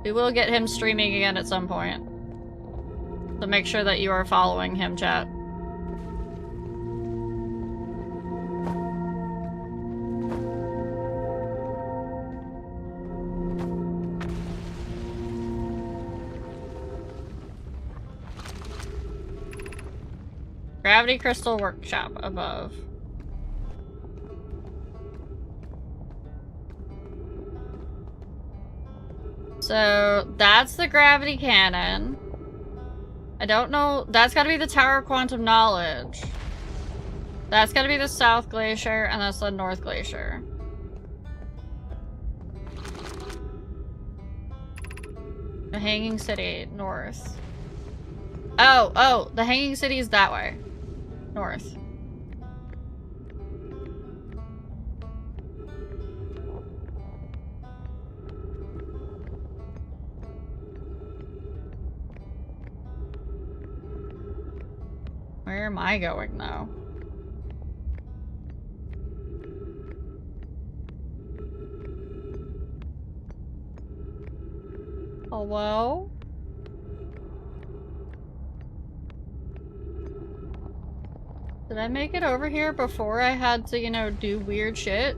S1: We will get him streaming again at some point. So make sure that you are following him, chat. Gravity Crystal Workshop above. So, that's the gravity cannon. I don't know. That's gotta be the Tower of Quantum Knowledge. That's gotta be the South Glacier, and that's the North Glacier. The Hanging City, north. Oh, the Hanging City is that way. North. Where am I going, though? Hello? Did I make it over here before I had to, you know, do weird shit?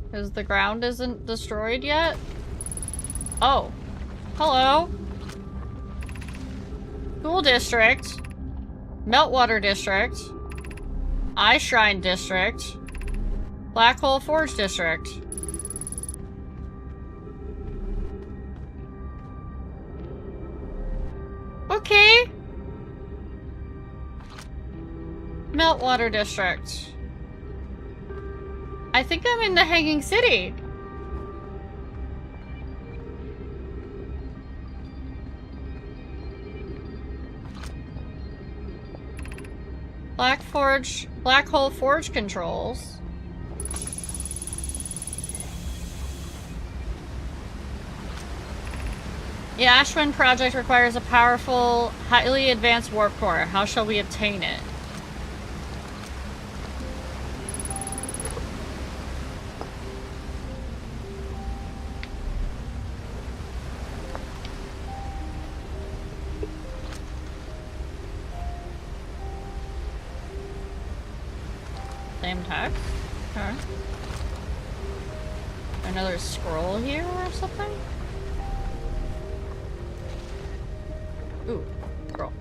S1: Because the ground isn't destroyed yet? Oh. Hello. School District. Meltwater District. Eye Shrine District. Black Hole Forge District. Okay. Meltwater District. I think I'm in the Hanging City. Black Hole Forge controls. The Ashwin project requires a powerful, highly advanced warp core. How shall we obtain it? Same text? Okay. Another scroll here or something? Ooh, scroll.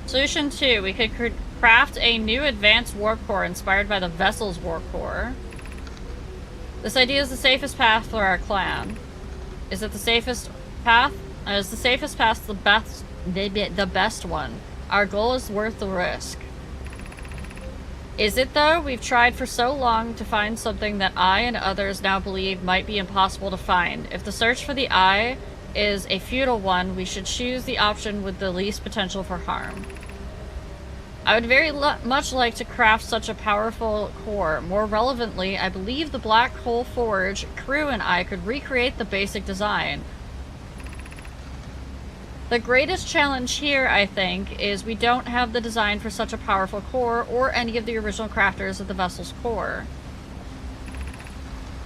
S1: Solution 2. We could craft a new advanced warp core inspired by the vessel's warp core. This idea is the safest path for our clan. Is it the safest path? Is the safest path the best one? Our goal is worth the risk. Is it though? We've tried for so long to find something that I and others now believe might be impossible to find. If the search for the eye is a futile one, we should choose the option with the least potential for harm. I would very much like to craft such a powerful core. More relevantly, I believe the Black Hole Forge crew and I could recreate the basic design. The greatest challenge here, I think, is we don't have the design for such a powerful core or any of the original crafters of the vessel's core.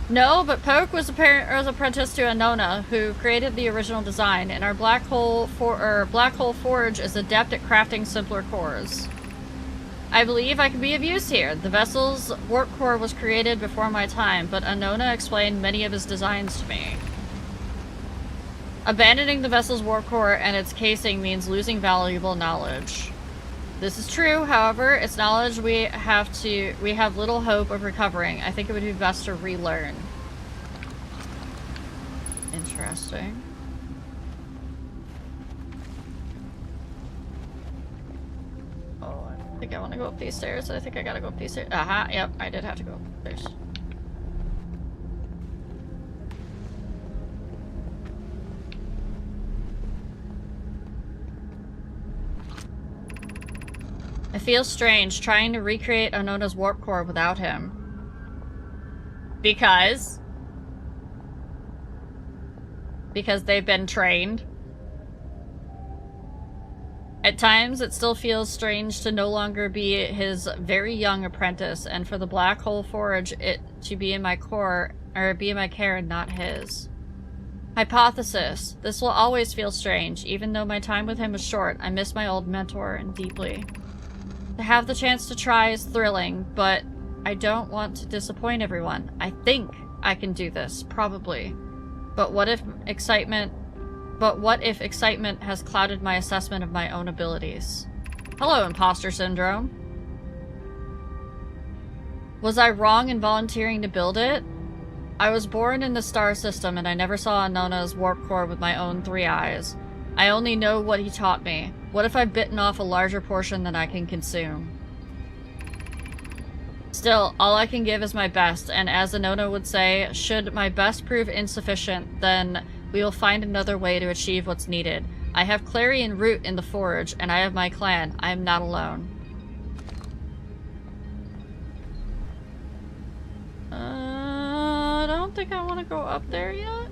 S1: No, but Poke was apprenticed to Anona, who created the original design, and our Black Hole Forge is adept at crafting simpler cores. I believe I can be of use here. The vessel's warp core was created before my time, but Anona explained many of his designs to me. Abandoning the vessel's warp core and its casing means losing valuable knowledge. This is true, however, it's knowledge we have little hope of recovering. I think it would be best to relearn. Interesting. Oh, I think I want to go up these stairs. I think I gotta go up these stairs. Aha, yep, I did have to go up stairs. It feels strange trying to recreate Anona's warp core without him. Because they've been trained. At times, it still feels strange to no longer be his very young apprentice, and for the Black Hole Forge it to be in my core, or be in my care and not his. Hypothesis. This will always feel strange. Even though my time with him was short, I miss my old mentor and deeply. To have the chance to try is thrilling, but I don't want to disappoint everyone. I think I can do this, probably. But what if excitement has clouded my assessment of my own abilities? Hello, imposter syndrome. Was I wrong in volunteering to build it? I was born in the star system and I never saw Anona's warp core with my own 3 eyes. I only know what he taught me. What if I've bitten off a larger portion than I can consume? Still, all I can give is my best, and as Anona would say, should my best prove insufficient, then we will find another way to achieve what's needed. I have Clarion Root in the Forge, and I have my clan. I am not alone. I don't think I want to go up there yet.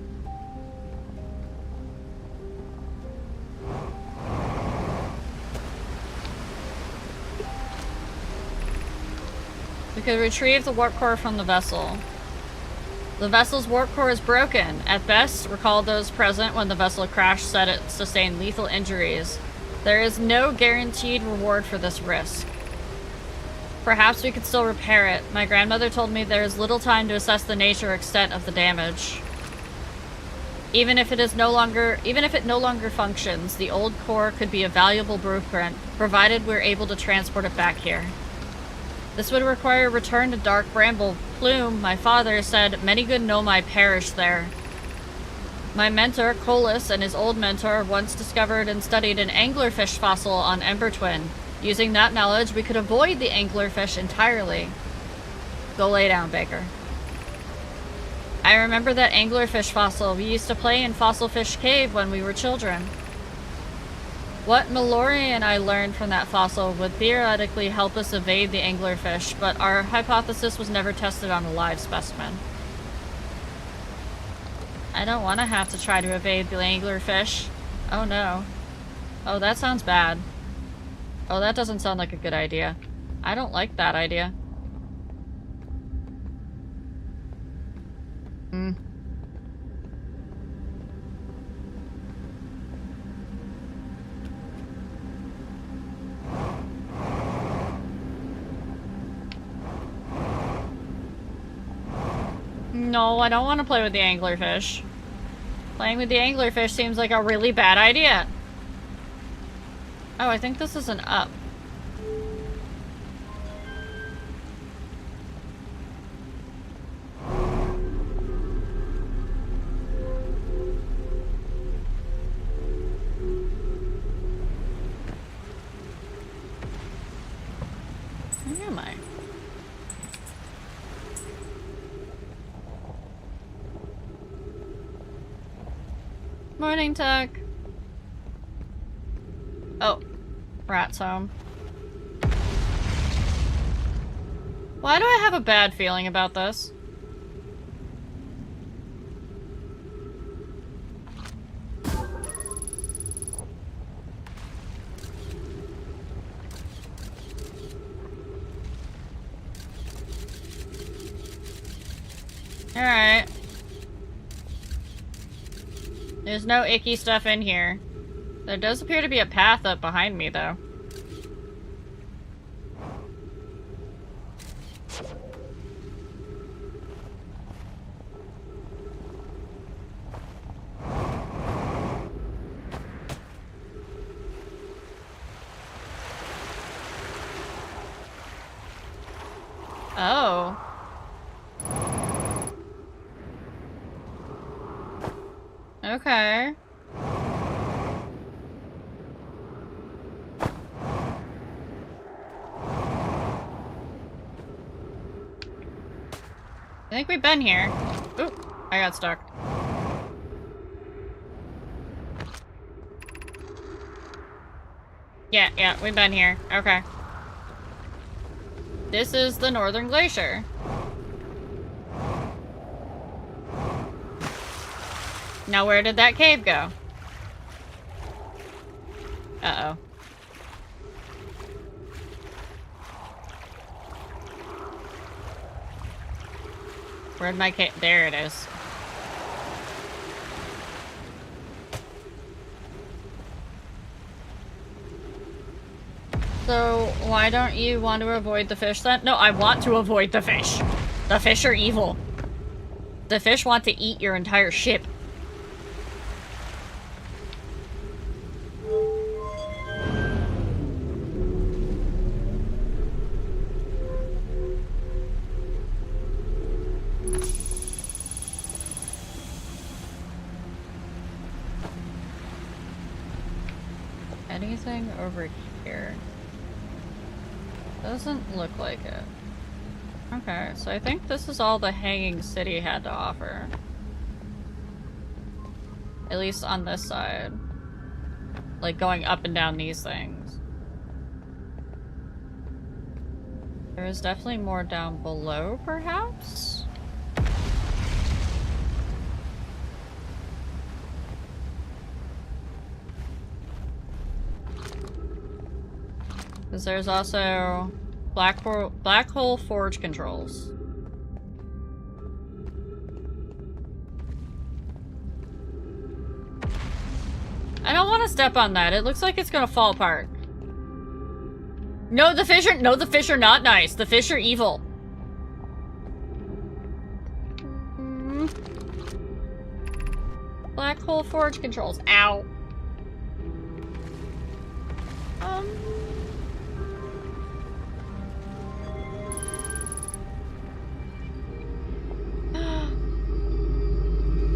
S1: We could retrieve the warp core from the vessel. The vessel's warp core is broken. At best, recall those present when the vessel crashed said it sustained lethal injuries. There is no guaranteed reward for this risk. Perhaps we could still repair it. My grandmother told me there is little time to assess the nature or extent of the damage. Even if it no longer functions, the old core could be a valuable blueprint, provided we're able to transport it back here. This would require a return to Dark Bramble Plume. My father said many good Nomai perished there. My mentor, Colas, and his old mentor once discovered and studied an anglerfish fossil on Ember Twin. Using that knowledge, we could avoid the anglerfish entirely. Go lay down, Baker. I remember that anglerfish fossil. We used to play in Fossilfish Cave when we were children. What Mallory and I learned from that fossil would theoretically help us evade the anglerfish, but our hypothesis was never tested on a live specimen. I don't want to have to try to evade the anglerfish. Oh no. Oh, that sounds bad. Oh, that doesn't sound like a good idea. I don't like that idea. No, I don't want to play with the anglerfish. Playing with the anglerfish seems like a really bad idea. Oh, I think this is an up. Where am I? Morning, Tuck. Oh, rat's home. Why do I have a bad feeling about this? Alright. There's no icky stuff in here. There does appear to be a path up behind me, though. Oh. Okay. I think we've been here. Oop, I got stuck. Yeah, we've been here. Okay. This is the Northern Glacier. Now where did that cave go? Uh-oh. Where'd my cave? There it is. So, why don't you want to avoid the fish then? No, I want to avoid the fish. The fish are evil. The fish want to eat your entire ship. Anything over here? Doesn't look like it. Okay, so I think this is all the Hanging City had to offer. At least on this side. Like going up and down these things. There is definitely more down below, perhaps? Because there's also black hole forge controls. I don't want to step on that. It looks like it's gonna fall apart. No, the fish are not nice. The fish are evil. Black hole forge controls. Ow.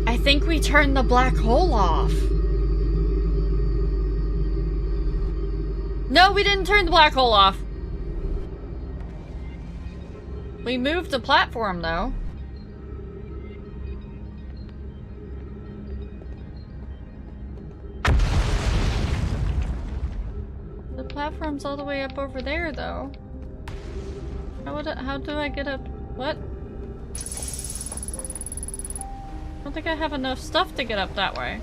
S1: I think we turned the black hole off. No, we didn't turn the black hole off. We moved the platform, though. The platform's all the way up over there, though. How do I get up? What? I don't think I have enough stuff to get up that way.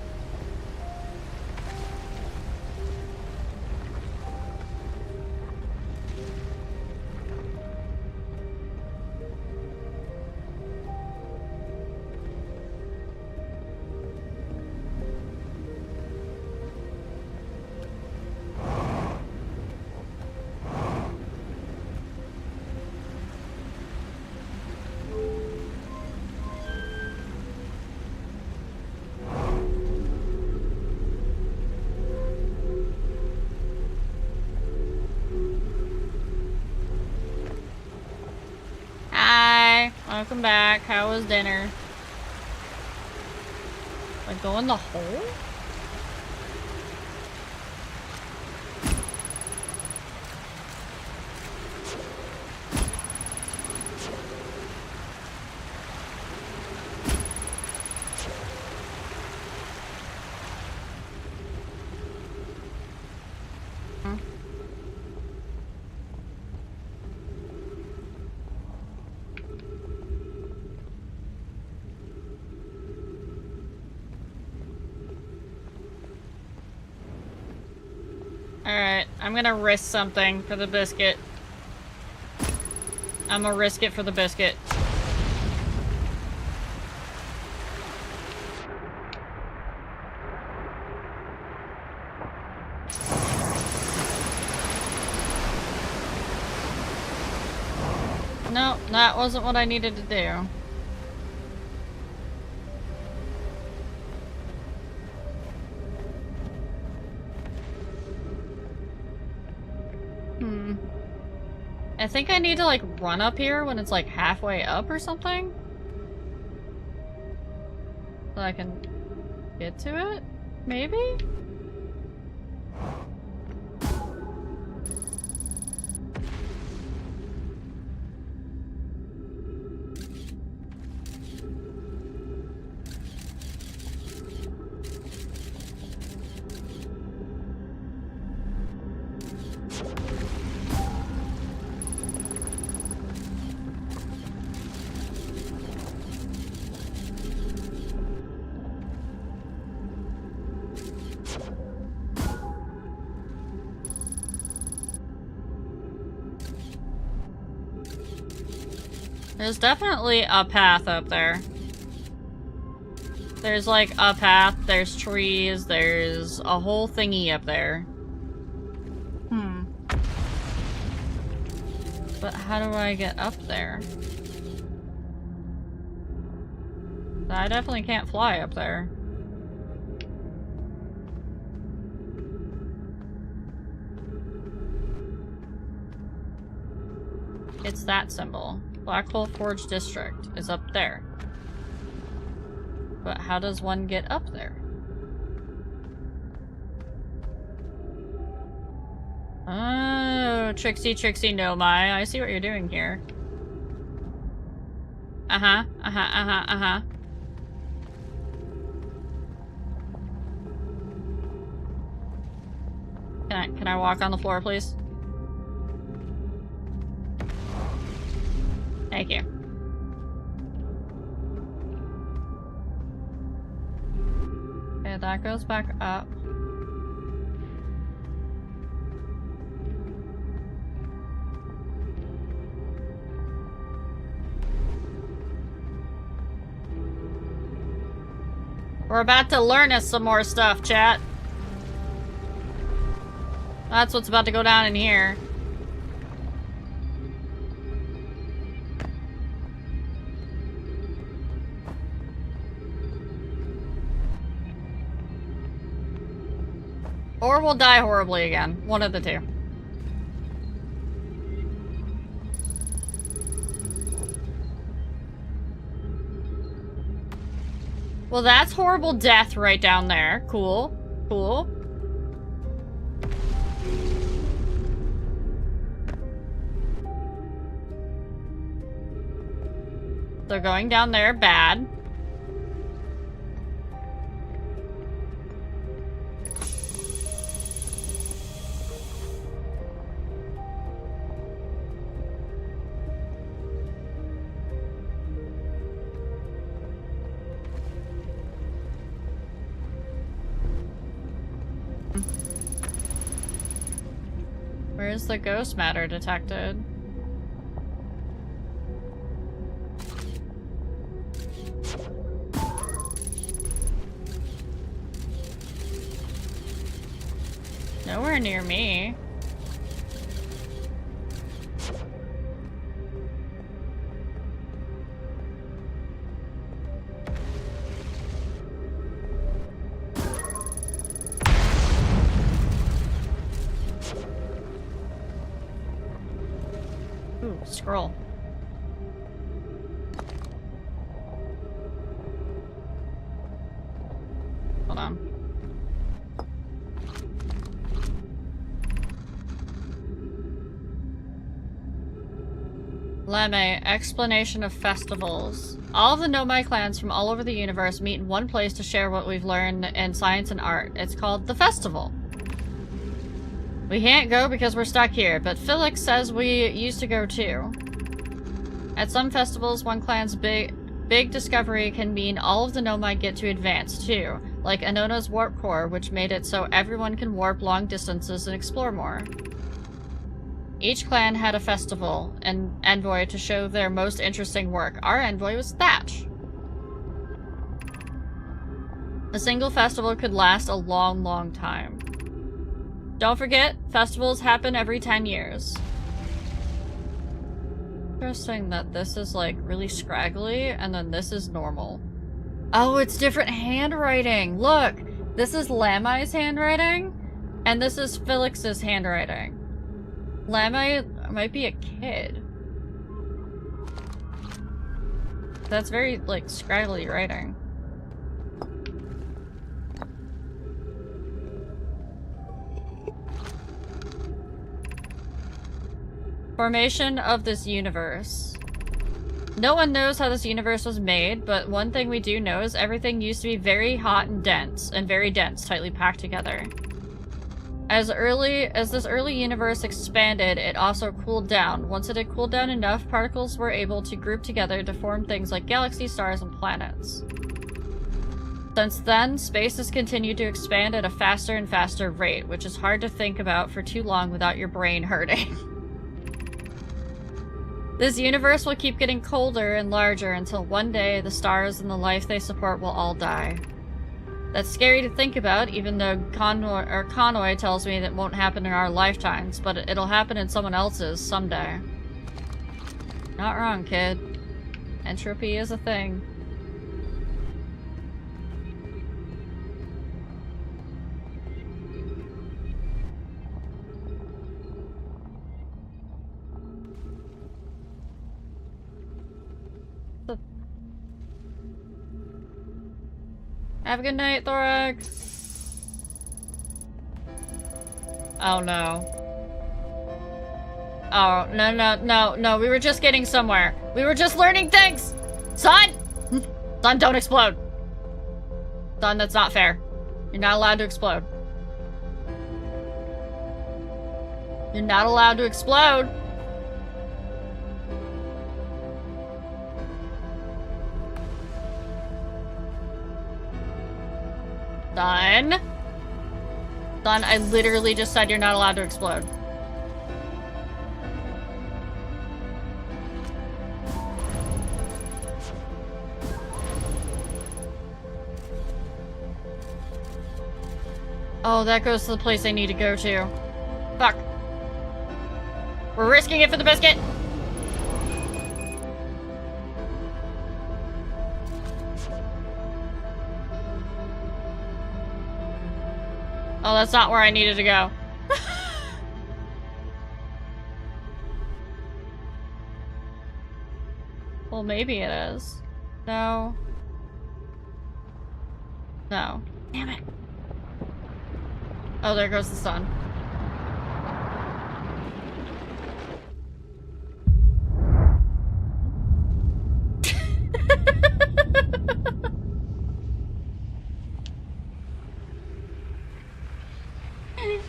S1: Welcome back. How was dinner? Like, go in the hole? Alright, I'm gonna risk something for the biscuit. I'm gonna risk it for the biscuit. No, that wasn't what I needed to do. I think I need to, like, run up here when it's, like, halfway up or something? So I can get to it? Maybe? There's definitely a path up there. There's like a path, there's trees, there's a whole thingy up there. But how do I get up there? I definitely can't fly up there. It's that symbol. Black Hole Forge District is up there. But how does one get up there? Oh, Trixie, no my. I see what you're doing here. Uh-huh. Can I walk on the floor, please? Thank you. Okay, that goes back up. We're about to learn us some more stuff, chat. That's what's about to go down in here. Or we'll die horribly again. One of the two. Well, that's horrible death right down there. Cool. Cool. They're going down there. Bad. Where's the ghost matter detected? Nowhere near me. Ooh, scroll. Hold on. Lemme, explanation of festivals. All of the Nomai clans from all over the universe meet in one place to share what we've learned in science and art. It's called the festival. We can't go because we're stuck here, but Felix says we used to go too. At some festivals, one clan's big discovery can mean all of the Nomai get to advance too, like Anona's warp core, which made it so everyone can warp long distances and explore more. Each clan had a festival and envoy to show their most interesting work. Our envoy was Thatch. A single festival could last a long, long time. Don't forget, festivals happen every 10 years. Interesting that this is like really scraggly and then this is normal. Oh, it's different handwriting. Look, this is Lamai's handwriting and this is Felix's handwriting. Lamai might be a kid. That's very like scraggly writing. Formation of this universe. No one knows how this universe was made, but one thing we do know is everything used to be very hot and very dense, tightly packed together. As this early universe expanded, it also cooled down. Once it had cooled down enough, particles were able to group together to form things like galaxies, stars, and planets. Since then, space has continued to expand at a faster and faster rate, which is hard to think about for too long without your brain hurting. This universe will keep getting colder and larger until one day the stars and the life they support will all die. That's scary to think about, even though Connoy tells me that won't happen in our lifetimes, but it'll happen in someone else's someday. Not wrong, kid. Entropy is a thing. Have a good night, Thorax. Oh no. Oh, no, we were just getting somewhere. We were just learning things! Son! Son, don't explode. Son, that's not fair. You're not allowed to explode. You're not allowed to explode. Son? Son, I literally just said you're not allowed to explode. Oh, that goes to the place I need to go to. Fuck. We're risking it for the biscuit! Oh, that's not where I needed to go. Well, maybe it is. No. No. Damn it. Oh, there goes the sun.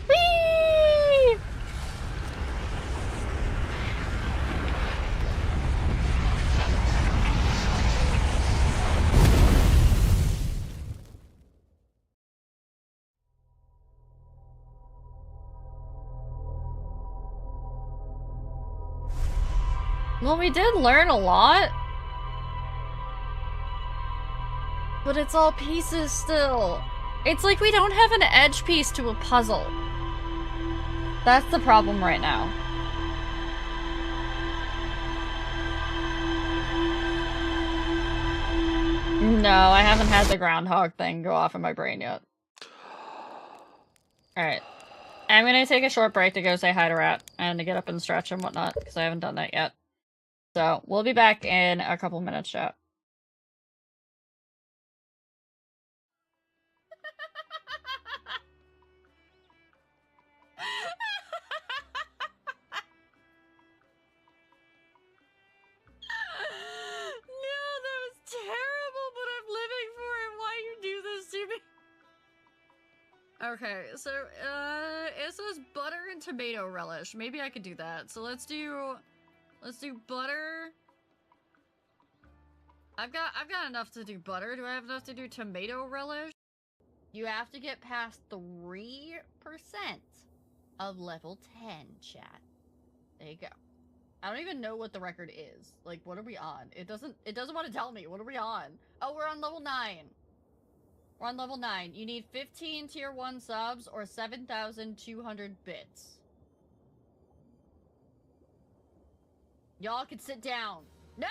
S1: Whee! Well, we did learn a lot. But it's all pieces still. It's like we don't have an edge piece to a puzzle. That's the problem right now. No, I haven't had the groundhog thing go off in my brain yet. Alright. I'm gonna take a short break to go say hi to Rat and to get up and stretch and whatnot, because I haven't done that yet. So, we'll be back in a couple minutes, chat. No, that was terrible, but I'm living for it. Why you do this to me? Okay, so, it says butter and tomato relish. Maybe I could do that. So let's do butter. I've got enough to do butter. Do I have enough to do tomato relish? You have to get past 3% of level 10, chat. There you go. I don't even know what the record is. Like, what are we on? It doesn't want to tell me. What are we on? Oh, we're on level 9. We're on level 9. You need 15 tier 1 subs or 7,200 bits. Y'all can sit down. No!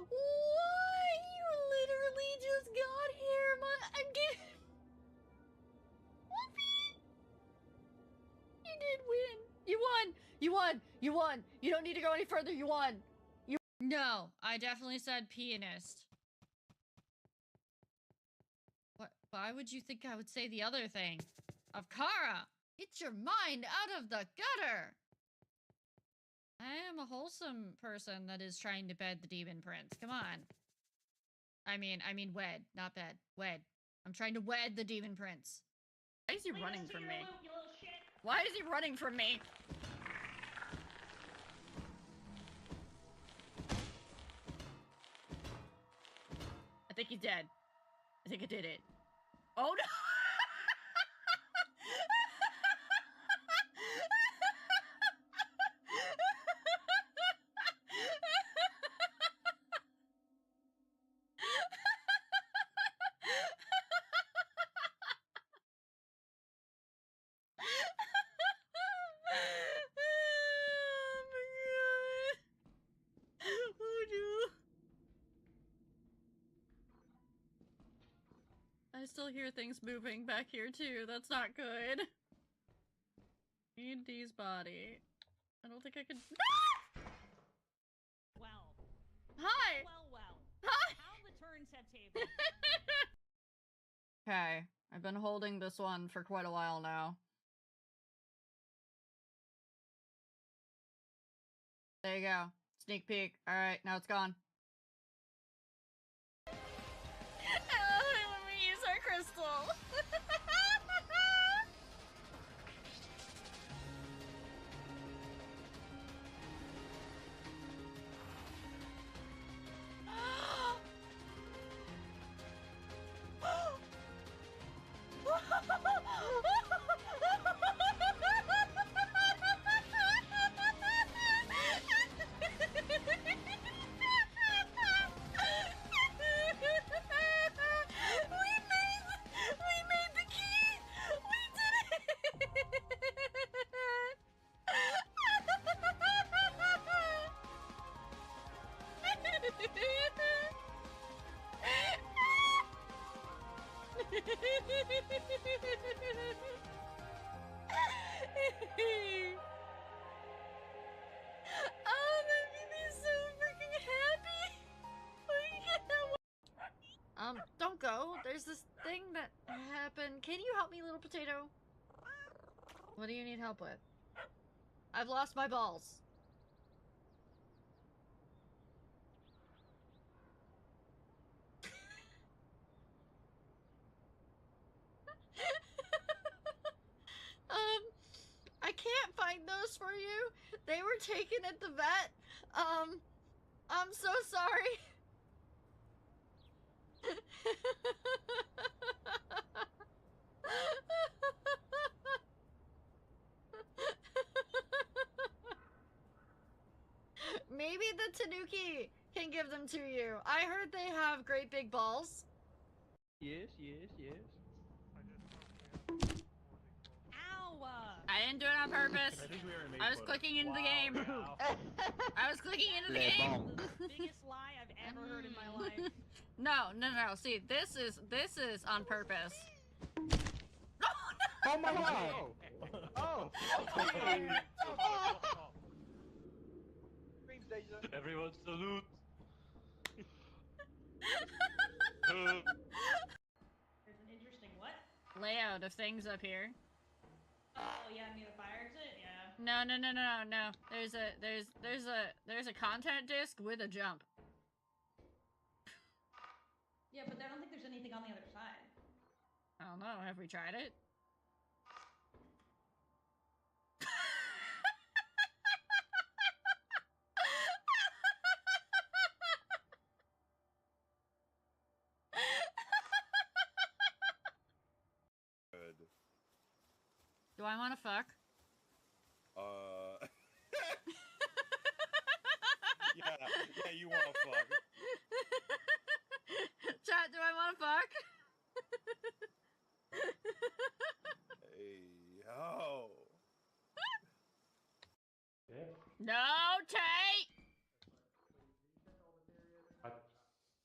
S1: What? You literally just got here, I'm getting... Whoopee! You did win. You won. You won. You won. You don't need to go any further. You won. You... No, I definitely said pianist. What? Why would you think I would say the other thing? Avkara, get your mind out of the gutter. I am a wholesome person that is trying to bed the demon prince. Come on. I mean wed, not bed. Wed. I'm trying to wed the demon prince. Why is he running from me? Why is he running from me? I think he's dead. I think I did it. Oh no! I still hear things moving back here too. That's not good. Need D's body. I don't think I could.
S4: Well.
S1: Hi.
S4: Well.
S1: Hi.
S4: How the turns have tabled.
S1: Okay, I've been holding this one for quite a while now. There you go. Sneak peek. Alright, now it's gone. Let me use our crystal. We made the key! We did it! Oh, that made me so freaking happy! Don't go. There's this thing that happened. Can you help me, little potato? What do you need help with? I've lost my balls. I can't find those for you. They were taken at the vet. I'm so sorry. Maybe the Tanuki can give them to you. I heard they have great big balls.
S5: Yes.
S4: Ow!
S1: I didn't do it on purpose.
S5: I think we were
S1: I was clicking into the game. I was clicking into the game.
S4: The biggest lie I've ever heard in my life.
S1: No. See, this is on purpose.
S5: Oh my god! Oh! Everyone salute!
S4: There's an interesting what?
S1: Layout of things up here.
S4: Oh yeah, near the fire exit? Yeah.
S1: No, no, no, no, no. There's a content disc with a jump.
S4: Yeah, but I don't think there's anything on the other side.
S1: I don't know. Have we tried it?
S6: Good.
S1: Do I want to fuck?
S6: Yeah, you wanna fuck.
S1: Chat, do I want to fuck?
S6: Hey, yo.
S1: No, Tay!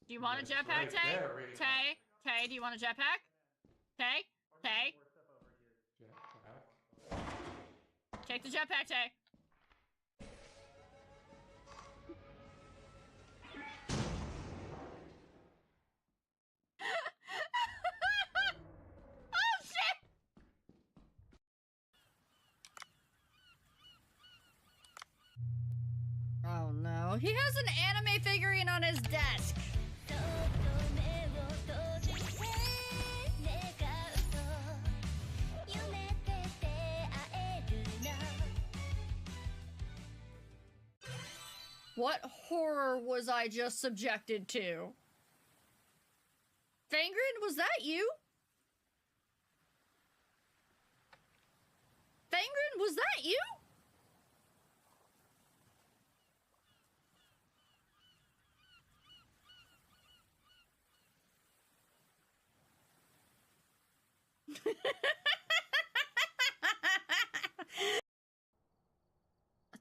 S1: Do you want a jetpack, Tay? Tay, do you want a jetpack? Tay? Tay? Take the jetpack, Tay. Oh, shit! Oh, no. He has an anime figurine on his desk. What horror was I just subjected to? Fangren, was that you? Fangren, was that you?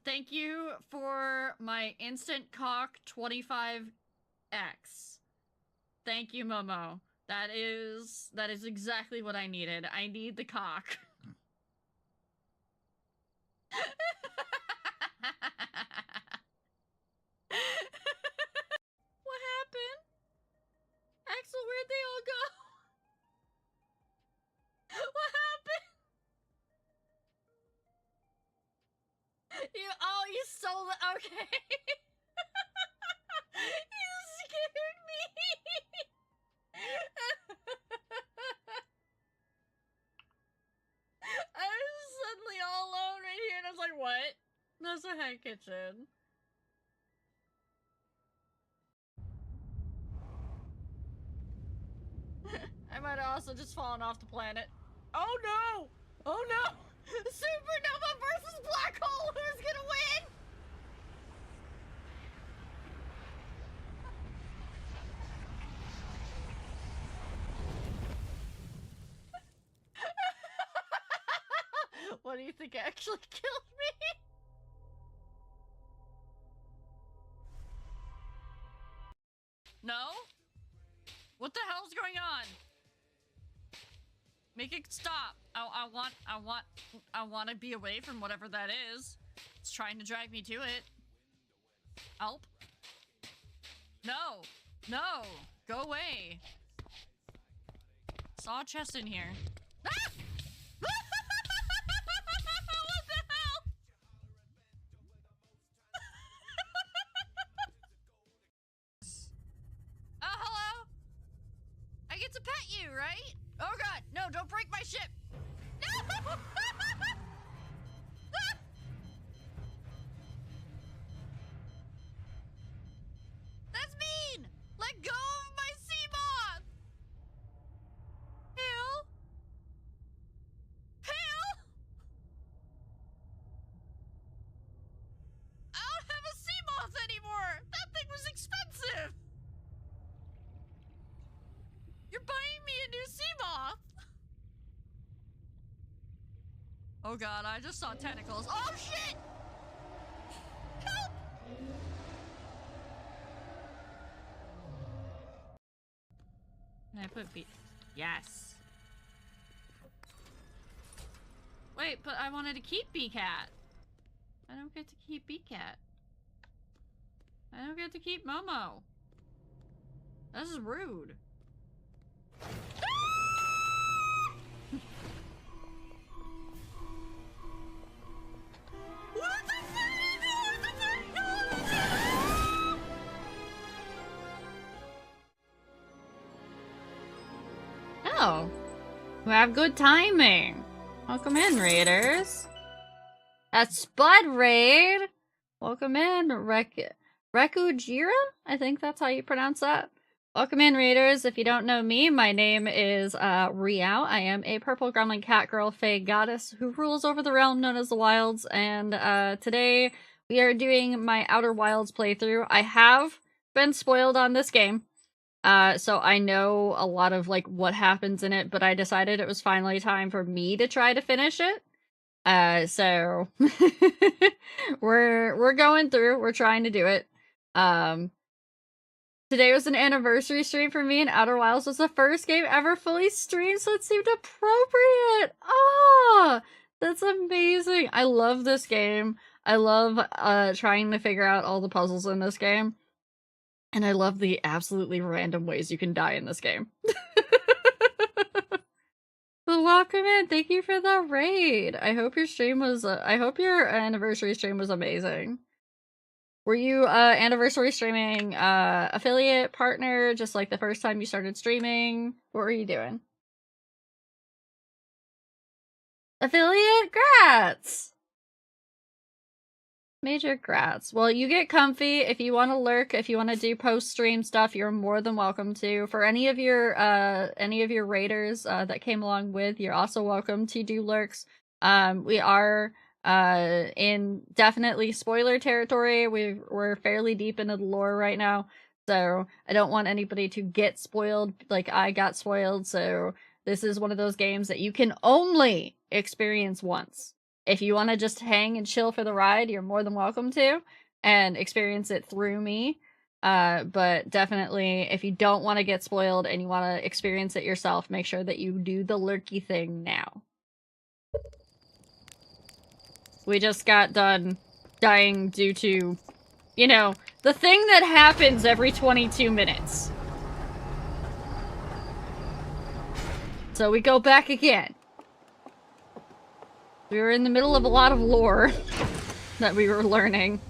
S1: Thank you for my instant cock 25x. Thank you, Momo. That is exactly what I needed. I need the cock. What happened? Axel, where'd they all go? What happened? You stole it. Okay. You scared me. I was suddenly all alone right here, and I was like, what? That's a head kitchen. I might have also just fallen off the planet. Oh no! Oh no! Supernova versus black hole! Who's gonna win? What do you think actually killed me? No? What the hell's going on? Make it stop. I want to be away from whatever that is. It's trying to drag me to it. Help. No. No. Go away. Saw a chest in here. Ah! What the hell? Oh, hello. I get to pet you, right? Oh god, no, don't break my ship. No! That's mean! Let go of my sea moth! Hale? Hale? I don't have a sea moth anymore! That thing was expensive! You're buying me a new sea moth! Oh god, I just saw tentacles. Oh shit! Help! Can I put B? Yes. Wait, but I wanted to keep B-Cat. I don't get to keep B-Cat. I don't get to keep Momo. This is rude. Oh. We have good timing. Welcome in, raiders. That's Spud Raid. Welcome in, Rekujira? I think that's how you pronounce that. Welcome in, raiders. If you don't know me, my name is Riao. I am a purple gremlin cat girl fae goddess who rules over the realm known as the Wilds, and today we are doing my Outer Wilds playthrough. I have been spoiled on this game, so I know a lot of like what happens in it, but I decided it was finally time for me to try to finish it. So we're going through, we're trying to do it. Today was an anniversary stream for me, and Outer Wilds was the first game ever fully streamed, so it seemed appropriate. Ah, that's amazing. I love this game. I love trying to figure out all the puzzles in this game. And I love the absolutely random ways you can die in this game. Well, welcome in. Thank you for the raid. I hope your stream was I hope your anniversary stream was amazing. Were you anniversary streaming affiliate partner just like the first time you started streaming? What were you doing? Affiliate? Grats! Major grats. Well, you get comfy. If you want to lurk, if you want to do post-stream stuff, you're more than welcome to. For any of your raiders that came along with, you're also welcome to do lurks. We are in definitely spoiler territory. We're fairly deep into the lore right now, so I don't want anybody to get spoiled like I got spoiled. So this is one of those games that you can only experience once. If you want to just hang and chill for the ride, you're more than welcome to and experience it through me. But definitely, if you don't want to get spoiled and you want to experience it yourself, make sure that you do the lurky thing now. We just got done dying due to, you know, the thing that happens every 22 minutes. So we go back again. We were in the middle of a lot of lore that we were learning.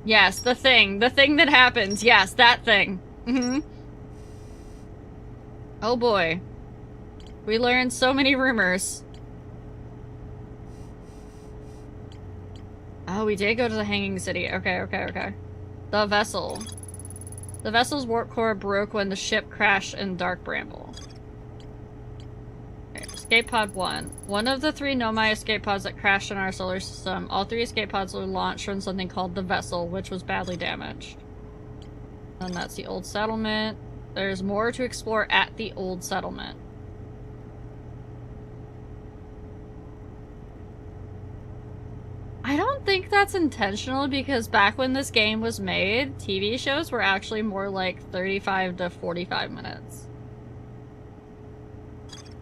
S1: Yes, the thing that happens. Yes, that thing. Oh boy. We learned so many rumors. Oh, we did go to the Hanging City. Okay. The vessel. The vessel's warp core broke when the ship crashed in Dark Bramble. Escape pod 1. One of the 3 Nomai escape pods that crashed in our solar system. All 3 escape pods were launched from something called the vessel, which was badly damaged. And that's the old settlement. There's more to explore at the old settlement. I don't think that's intentional because back when this game was made, TV shows were actually more like 35 to 45 minutes.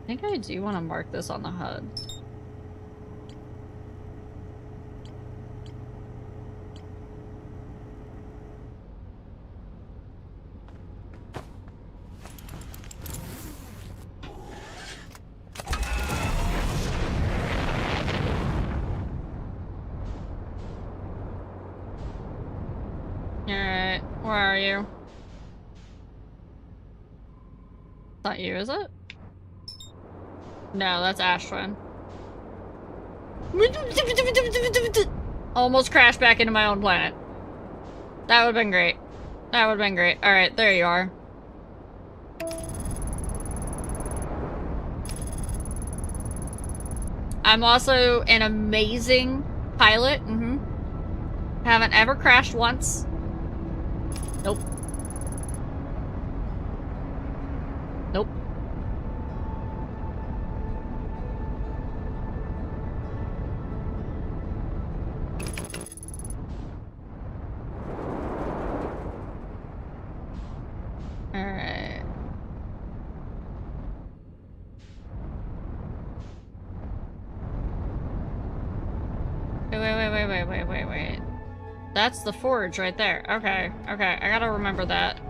S1: I think I do want to mark this on the HUD. Alright, where are you? Not you, is it? No, that's Ashtwin. Almost crashed back into my own planet. That would've been great. That would've been great. Alright, there you are. I'm also an amazing pilot. Haven't ever crashed once. Nope. Nope. Alright. Wait. That's the forge right there. Okay, I gotta remember that.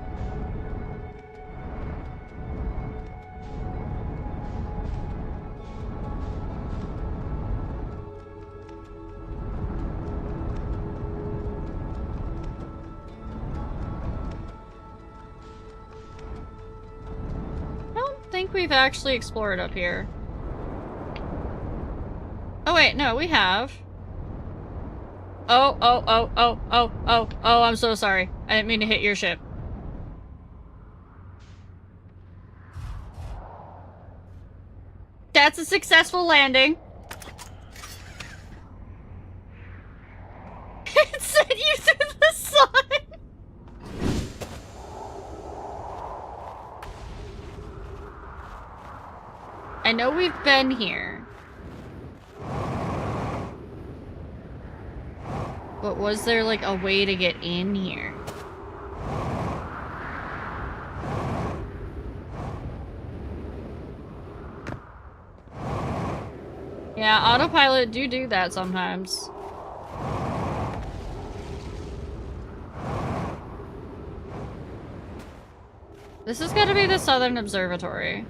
S1: think we've actually explored up here. Oh wait, no, we have. Oh, I'm so sorry. I didn't mean to hit your ship. That's a successful landing. It sent you through the sun. I know we've been here. But was there like a way to get in here? Yeah, autopilot do that sometimes. This has got to be the Southern Observatory.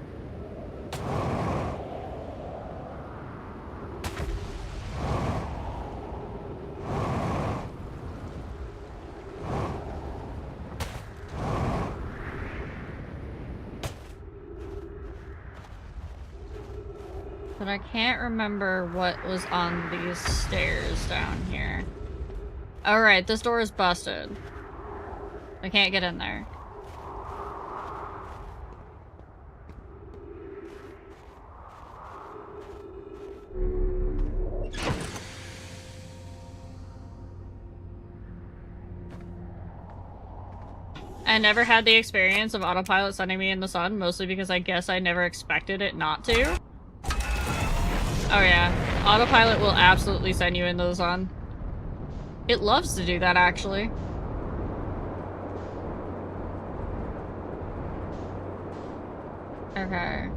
S1: But I can't remember what was on these stairs down here. Alright, this door is busted. I can't get in there. I never had the experience of autopilot sending me in the sun, mostly because I guess I never expected it not to. Oh yeah, autopilot will absolutely send you into the sun. It loves to do that, actually. Okay.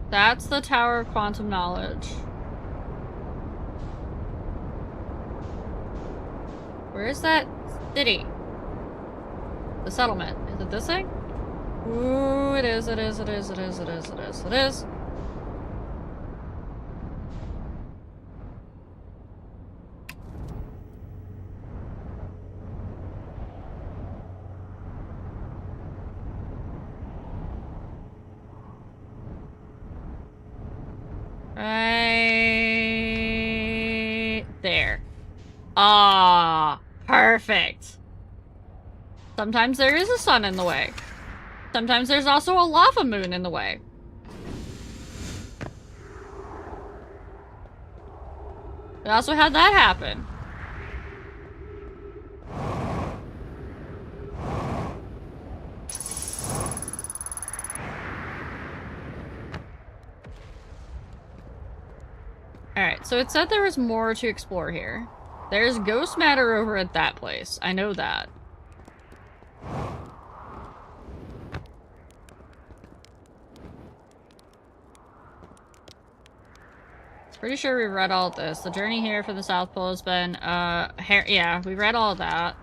S1: That's the Tower of Quantum Knowledge. Where is that city? The settlement. Is it this thing? Ooh, it is, it is, it is, it is, it is, it is, it is. Right there. Ah, perfect. Sometimes there is a sun in the way. Sometimes there's also a lava moon in the way. We also had that happen. Alright, so it said there was more to explore here. There's ghost matter over at that place. I know that. Pretty sure we read all of this. The journey here for the South Pole has been, yeah, we read all of that.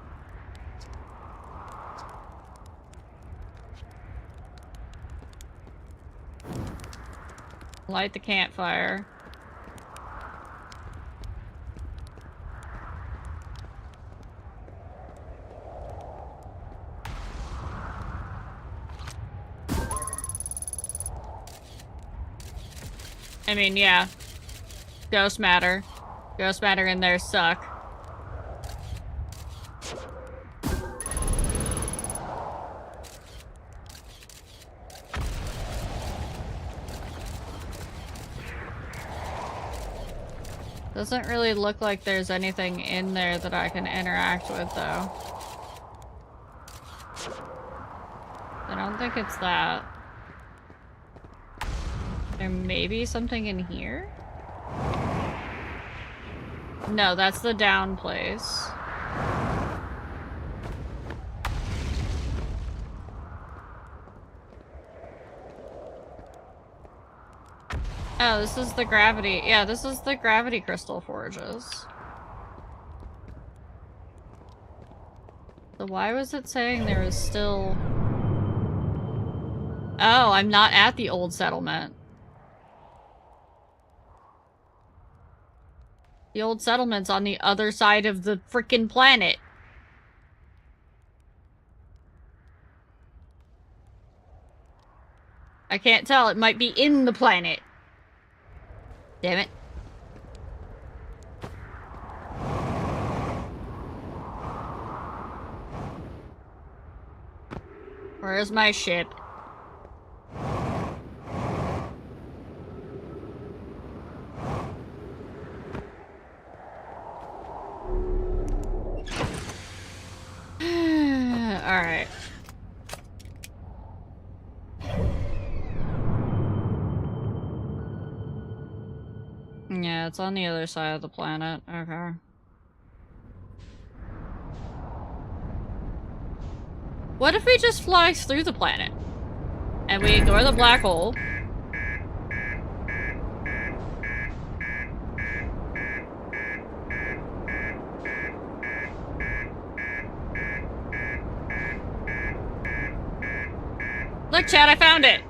S1: Light the campfire. I mean, yeah. Ghost matter. Ghost matter in there suck. Doesn't really look like there's anything in there that I can interact with, though. I don't think it's that. There may be something in here? No, that's the down place. Oh, this is the gravity. Yeah, this is the gravity crystal forges. So why was it saying there was still... Oh, I'm not at the old settlement. The old settlement's on the other side of the frickin' planet. I can't tell. It might be in the planet. Damn it. Where's my ship? Alright. Yeah, it's on the other side of the planet. Okay. What if we just fly through the planet? And we ignore the black hole? Look, Chad, I found it!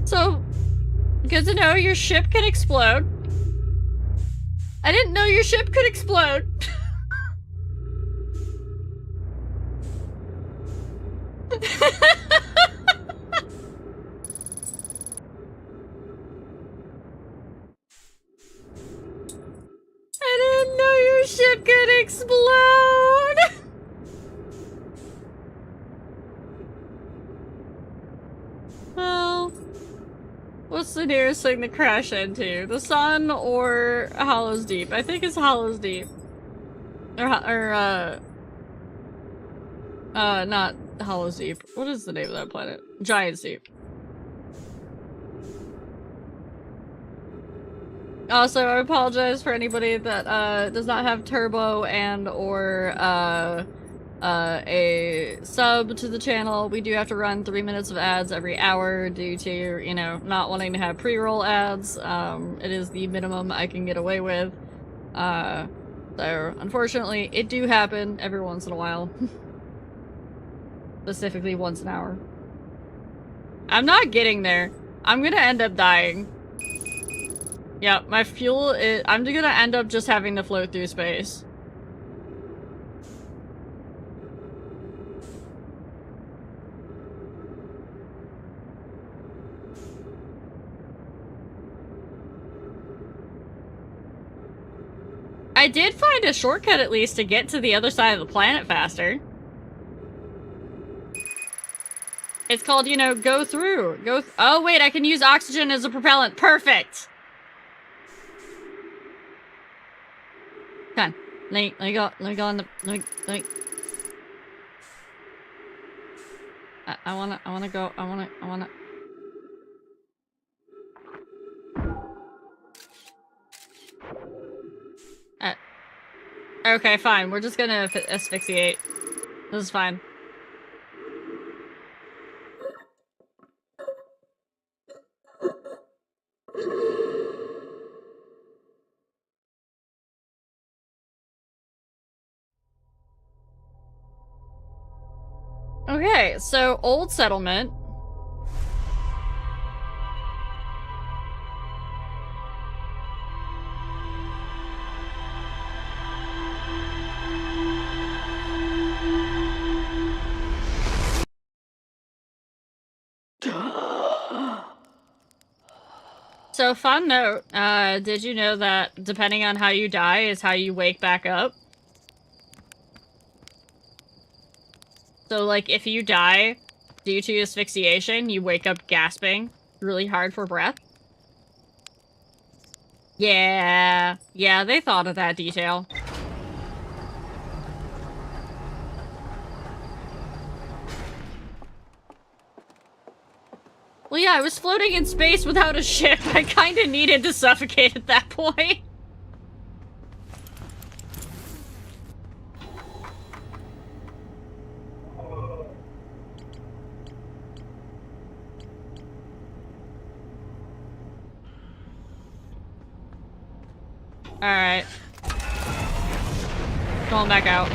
S1: So, good to know your ship can explode. I didn't know your ship could explode. I didn't know your ship could explode. Well, what's the nearest thing to crash into? The sun or Hallows Deep? I think it's Hallows Deep. Not Hallows Deep. What is the name of that planet? Giant Deep. Also, I apologize for anybody that does not have turbo and or a sub to the channel. We do have to run 3 minutes of ads every hour due to, you know, not wanting to have pre-roll ads. It is the minimum I can get away with. So, unfortunately, it do happen every once in a while. Specifically once an hour. I'm not getting there. I'm gonna end up dying. Yeah, my fuel is- I'm gonna end up just having to float through space. I did find a shortcut at least to get to the other side of the planet faster. It's called, you know, go through. Oh wait, I can use oxygen as a propellant. Perfect! Come on. Let me go on the, let me. I wanna go, I wanna. Okay, fine. We're just gonna asphyxiate. This is fine. Okay, so old settlement. So, fun note, did you know that depending on how you die is how you wake back up? So, like, if you die due to asphyxiation, you wake up gasping really hard for breath. Yeah, they thought of that detail. Well, yeah, I was floating in space without a ship. I kinda needed to suffocate at that point. Alright. Going back out.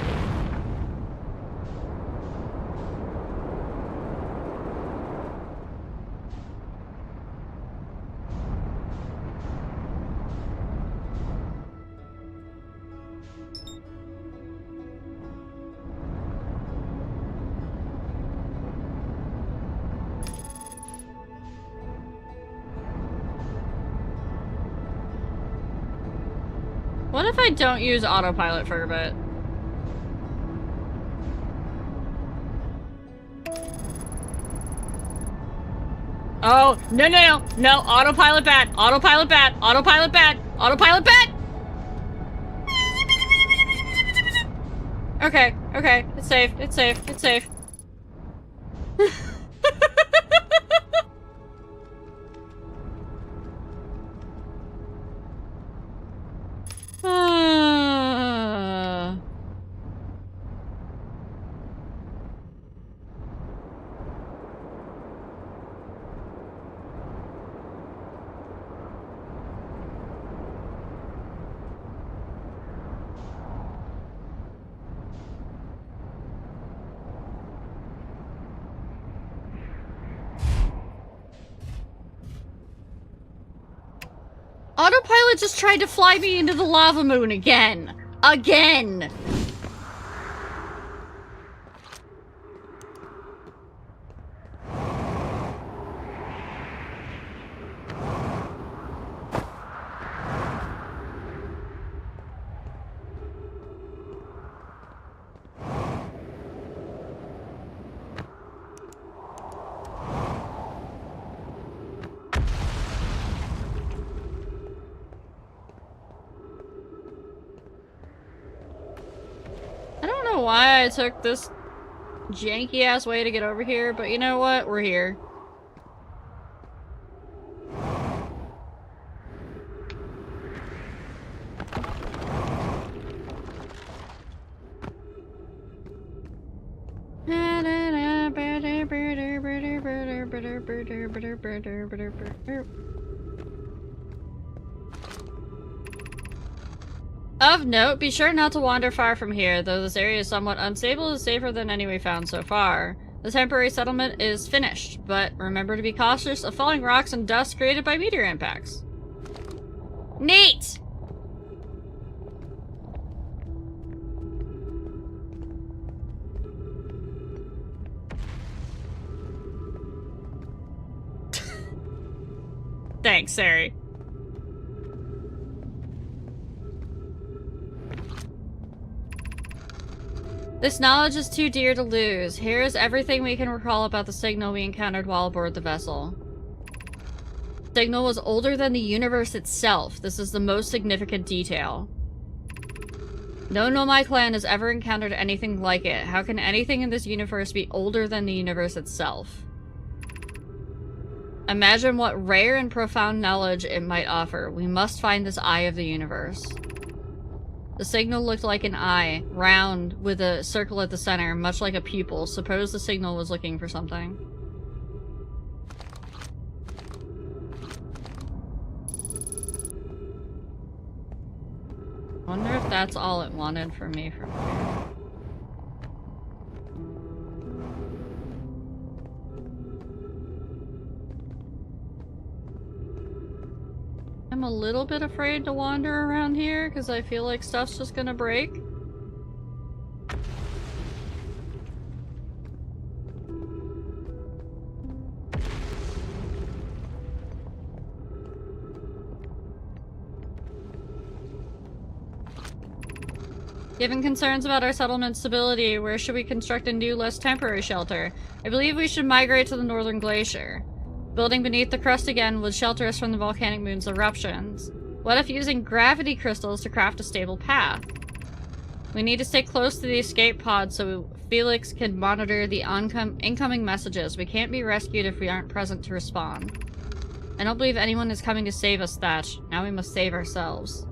S1: What if I don't use autopilot for a bit? Oh, no, no, no, no, autopilot bad, autopilot bad, autopilot bad, autopilot bad! Okay, okay, it's safe, it's safe, it's safe. Autopilot just tried to fly me into the lava moon again. Again! Why I took this janky ass way to get over here, but you know what? We're here. Of note, be sure not to wander far from here. Though this area is somewhat unstable, it's safer than any we've found so far. The temporary settlement is finished, but remember to be cautious of falling rocks and dust created by meteor impacts. Neat! Thanks, Sari. This knowledge is too dear to lose. Here is everything we can recall about the signal we encountered while aboard the vessel. The signal was older than the universe itself. This is the most significant detail. No Nomai clan has ever encountered anything like it. How can anything in this universe be older than the universe itself? Imagine what rare and profound knowledge it might offer. We must find this eye of the universe. The signal looked like an eye, round, with a circle at the center, much like a pupil. Suppose the signal was looking for something. Wonder if that's all it wanted from me from here. I'm a little bit afraid to wander around here because I feel like stuff's just gonna break. Given concerns about our settlement's stability, where should we construct a new, less temporary shelter? I believe we should migrate to the northern glacier. Building beneath the crust again would shelter us from the volcanic moon's eruptions. What if using gravity crystals to craft a stable path? We need to stay close to the escape pod so Felix can monitor the incoming messages. We can't be rescued if we aren't present to respond. I don't believe anyone is coming to save us, Thatch. Now we must save ourselves.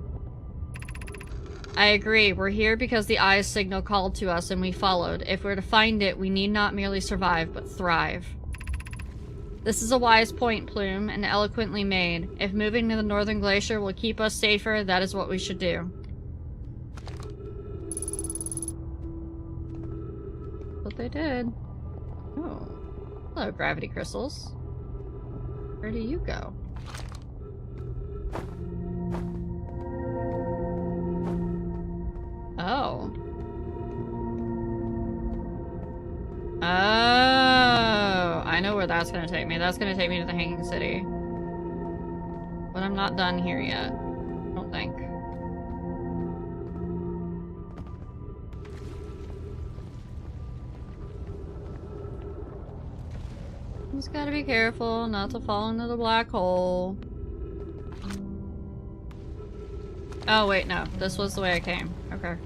S1: I agree. We're here because the Eye's signal called to us and we followed. If we're to find it, we need not merely survive, but thrive. This is a wise point, Plume, and eloquently made. If moving to the northern glacier will keep us safer, that is what we should do. What they did. Oh. Hello, gravity crystals. Where do you go? Oh. Oh, I know where that's gonna take me. That's gonna take me to the Hanging City. But I'm not done here yet. I don't think. Just gotta be careful not to fall into the black hole. Oh wait, no. This was the way I came. Okay.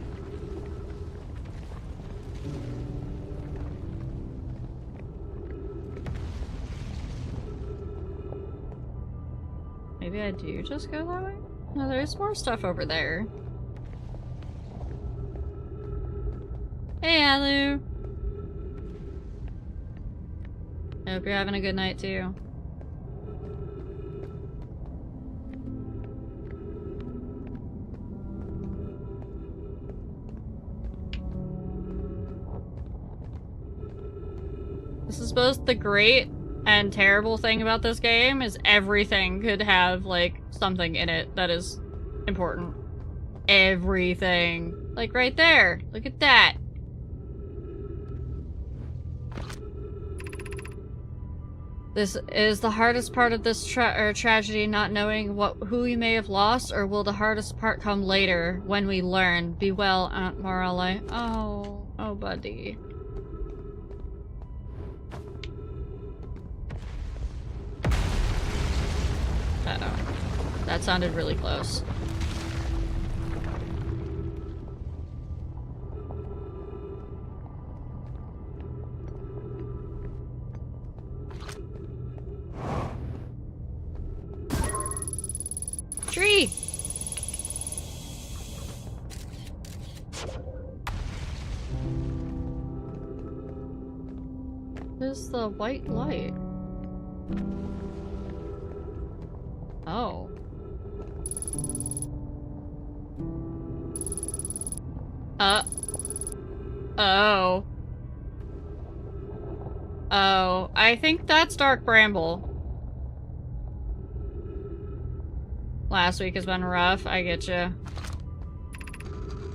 S1: Maybe I do just go that way? No, there's more stuff over there. Hey, Alu! I hope you're having a good night, too. This is both the great and terrible thing about this game is everything could have, like, something in it that is important. Everything. Like, right there. Look at that. This is the hardest part of this tragedy, not knowing who we may have lost, or will the hardest part come later, when we learn? Be well, Aunt Morale. Oh, buddy. Uh-oh. That sounded really close. Tree! There's the white light. Oh. Oh. Oh. I think that's Dark Bramble. Last week has been rough, I get you.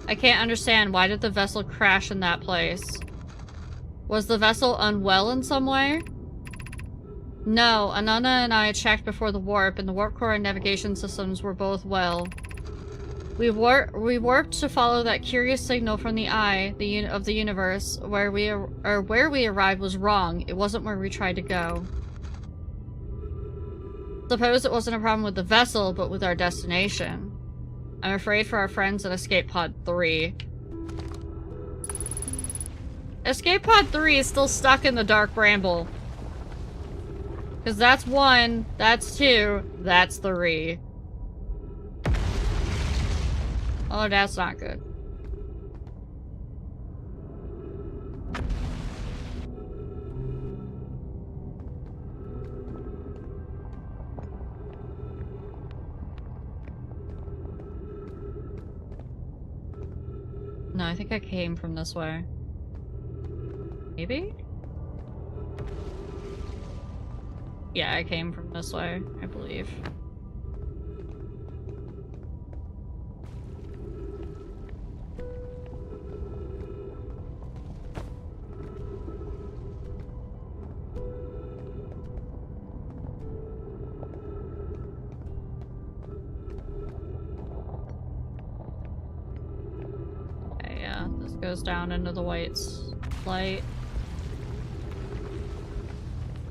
S1: I can't understand, why did the vessel crash in that place? Was the vessel unwell in some way? No, Anana and I checked before the warp, and the warp core and navigation systems were both well. We warped to follow that curious signal from the eye of the universe. Where we arrived was wrong. It wasn't where we tried to go. Suppose it wasn't a problem with the vessel, but with our destination. I'm afraid for our friends at Escape Pod 3. Escape Pod 3 is still stuck in the Dark Bramble. Because that's 1, that's 2, that's 3. Oh, that's not good. No, I think I came from this way. Maybe? Yeah, I came from this way, I believe. Okay, yeah, this goes down into the white light.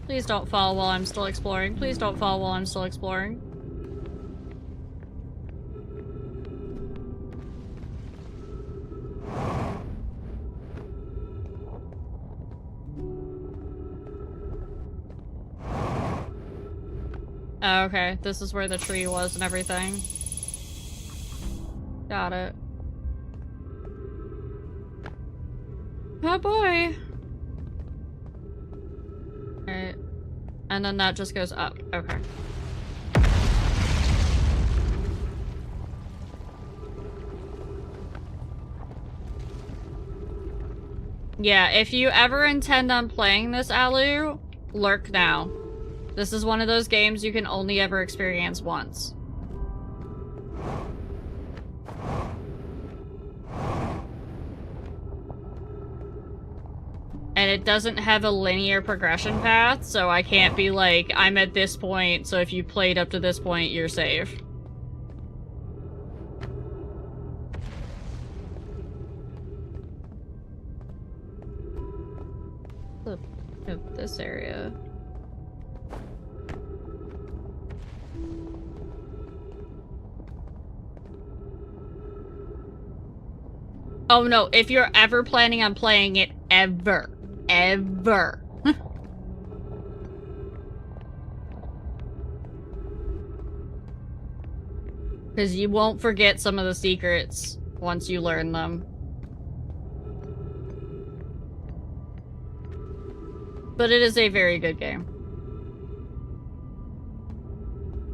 S1: Please don't fall while I'm still exploring. Please don't fall while I'm still exploring. Oh, okay. This is where the tree was and everything. Got it. Oh boy! Alright. And then that just goes up. Okay. Yeah, if you ever intend on playing this, Alu, lurk now. This is one of those games you can only ever experience once. And it doesn't have a linear progression path, so I can't be like, I'm at this point, so if you played up to this point, you're safe. Of this area. Oh no, if you're ever planning on playing it, ever. Because you won't forget some of the secrets once you learn them. But it is a very good game.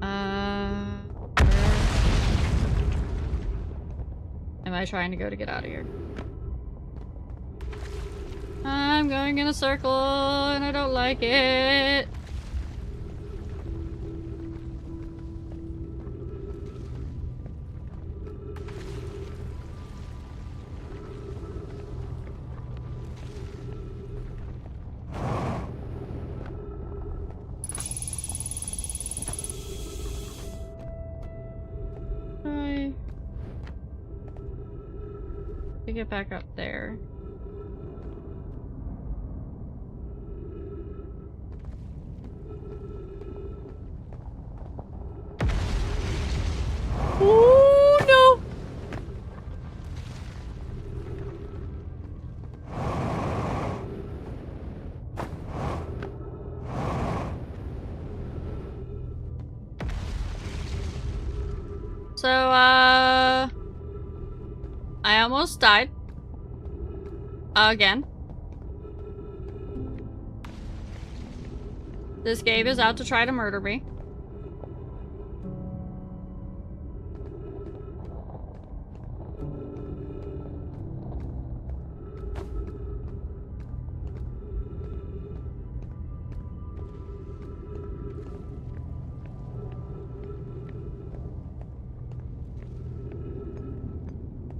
S1: Am I trying to go to get out of here? I'm going in a circle and I don't like it. To get back up there. Oh no! So, I almost died. Again. This game is out to try to murder me.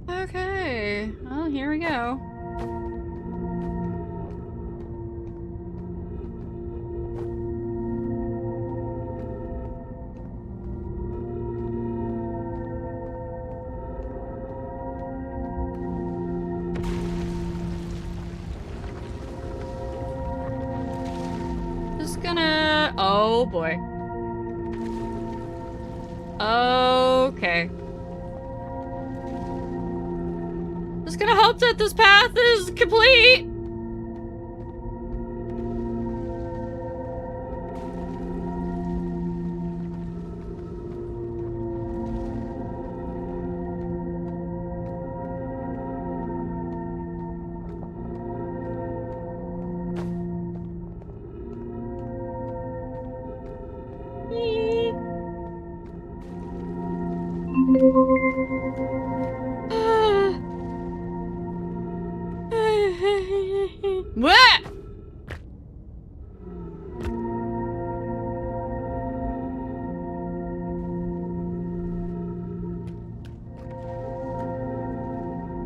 S1: Okay, well, here we go. Just gonna... Oh boy. Okay. Just gonna hope that this path is complete. What?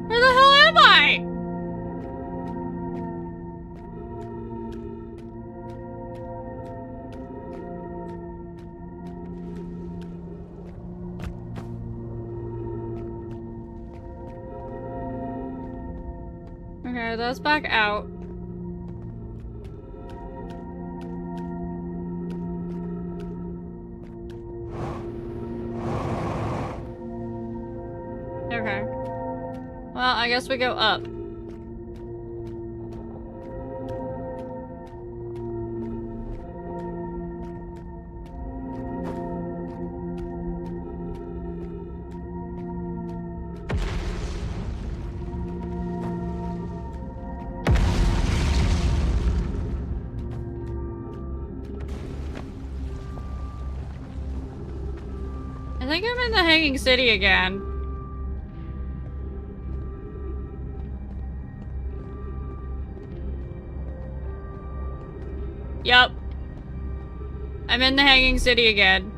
S1: Where the hell am I? Okay, that's back out. Okay. Well, I guess we go up. think I'm in the Hanging City again. Yup. I'm in the Hanging City again.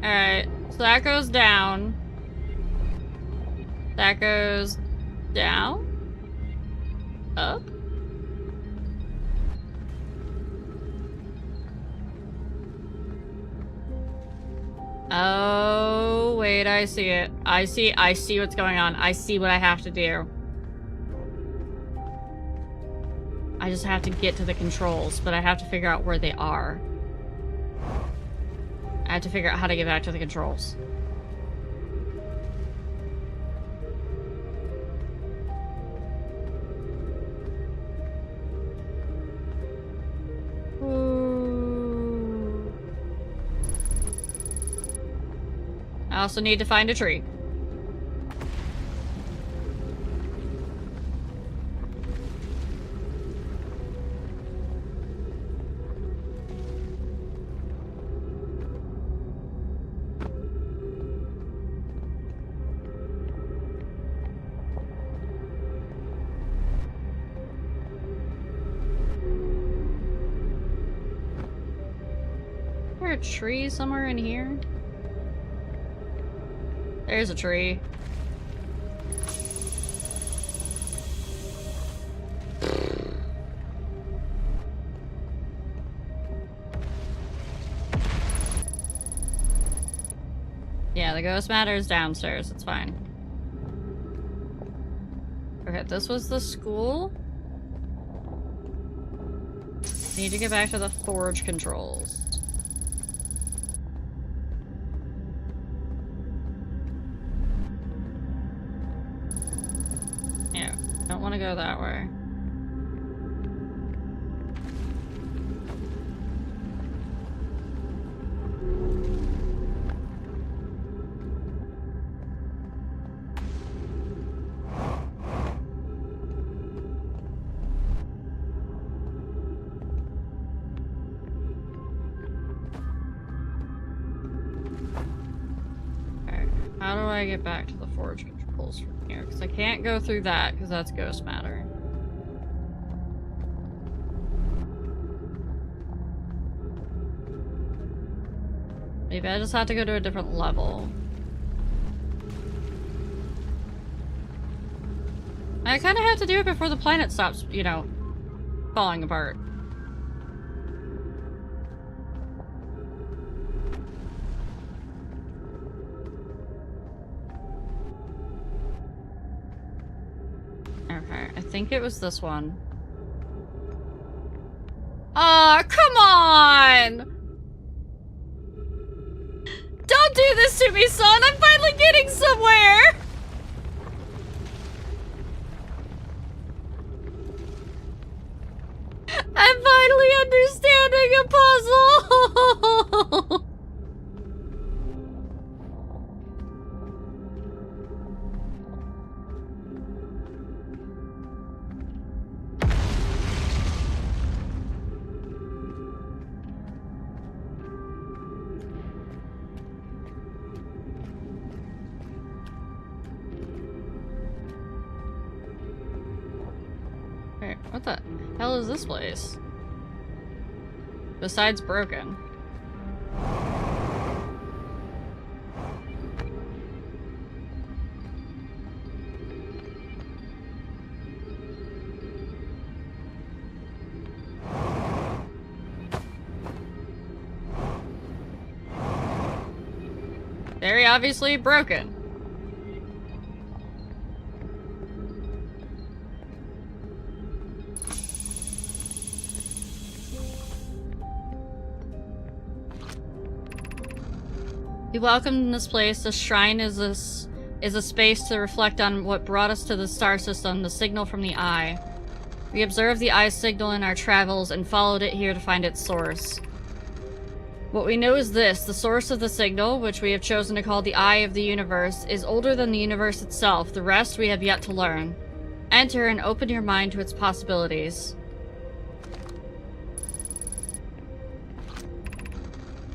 S1: Alright, so that goes down. That goes down? Up? Oh, wait, I see it. I see what's going on. I see what I have to do. I just have to get to the controls, but I have to figure out where they are. I have to figure out how to get back to the controls. Ooh. I also need to find a tree. A tree somewhere in here? There's a tree. Yeah, the ghost matter is downstairs. It's fine. Okay, this was the school. Need to get back to the forge controls. I don't want to go that way. Okay, how do I get back to the forge controls from here? Because I can't go through that because that's ghost matter. Maybe I just have to go to a different level. I kind of have to do it before the planet stops, you know, falling apart. Okay, I think it was this one. Aw, come on! Don't do this to me, son! I'm finally getting somewhere! I'm finally understanding a puzzle! Wait, what the hell is this place? Besides broken. Very obviously broken. Be welcomed in this place. The shrine is a space to reflect on what brought us to the star system, the signal from the eye. We observed the eye's signal in our travels and followed it here to find its source. What we know is this: the source of the signal, which we have chosen to call the Eye of the Universe, is older than the universe itself. The rest we have yet to learn. Enter and open your mind to its possibilities.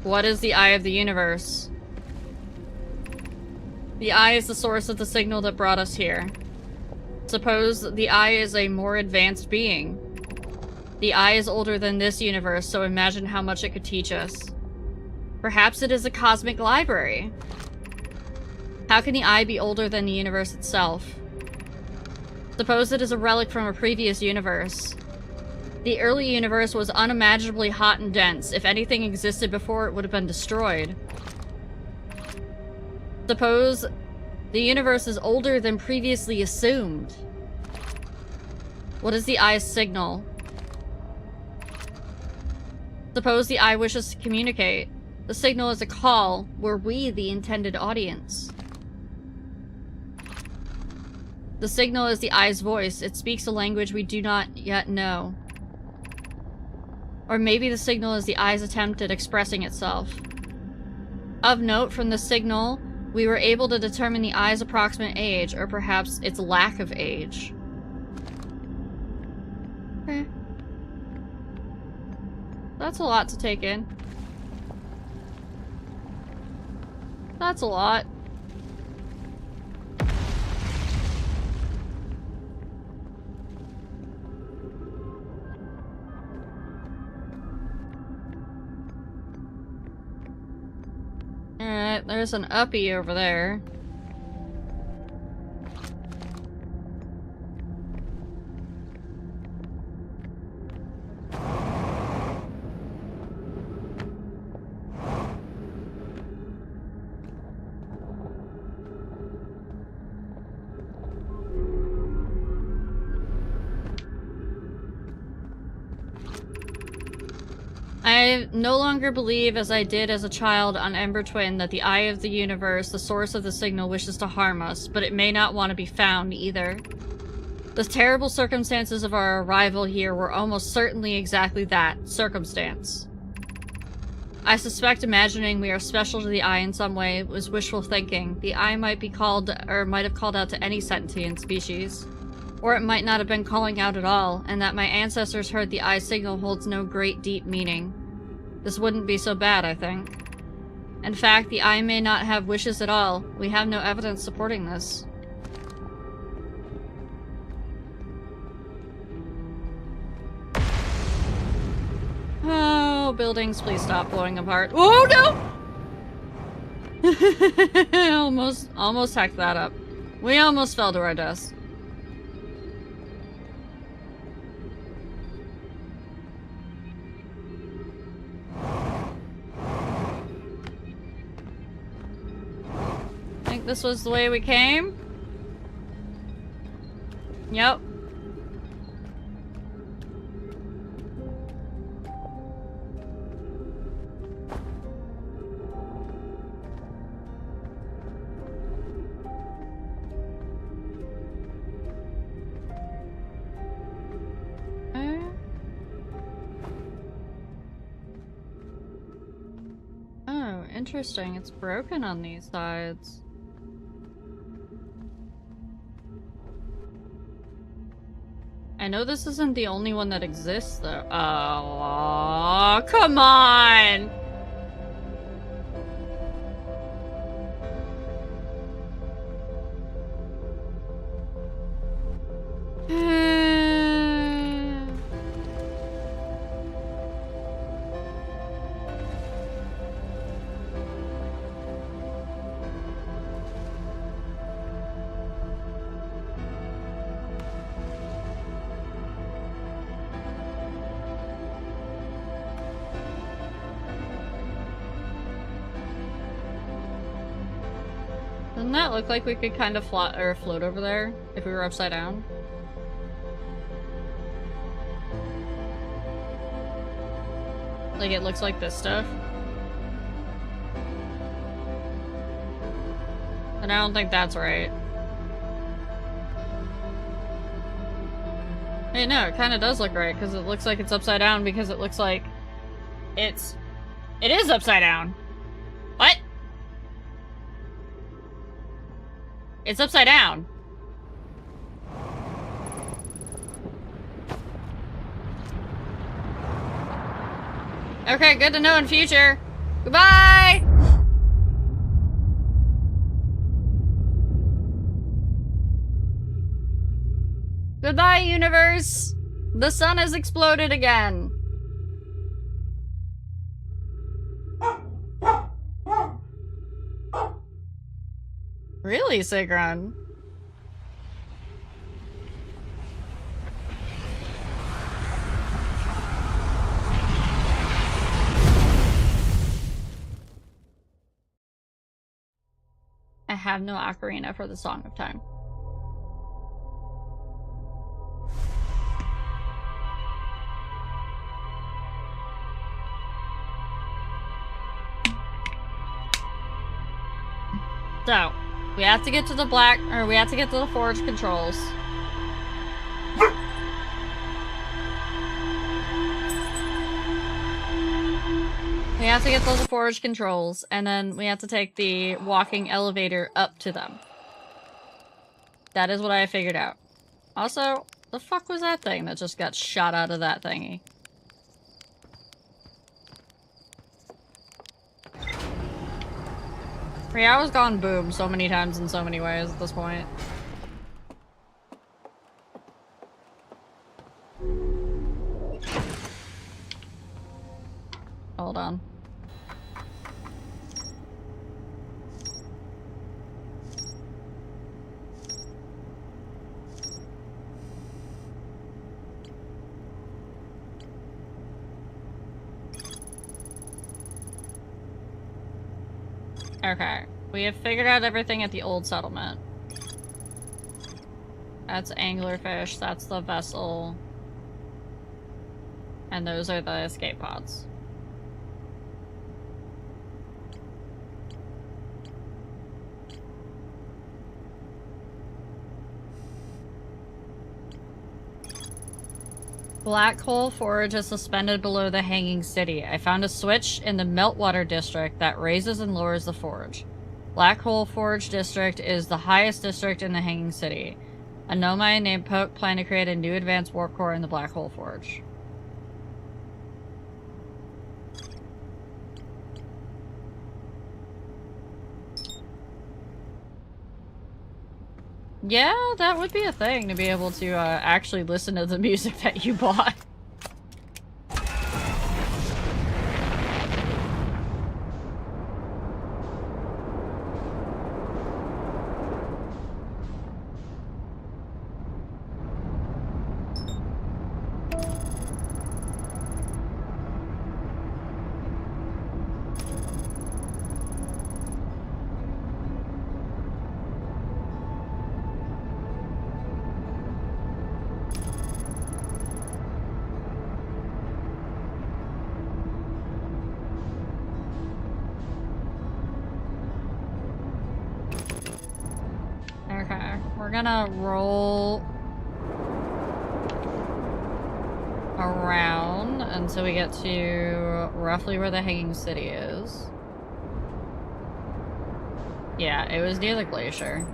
S1: What is the Eye of the Universe? The Eye is the source of the signal that brought us here. Suppose the Eye is a more advanced being. The Eye is older than this universe, so imagine how much it could teach us. Perhaps it is a cosmic library. How can the Eye be older than the universe itself? Suppose it is a relic from a previous universe. The early universe was unimaginably hot and dense. If anything existed before, it would have been destroyed. Suppose the universe is older than previously assumed. What is the Eye's signal? Suppose the Eye wishes to communicate. The signal is a call. Were we the intended audience? The signal is the Eye's voice. It speaks a language we do not yet know. Or maybe the signal is the Eye's attempt at expressing itself. Of note, from the signal, we were able to determine the Eye's approximate age, or perhaps its lack of age. Okay. That's a lot to take in. That's a lot. Alright, there's an uppie over there. I no longer believe, as I did as a child on Ember Twin, that the Eye of the Universe, the source of the signal, wishes to harm us, but it may not want to be found either. The terrible circumstances of our arrival here were almost certainly exactly that, circumstance. I suspect imagining we are special to the Eye in some way was wishful thinking. The Eye might be called, or might have called out to any sentient species. Or it might not have been calling out at all, and that my ancestors heard the Eye signal holds no great deep meaning. This wouldn't be so bad, I think. In fact, the Eye may not have wishes at all. We have no evidence supporting this. Oh, buildings, please stop blowing apart. Oh, no! almost hacked that up. We almost fell to our deaths. Think this was the way we came? Yep. Oh, interesting. It's broken on these sides. I know this isn't the only one that exists, though. Oh, come on! Doesn't that look like we could kind of float over there if we were upside down? Like it looks like this stuff. And I don't think that's right. Hey, no, it kind of does look right because it looks like it's upside down because it looks like it's It is upside down. What? It's upside down. Okay, good to know in future. Goodbye! Goodbye, universe! The sun has exploded again. Really, Sigrun? I have no ocarina for the Song of Time. So, we have to get to the we have to get to the forge controls. We have to get to the forge controls, and then we have to take the walking elevator up to them. That is what I figured out. Also, the fuck was that thing that just got shot out of that thingy? Riao's gone boom so many times in so many ways at this point. Hold on. Okay, we have figured out everything at the old settlement. That's anglerfish, that's the vessel. And those are the escape pods. Black Hole Forge is suspended below the Hanging City. I found a switch in the Meltwater District that raises and lowers the forge. Black Hole Forge District is the highest district in the Hanging City. A Nomai named Poke planned to create a new advanced warp core in the Black Hole Forge. Yeah, that would be a thing, to be able to actually listen to the music that you bought. Okay, we're gonna roll around until we get to roughly where the Hanging City is. Yeah, it was near the glacier.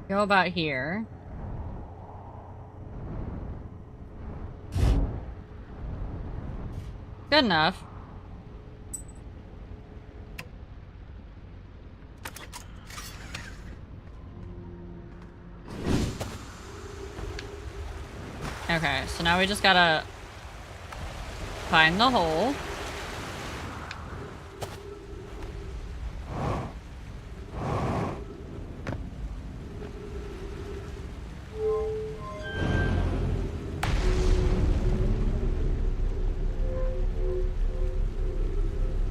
S1: Go about here. Good enough. Okay, so now we just gotta find the hole.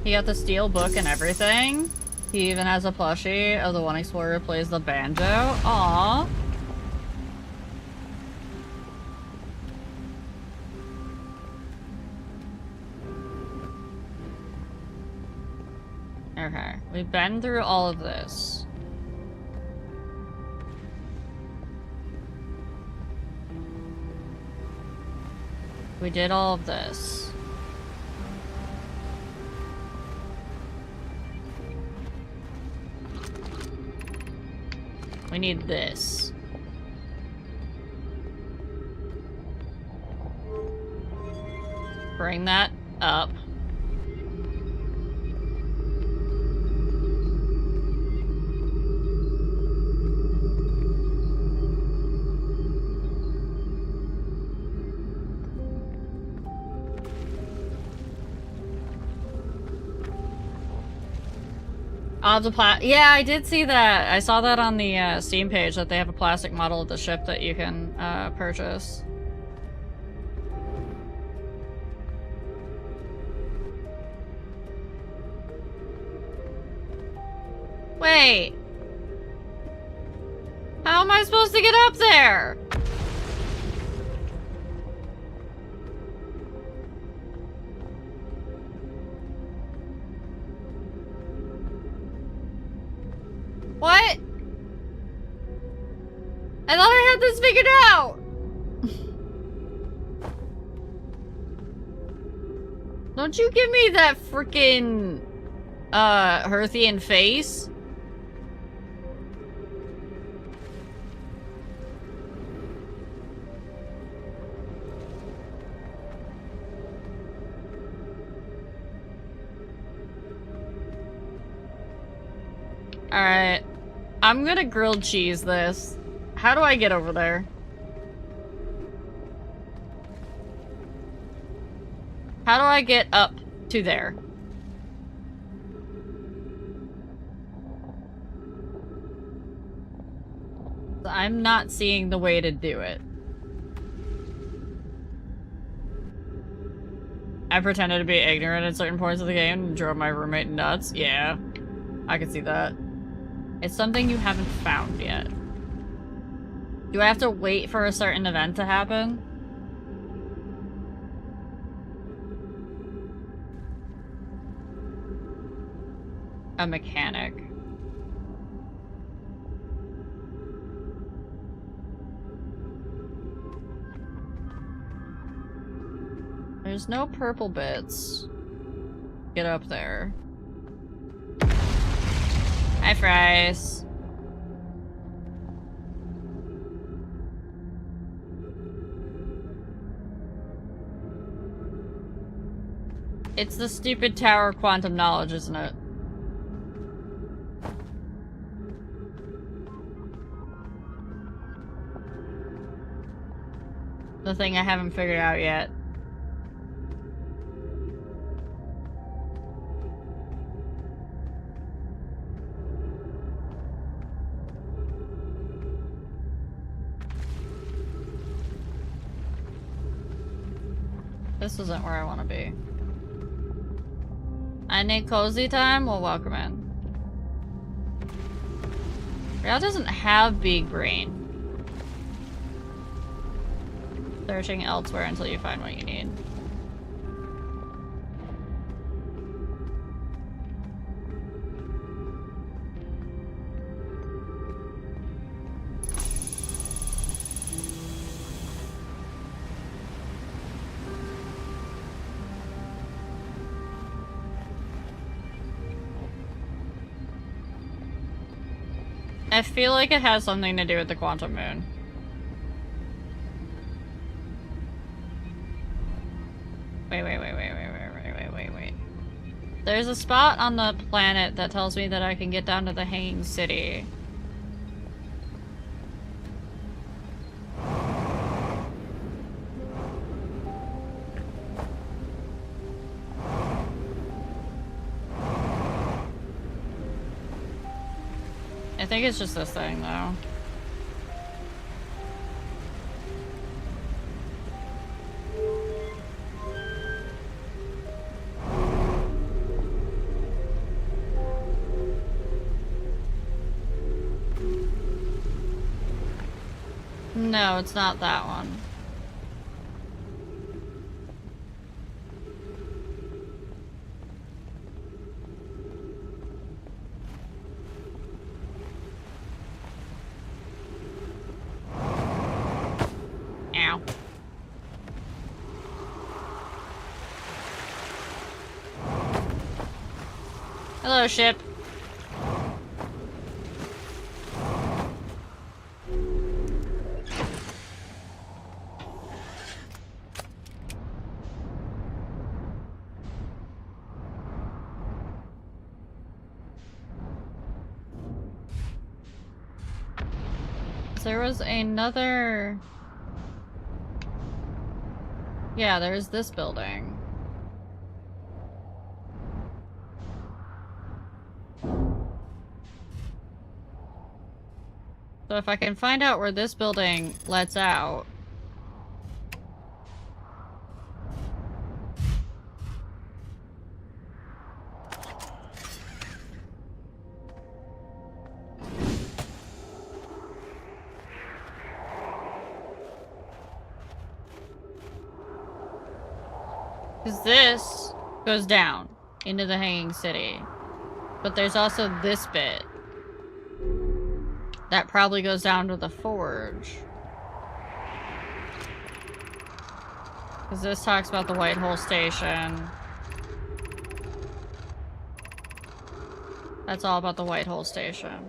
S1: He got the steel book and everything. He even has a plushie of the one explorer who plays the banjo. Aww. We've been through all of this. We did all of this. We need this. Bring that up. Yeah, I did see that. I saw that on the Steam page that they have a plastic model of the ship that you can purchase. Wait. How am I supposed to get up there? What? I thought I had this figured out! Don't you give me that freaking Herthian face? Alright. I'm gonna grilled cheese this. How do I get over there? How do I get up to there? I'm not seeing the way to do it. I pretended to be ignorant at certain points of the game and drove my roommate nuts. Yeah, I can see that. It's something you haven't found yet. Do I have to wait for a certain event to happen? A mechanic. There's no purple bits. Get up there. Hi, fries. It's the stupid tower of quantum knowledge, isn't it? The thing I haven't figured out yet. This isn't where I want to be. I need cozy time? Well, welcome in. Real doesn't have big brain. Searching elsewhere until you find what you need. I feel like it has something to do with the quantum moon. Wait. There's a spot on the planet that tells me that I can get down to the Hanging City. I think it's just this thing, though. No, it's not that one. Hello, ship. There was another... Yeah, there's this building. So if I can find out where this building lets out... Because this goes down into the Hanging City. But there's also this bit. That probably goes down to the forge. Because this talks about the White Hole Station. That's all about the White Hole Station.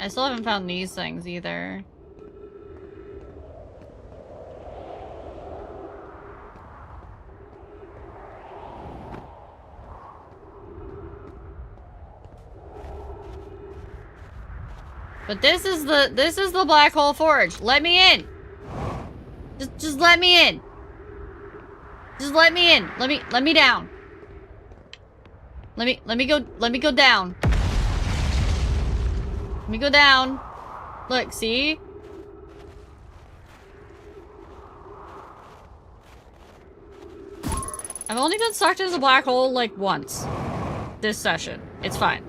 S1: I still haven't found these things either. But this is the Black Hole Forge. Let me in. Just let me in. Just let me in. Let me down. Let me go down. Let me go down. Look, see? I've only been sucked into the black hole like once this session. It's fine.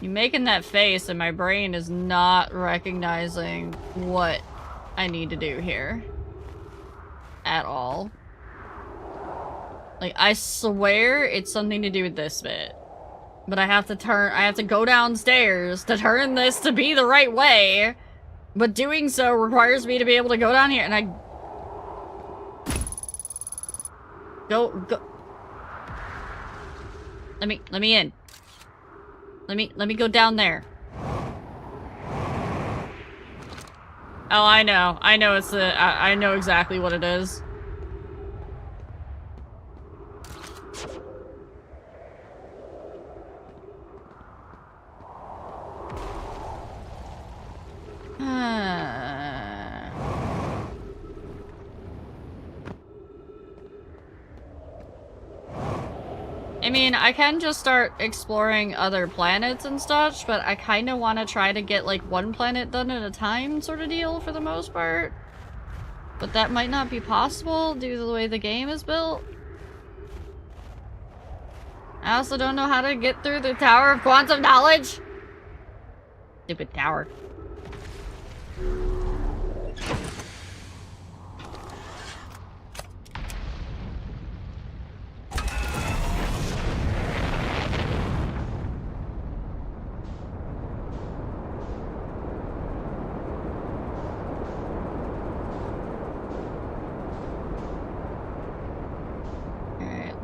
S1: You're making that face and my brain is not recognizing what I need to do here. At all. Like, I swear it's something to do with this bit. But I have to go downstairs to turn this to be the right way. But doing so requires me to be able to go down here and I... Go. Let me in. Let me go down there. Oh, I know. I know it's the... I know exactly what it is. I mean, I can just start exploring other planets and such, but I kind of want to try to get, like, one planet done at a time sort of deal for the most part. But that might not be possible due to the way the game is built. I also don't know how to get through the Tower of Quantum Knowledge. Stupid tower.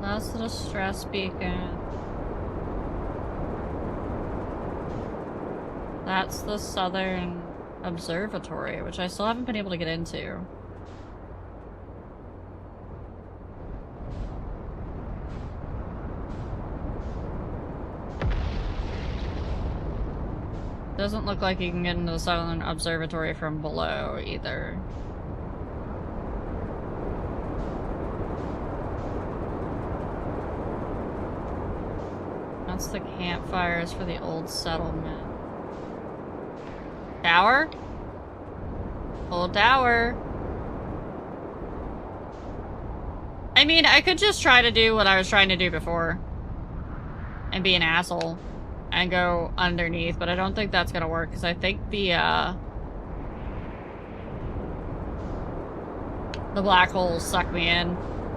S1: That's the distress beacon. That's the Southern Observatory, which I still haven't been able to get into. Doesn't look like you can get into the Southern Observatory from below either. That's the campfires for the old settlement. Tower? Old tower. mean, I could just try to do what I was trying to do before. And be an asshole. And go underneath, but I don't think that's gonna work, because I think the black holes suck me in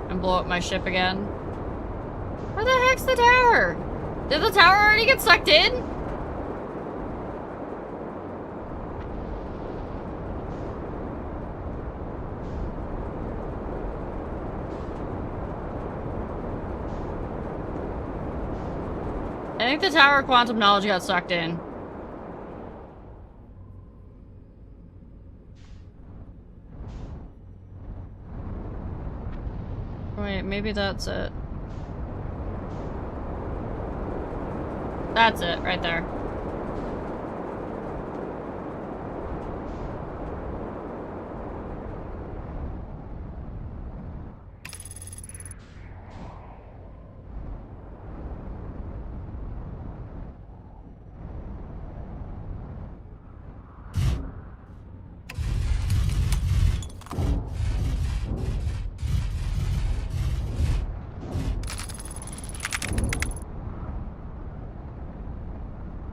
S1: and blow up my ship again. Where the heck's the tower? Did the tower already get sucked in? I think the tower quantum knowledge got sucked in. Wait, maybe that's it. That's it, right there.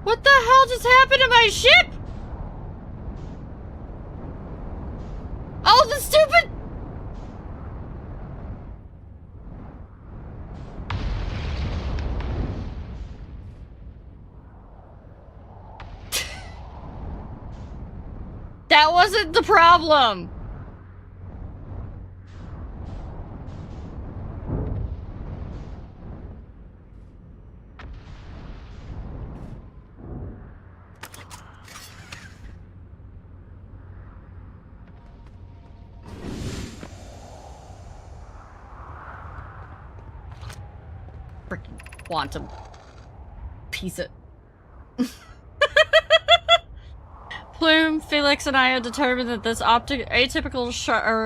S1: What the hell just happened to my ship? Oh, the stupid... That wasn't the problem. Freaking quantum piece of... Plume, Felix, and I have determined that this atypical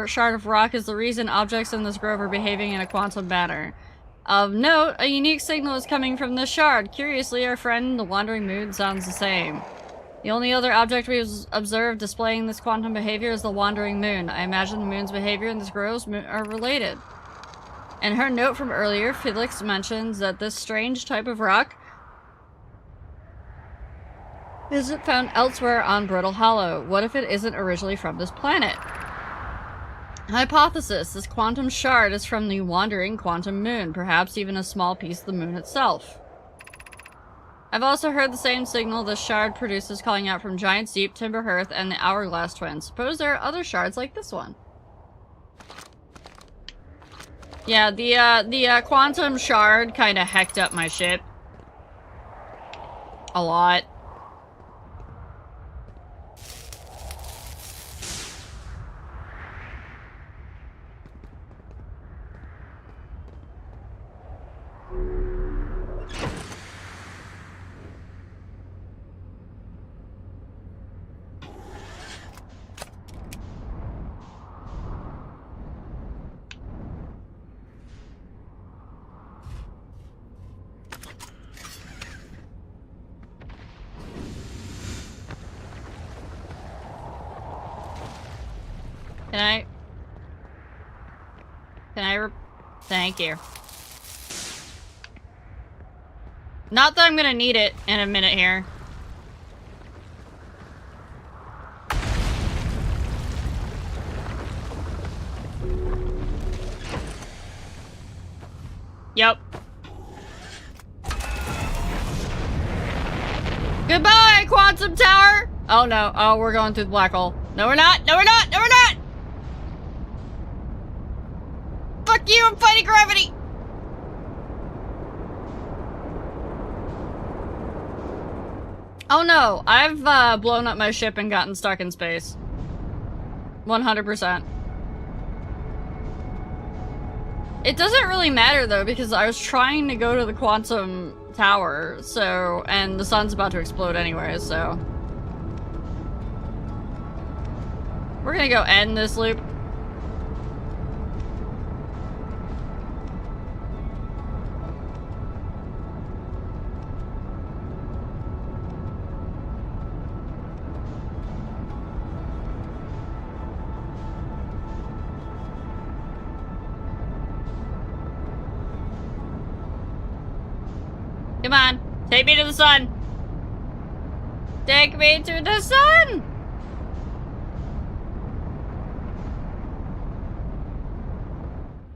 S1: shard of rock is the reason objects in this grove are behaving in a quantum manner. Of note, a unique signal is coming from this shard. Curiously, our friend, the Wandering Moon, sounds the same. The only other object we've observed displaying this quantum behavior is the Wandering Moon. I imagine the moon's behavior and this grove's are related. In her note from earlier, Felix mentions that this strange type of rock isn't found elsewhere on Brittle Hollow. What if it isn't originally from this planet? Hypothesis: this quantum shard is from the wandering quantum moon, perhaps even a small piece of the moon itself. I've also heard the same signal this shard produces calling out from Giant's Deep, Timber Hearth, and the Hourglass Twins. Suppose there are other shards like this one. Yeah, the quantum shard kind of hecked up my ship. A lot. Thank you. Not that I'm gonna need it in a minute here. Yep. Goodbye, Quantum Tower! Oh no, oh, we're going through the black hole. No, we're not! No, we're not! No, we're not! Fuck you, I'm fighting gravity! Oh no, I've blown up my ship and gotten stuck in space. 100%. It doesn't really matter though, because I was trying to go to the quantum tower, so, and the sun's about to explode anyway, so. We're gonna go end this loop. Come on. Take me to the sun. Take me to the sun.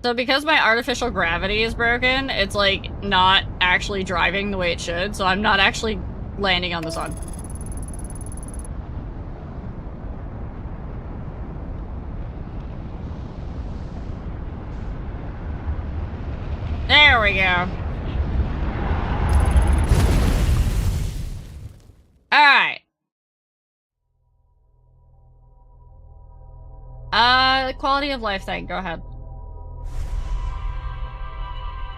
S1: So because my artificial gravity is broken, it's like not actually driving the way it should, so I'm not actually landing on the sun. There we go. Alright. Quality of life thing, go ahead.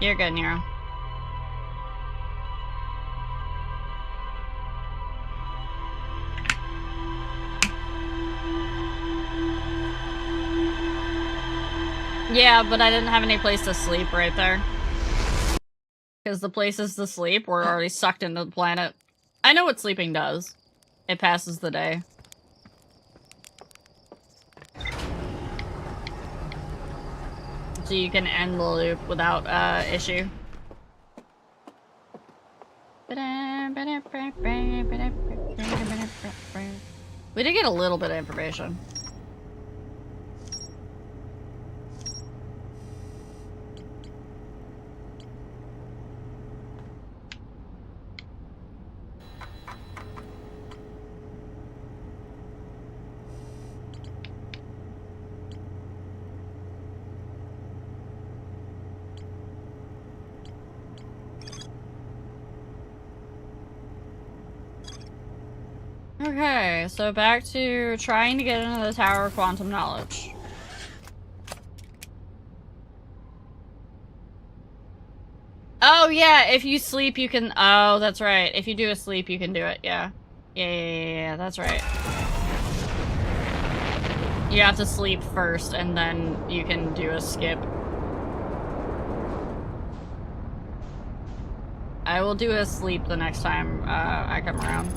S1: You're good, Nero. Yeah, but I didn't have any place to sleep right there. Because the places to sleep were already sucked into the planet. I know what sleeping does. It passes the day. So you can end the loop without issue. We did get a little bit of information. Okay, so back to trying to get into the Tower of Quantum Knowledge. Oh yeah, if you sleep you can- oh, that's right. If you do a sleep you can do it, yeah. Yeah, that's right. You have to sleep first and then you can do a skip. I will do a sleep the next time I come around.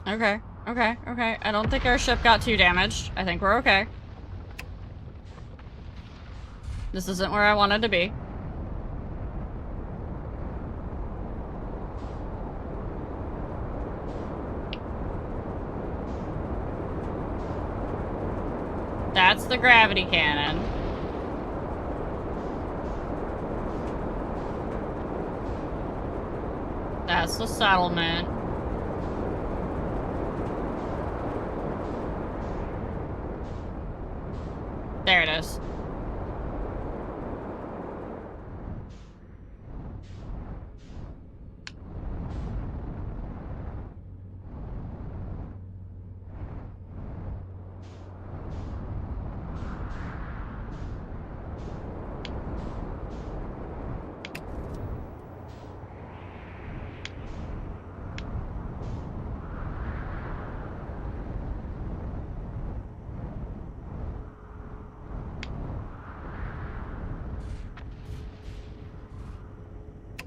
S1: Okay, okay, okay. I don't think our ship got too damaged. I think we're okay. This isn't where I wanted to be. That's the gravity cannon. That's the settlement. There it is.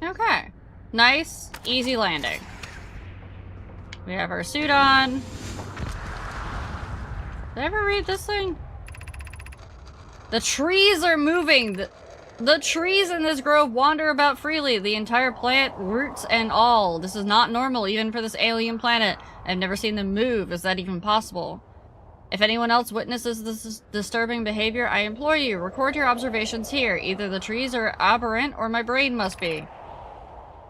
S1: Okay. Nice, easy landing. We have our suit on. Did I ever read this thing? The trees are moving! The trees in this grove wander about freely, the entire plant, roots and all. This is not normal, even for this alien planet. I've never seen them move. Is that even possible? If anyone else witnesses this disturbing behavior, I implore you, record your observations here. Either the trees are aberrant or my brain must be.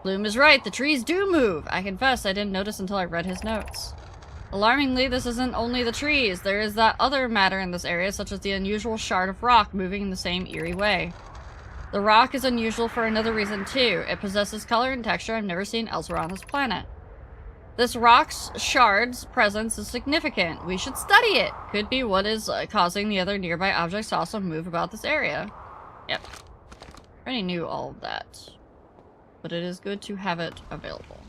S1: Bloom is right, the trees do move! I confess, I didn't notice until I read his notes. Alarmingly, this isn't only the trees. There is that other matter in this area, such as the unusual shard of rock moving in the same eerie way. The rock is unusual for another reason too. It possesses color and texture I've never seen elsewhere on this planet. This rock's shard's presence is significant. We should study it. Could be what is causing the other nearby objects to also move about this area. Yep. Already knew all of that. but it is good to have it available.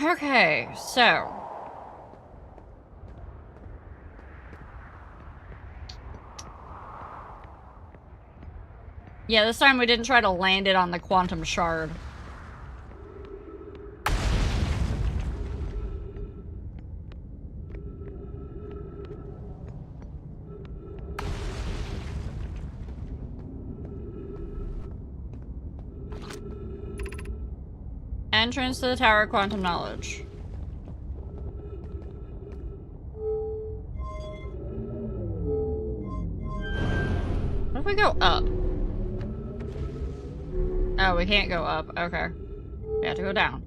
S1: Okay, so... yeah, this time we didn't try to land it on the quantum shard. Entrance to the Tower of Quantum Knowledge. What if we go up? Oh, we can't go up. Okay. We have to go down.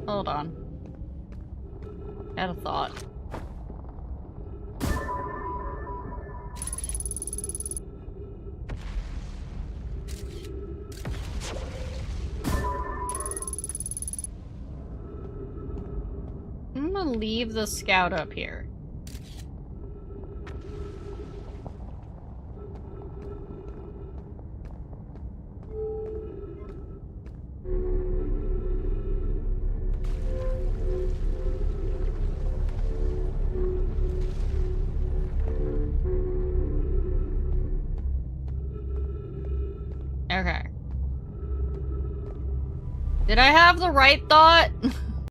S1: Hold on. I had a thought. I'm gonna leave the scout up here. Okay. Did I have the right thought?